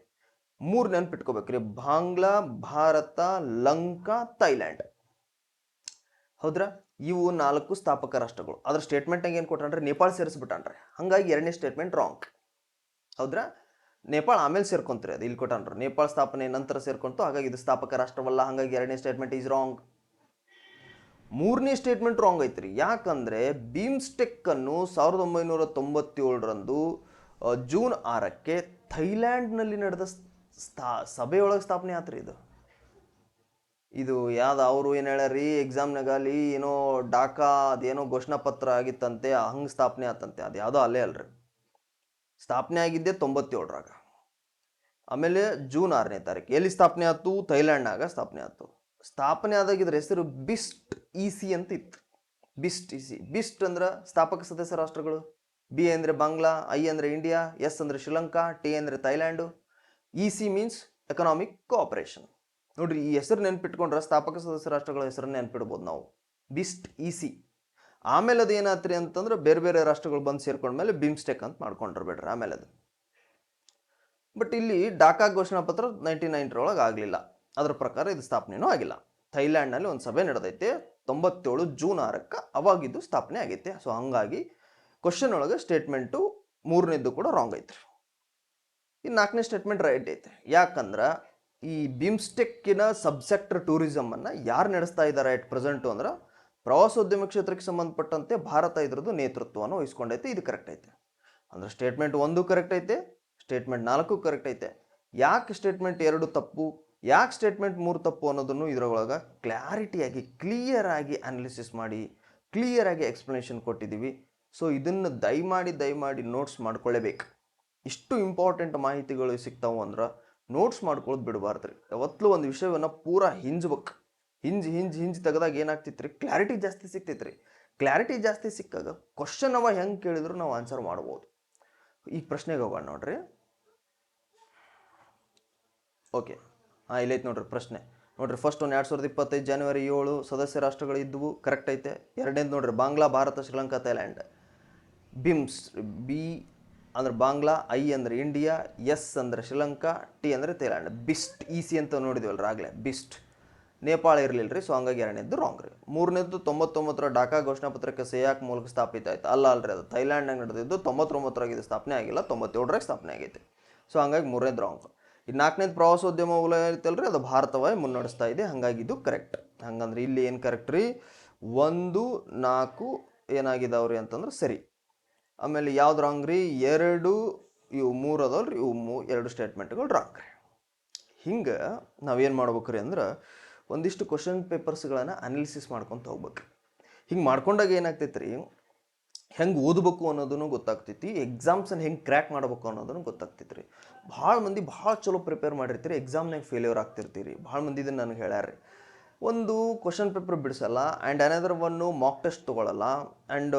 3 ನೆನ್ಪಿಟ್ಕೋಬೇಕ್ರಿ, ಬಾಂಗ್ಲಾ, ಭಾರತ, ಲಂಕಾ, ಥೈಲ್ಯಾಂಡ್. ಹೌದ್ರಾ? ಇವು 4 ಸ್ಥಾಪಕ ರಾಷ್ಟ್ರಗಳು. ಅದ್ರ ಸ್ಟೇಟ್ಮೆಂಟ್ನಾಗ ಏನು ಕೊಟ್ಟಾನ್ರಿ? ನೇಪಾಳ ಸೇರಿಸ್ಬಿಟ್ಟಾನ್ರಿ. ಹಾಗಾಗಿ 2ನೇ ಸ್ಟೇಟ್ಮೆಂಟ್ ರಾಂಗ್. ಹೌದ್ರಾ? ನೇಪಾಳ ಆಮೇಲೆ ಸೇರ್ಕೊಂತ್ರಿ. ಅದು ಇಲ್ಲಿ ಕೊಟ್ಟಾನ್ರಿ, ನೇಪಾಳ ಸ್ಥಾಪನೆ ನಂತರ ಸೇರ್ಕೊಂತು, ಹಾಗಾಗಿ ಇದು ಸ್ಥಾಪಕ ರಾಷ್ಟ್ರವಲ್ಲ. ಹಾಗಾಗಿ 2ನೇ ಸ್ಟೇಟ್ಮೆಂಟ್ ಈಸ್ ರಾಂಗ್. ಮೂರನೇ ಸ್ಟೇಟ್ಮೆಂಟ್ ರಾಂಗ್ ಐತ್ರಿ. ಯಾಕಂದರೆ ಬಿಮ್ಸ್ಟೆಕ್ಕನ್ನು 1997ರಂದು ಜೂನ್ 6ಕ್ಕೆ ಥೈಲ್ಯಾಂಡ್ನಲ್ಲಿ ನಡೆದ ಸಭೆಯೊಳಗೆ ಸ್ಥಾಪನೆ ಆತ್ರಿ. ಇದು ಯಾವ್ದು ಅವರು ಏನು ಹೇಳ್ಯಾರಿ ಎಕ್ಸಾಮ್ನಾಗಲಿ ಏನೋ ಡಾಕಾ ಅದೇನೋ ಘೋಷಣಾ ಪತ್ರ ಆಗಿತ್ತಂತೆ, ಹಂಗೆ ಸ್ಥಾಪನೆ ಆತಂತೆ. ಅದು ಯಾವುದೋ ಅಲ್ಲೇ ಅಲ್ರಿ, ಸ್ಥಾಪನೆ ಆಗಿದ್ದೆ 97ರಾಗ. ಆಮೇಲೆ ಜೂನ್ 6ನೇ ತಾರೀಕು ಎಲ್ಲಿ ಸ್ಥಾಪನೆ ಆಯ್ತು? ಥೈಲ್ಯಾಂಡ್ನಾಗ ಸ್ಥಾಪನೆ ಆಯ್ತು. ಸ್ಥಾಪನೆ ಆದಾಗಿದ್ರ ಹೆಸರು ಬಿಸ್ಟ್ ಇಸಿ ಅಂತ ಇತ್ತು. Beast EC. ಬಿಸ್ಟ್ ಅಂದ್ರೆ ಸ್ಥಾಪಕ ಸದಸ್ಯ ರಾಷ್ಟ್ರಗಳು. ಬಿ ಅಂದರೆ ಬಾಂಗ್ಲಾ, ಐ ಅಂದರೆ ಇಂಡಿಯಾ, ಎಸ್ ಅಂದರೆ ಶ್ರೀಲಂಕಾ, ಟಿ ಅಂದರೆ Thailand, EC means economic cooperation. ನೋಡ್ರಿ, ಈ ಹೆಸರು ನೆನ್ಪಿಟ್ಕೊಂಡ್ರೆ ಸ್ಥಾಪಕ ಸದಸ್ಯ ರಾಷ್ಟ್ರಗಳ ಹೆಸರನ್ನ ನೆನ್ಪಿಡ್ಬೋದು ನಾವು, ಬಿಸ್ಟ್ ಇಸಿ. ಆಮೇಲೆ ಅದು ಏನಾತ್ರಿ ಅಂತಂದ್ರೆ ಬೇರೆ ಬೇರೆ ರಾಷ್ಟ್ರಗಳು ಬಂದು ಸೇರ್ಕೊಂಡ್ಮೇಲೆ ಬಿಮ್ಸ್ಟೆಕ್ ಅಂತ ಮಾಡ್ಕೊಂಡ್ರೆ ಬೇಡ್ರಿ ಆಮೇಲೆ ಅದು. ಬಟ್ ಇಲ್ಲಿ ಡಾಕಾ ಘೋಷಣಾ ಪತ್ರ 1990 ಆಗಲಿಲ್ಲ. ಅದರ ಪ್ರಕಾರ ಇದು ಸ್ಥಾಪನೆಯೂ ಆಗಿಲ್ಲ. ಥೈಲ್ಯಾಂಡ್ನಲ್ಲಿ ಒಂದು ಸಭೆ ನಡೆದೈತೆ 97 ಜೂನ್ 6ಕ್ಕೆ, ಅವಾಗಿದ್ದು ಸ್ಥಾಪನೆ ಆಗೈತೆ. ಸೊ ಹಂಗಾಗಿ ಕ್ವಶನ್ ಒಳಗೆ ಸ್ಟೇಟ್ಮೆಂಟು ಮೂರನೇದ್ದು ಕೂಡ ರಾಂಗ್ ಐತ್ರಿ. ಈ 4ನೇ ಸ್ಟೇಟ್ಮೆಂಟ್ ರೈಟ್ ಐತೆ. ಯಾಕಂದ್ರೆ ಈ ಬಿಮ್ಸ್ಟೆಕ್ಕಿನ ಸಬ್ಸೆಕ್ಟರ್ ಟೂರಿಸಮನ್ನು ಯಾರು ನಡೆಸ್ತಾ ಇದ್ದಾರೆ ಎಟ್ ಪ್ರೆಸೆಂಟು ಅಂದ್ರೆ ಪ್ರವಾಸೋದ್ಯಮ ಕ್ಷೇತ್ರಕ್ಕೆ ಸಂಬಂಧಪಟ್ಟಂತೆ ಭಾರತ ಇದ್ರದ್ದು ನೇತೃತ್ವವನ್ನು ವಹಿಸ್ಕೊಂಡೈತೆ. ಇದು ಕರೆಕ್ಟ್ ಐತೆ. ಅಂದ್ರೆ ಸ್ಟೇಟ್ಮೆಂಟ್ 1 ಕರೆಕ್ಟ್ ಐತೆ, ಸ್ಟೇಟ್ಮೆಂಟ್ 4 ಕರೆಕ್ಟ್ ಐತೆ. ಯಾಕೆ ಸ್ಟೇಟ್ಮೆಂಟ್ 2 ತಪ್ಪು, ಯಾಕೆ ಸ್ಟೇಟ್ಮೆಂಟ್ 3 ತಪ್ಪು ಅನ್ನೋದನ್ನು ಇದರೊಳಗೆ ಕ್ಲಾರಿಟಿಯಾಗಿ ಕ್ಲಿಯರಾಗಿ ಅನಾಲಿಸಿಸ್ ಮಾಡಿ ಕ್ಲಿಯರಾಗಿ ಎಕ್ಸ್ಪ್ಲನೇಷನ್ ಕೊಟ್ಟಿದ್ದೀವಿ. ಸೊ ಇದನ್ನು ದಯಮಾಡಿ ನೋಟ್ಸ್ ಮಾಡ್ಕೊಳ್ಳೇಬೇಕು. ಇಷ್ಟು ಇಂಪಾರ್ಟೆಂಟ್ ಮಾಹಿತಿಗಳು ಸಿಗ್ತಾವು ಅಂದ್ರೆ ನೋಟ್ಸ್ ಮಾಡ್ಕೊಳ್ಳೋದು ಬಿಡಬಾರ್ದು ರೀ. ಯಾವತ್ತೂ ಒಂದು ವಿಷಯವನ್ನು ಪೂರಾ ಹಿಂಜ್ಬೇಕು. ಹಿಂಜ್ ತೆಗೆದಾಗ ಏನಾಗ್ತಿತ್ತು ರೀ, ಕ್ಲಾರಿಟಿ ಜಾಸ್ತಿ ಸಿಗ್ತೈತೆ ರೀ. ಕ್ಲಾರಿಟಿ ಜಾಸ್ತಿ ಸಿಕ್ಕಾಗ ಕ್ವಶನ್ ಅವ ಹೆಂಗೆ ಕೇಳಿದ್ರು ನಾವು ಆನ್ಸರ್ ಮಾಡ್ಬೋದು. ಈಗ ಪ್ರಶ್ನೆಗೆ ಹೋಗೋಣ ನೋಡ್ರಿ. ಓಕೆ, ಇಲ್ಲೈತೆ ನೋಡ್ರಿ ಪ್ರಶ್ನೆ. ನೋಡ್ರಿ, ಫಸ್ಟ್ ಒಂದು 2025 ಜನವರಿ 7 ಸದಸ್ಯ ರಾಷ್ಟ್ರಗಳು ಇದ್ದವು, ಕರೆಕ್ಟ್ ಐತೆ. ಎರಡನೇದು ನೋಡ್ರಿ, Bangla, Bharat, Sri Lanka, Thailand. BIMS, B ಅಂದ್ರೆ ಬಾಂಗ್ಲಾ, ಐ ಅಂದರೆ ಇಂಡಿಯಾ, ಎಸ್ ಅಂದರೆ ಶ್ರೀಲಂಕಾ, ಟಿ ಅಂದರೆ ಥೈಲ್ಯಾಂಡ್. ಬಿಸ್ಟ್ ಇಸಿ ಅಂತ ನೋಡಿದ್ವಲ್ರಿ ಆಗಲೇ, ಬಿಸ್ಟ್. ನೇಪಾಳ ಇರಲಿಲ್ಲ ರೀ, ಸೊ ಹಂಗಾಗಿ ಎರಡನೇದ್ದು ರಾಂಗ್ ರೀ. ಮೂರನೇದ್ದು 99ರ ಡಾಕಾ ಘೋಷಣಾ ಪತ್ರಕ್ಕೆ ಸಹಿಯಾಕ ಮೂಲಕ ಸ್ಥಾಪಿತ ಆಯ್ತು. ಅಲ್ರಿ, ಅದು ಥೈಲ್ಯಾಂಡ್ನಾಗ ನಡೆದಿದ್ದು 99ರಾಗ ಇದು ಸ್ಥಾಪನೆ ಆಗಿಲ್ಲ, 97ರಾಗ ಸ್ಥಾಪನೆ ಆಗೈತೆ. ಸೊ ಹಂಗಾಗಿ ಮೂರನೇದು ರಾಂಗ್. ಈ 4ನೇದು ಪ್ರವಾಸೋದ್ಯಮ ವಲಯ ಐತಲ್ರಿ, ಅದು ಭಾರತವೇ ಮುನ್ನಡೆಸ್ತಾ ಇದೆ, ಹಾಗಾಗಿ ಇದು ಕರೆಕ್ಟ್. ಹಂಗಂದ್ರೆ ಇಲ್ಲಿ ಏನು ಕರೆಕ್ಟ್ ರೀ, 1, 4 ಏನಾಗಿದಾವ್ರಿ ಅಂತಂದ್ರೆ ಸರಿ. ಆಮೇಲೆ ಯಾವ್ದು ರಾಂಗ್ ರೀ, 2, ಇವು 3 ಅದಾವಲ್ರಿ, ಇವು 2 ಸ್ಟೇಟ್ಮೆಂಟ್ಗಳು ರಾಂಗ್ ರೀ. ಹಿಂಗೆ ನಾವೇನು ಮಾಡ್ಬೇಕ್ರಿ ಅಂದ್ರೆ ಒಂದಿಷ್ಟು ಕ್ವಶನ್ ಪೇಪರ್ಸ್ಗಳನ್ನು ಅನಾಲಿಸಿಸ್ ಮಾಡ್ಕೊತ ಹೋಗ್ಬೇಕು. ಹಿಂಗೆ ಮಾಡ್ಕೊಂಡಾಗ ಏನಾಗ್ತೈತೆ ರೀ, ಹೆಂಗೆ ಓದಬೇಕು ಅನ್ನೋದನ್ನು ಗೊತ್ತಾಗ್ತೈತಿ, ಎಕ್ಸಾಮ್ಸನ್ನು ಹೆಂಗೆ ಕ್ರ್ಯಾಕ್ ಮಾಡ್ಬೇಕು ಅನ್ನೋದನ್ನು ಗೊತ್ತಾಗ್ತೈತಿ ರೀ. ಭಾಳ ಮಂದಿ ಭಾಳ ಚಲೋ ಪ್ರಿಪೇರ್ ಮಾಡಿರ್ತೀರಿ, ಎಕ್ಸಾಮ್ನಾಗ ಫೇಲ್ಯೂರ್ ಆಗ್ತಿರ್ತೀರಿ. ಭಾಳ ಮಂದಿ ಇದನ್ನು ನನಗೆ ಹೇಳ್ಯಾರ. ಒಂದು ಕ್ವಶನ್ ಪೇಪರ್ ಬಿಡಿಸಲ್ಲ, and another one mock test ತೊಗೊಳ್ಳಲ್ಲ, ಆ್ಯಂಡ್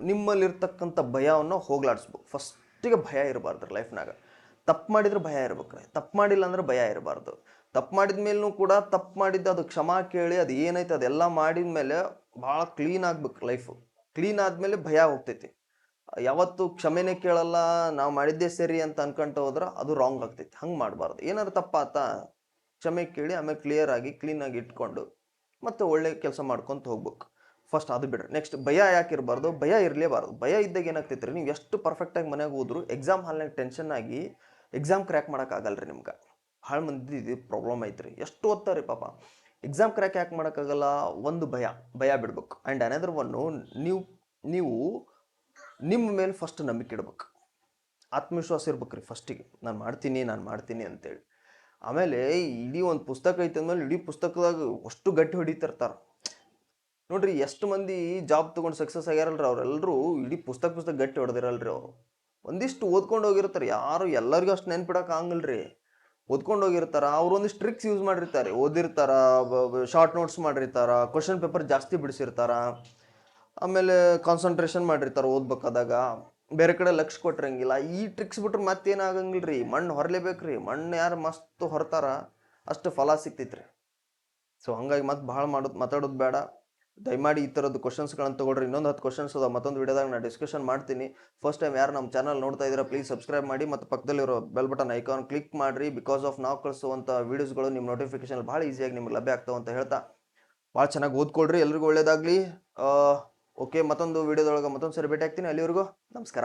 ನಿಮ್ಮಲ್ಲಿರ್ತಕ್ಕಂಥ ಭಯವನ್ನು ಹೋಗ್ಲಾಡಿಸ್ಬೇಕು. ಫಸ್ಟಿಗೆ ಭಯ ಇರಬಾರ್ದು ರೀ ಲೈಫ್ನಾಗ. ತಪ್ಪು ಮಾಡಿದ್ರೆ ಭಯ ಇರ್ಬೇಕು ರೀ, ತಪ್ಪು ಮಾಡಿಲ್ಲ ಅಂದ್ರೆ ಭಯ ಇರಬಾರ್ದು. ತಪ್ಪು ಮಾಡಿದ ಮೇಲೂ ಕೂಡ ತಪ್ಪು ಮಾಡಿದ್ದು ಅದು ಕ್ಷಮಾ ಕೇಳಿ ಅದು ಏನೈತೆ ಅದೆಲ್ಲ ಮಾಡಿದ ಮೇಲೆ ಭಾಳ ಕ್ಲೀನ್ ಆಗ್ಬೇಕು ಲೈಫು. ಕ್ಲೀನ್ ಆದಮೇಲೆ ಭಯ ಹೋಗ್ತೈತಿ. ಯಾವತ್ತು ಕ್ಷಮೆನೇ ಕೇಳಲ್ಲ, ನಾವು ಮಾಡಿದ್ದೇ ಸರಿ ಅಂತ ಅನ್ಕೊಂತ ಹೋದ್ರೆ ಅದು ರಾಂಗ್ ಆಗ್ತೈತಿ. ಹಂಗೆ ಮಾಡಬಾರ್ದು. ಏನಾದ್ರು ತಪ್ಪಾತ ಕ್ಷಮೆ ಕೇಳಿ ಆಮೇಲೆ ಕ್ಲಿಯರಾಗಿ ಕ್ಲೀನಾಗಿ ಇಟ್ಕೊಂಡು ಮತ್ತೆ ಒಳ್ಳೆ ಕೆಲಸ ಮಾಡ್ಕೊತ ಹೋಗ್ಬೇಕು. ಫಸ್ಟ್ ಅದು ಬಿಡ್ರಿ. ನೆಕ್ಸ್ಟ್, ಭಯ ಯಾಕೆ ಇರಬಾರ್ದು, ಭಯ ಇರಲೇಬಾರ್ದು. ಭಯ ಇದ್ದಾಗ ಏನಾಗ್ತೈತೆ ರೀ, ನೀವು ಎಷ್ಟು ಪರ್ಫೆಕ್ಟಾಗಿ ಮನೆಗೆ ಹೋದ್ರು ಎಕ್ಸಾಮ್ ಹಾಲ್ನಾಗ ಟೆನ್ಷನ್ ಆಗಿ ಎಕ್ಸಾಮ್ ಕ್ರ್ಯಾಕ್ ಮಾಡೋಕ್ಕಾಗಲ್ಲ ರೀ ನಿಮ್ಗೆ. ಭಾಳ ಮಂದಿ ಇದು ಪ್ರಾಬ್ಲಮ್ ಐತ್ರಿ. ಎಷ್ಟು ಓದ್ತಾರೆ ಪಾಪ, ಎಕ್ಸಾಮ್ ಕ್ರ್ಯಾಕ್ ಯಾಕೆ ಮಾಡೋಕ್ಕಾಗಲ್ಲ, ಒಂದು ಭಯ ಬಿಡ್ಬೇಕು. ಆ್ಯಂಡ್ ಅನದರ್ ಒನ್ನು, ನೀವು ನಿಮ್ಮ ಮೇಲೆ ಫಸ್ಟ್ ನಂಬಿಕೆ ಇಡ್ಬೇಕು, ಆತ್ಮವಿಶ್ವಾಸ ಇರ್ಬೇಕು ರೀ ಫಸ್ಟಿಗೆ. ನಾನು ಮಾಡ್ತೀನಿ ಅಂತೇಳಿ. ಆಮೇಲೆ ಇಡೀ ಒಂದು ಪುಸ್ತಕ ಐತೆ ಅಂದಮೇಲೆ ಇಡೀ ಪುಸ್ತಕದಾಗ ಅಷ್ಟು ಗಟ್ಟಿ ಹೊಡಿತಿರ್ತಾರೆ ನೋಡ್ರಿ. ಎಷ್ಟು ಮಂದಿ ಜಾಬ್ ತೊಗೊಂಡು ಸಕ್ಸಸ್ ಆಗ್ಯಾರಲ್ರಿ, ಅವರೆಲ್ಲರೂ ಇಡೀ ಪುಸ್ತಕ ಗಟ್ಟಿ ಹೊಡೆದಿರಲ್ರಿ. ಅವರು ಒಂದಿಷ್ಟು ಓದ್ಕೊಂಡು ಹೋಗಿರ್ತಾರೆ. ಯಾರು ಎಲ್ಲರಿಗೂ ಅಷ್ಟು ನೆನ್ಪಿಡಕ್ಕೆ ಆಗಲ್ರಿ. ಓದ್ಕೊಂಡು ಹೋಗಿರ್ತಾರ, ಅವ್ರು ಒಂದಿಷ್ಟು ಟ್ರಿಕ್ಸ್ ಯೂಸ್ ಮಾಡಿರ್ತಾರೆ, ಓದಿರ್ತಾರ, ಶಾರ್ಟ್ ನೋಟ್ಸ್ ಮಾಡಿರ್ತಾರ, ಕ್ವಶನ್ ಪೇಪರ್ ಜಾಸ್ತಿ ಬಿಡಿಸಿರ್ತಾರ, ಆಮೇಲೆ ಕಾನ್ಸಂಟ್ರೇಷನ್ ಮಾಡಿರ್ತಾರೆ ಓದ್ಬೇಕಾದಾಗ, ಬೇರೆ ಕಡೆ ಲಕ್ಷ್ಯ ಕೊಟ್ಟಿರಂಗಿಲ್ಲ. ಈ ಟ್ರಿಕ್ಸ್ ಬಿಟ್ರೆ ಮತ್ತೇನಾಗಂಗಿಲ್ಲ ರೀ. ಮಣ್ಣು ಹೊರಲೇಬೇಕು ರೀ. ಮಣ್ಣು ಯಾರು ಮಸ್ತ್ ಹೊರತಾರ ಅಷ್ಟು ಫಲ ಸಿಗ್ತೈತ್ರಿ. ಸೊ ಹಂಗಾಗಿ ಮತ್ತೆ ಭಾಳ ಮಾತಾಡೋದು ಬೇಡ. ದಯಮಾಡಿ ಈ ಥರದ್ದು ಕ್ವಶನ್ಸ್ಗಳನ್ನು ತೊಗೊಳ್ರಿ. ಇನ್ನೊಂದು 10 ಕ್ವಶನ್ಸ್ ಅದ, ಮತ್ತೊಂದು ವಿಡಿಯೋದಾಗ ನಾನು ಡಿಸ್ಕಷನ್ ಮಾಡ್ತೀನಿ. ಫಸ್ಟ್ ಟೈಮ್ ಯಾರು ನಮ್ಮ ಚಾನಲ್ ನೋಡ್ತಾ ಇದ್ದೀರಾ ಪ್ಲೀಸ್ ಸಬ್ಸ್ಕ್ರೈಬ್ ಮಾಡಿ, ಮತ್ತು ಪಕ್ಕದಲ್ಲಿರೋ ಬೆಲ್ ಬಟನ್ ಐಕಾನ್ ಕ್ಲಿಕ್ ಮಾಡಿರಿ. ಬಿಕಾಸ್ ಆಫ್ ನಾವು ಕಳಿಸುವಂಥ ವೀಡಿಯೋಸ್ಗಳು ನಿಮ್ಮ ನೋಟಿಫಿಕೇಶನ್ ಭಾಳ ಈಸಿಯಾಗಿ ನಿಮ್ಗೆ ಲಭ್ಯ ಆಗ್ತಾವೆ ಅಂತ ಹೇಳ್ತಾ, ಭಾಳ ಚೆನ್ನಾಗಿ ಓದ್ಕೊಳ್ರಿ. ಎಲ್ರಿಗೂ ಒಳ್ಳೇದಾಗಲಿ. ಓಕೆ, ಮತ್ತೊಂದು ವಿಡಿಯೋದೊಳಗೆ ಮತ್ತೊಂದು ಸರಿ ಭೇಟಿ ಆಗ್ತೀನಿ. ಅಲ್ಲಿವರೆಗೂ ನಮಸ್ಕಾರ.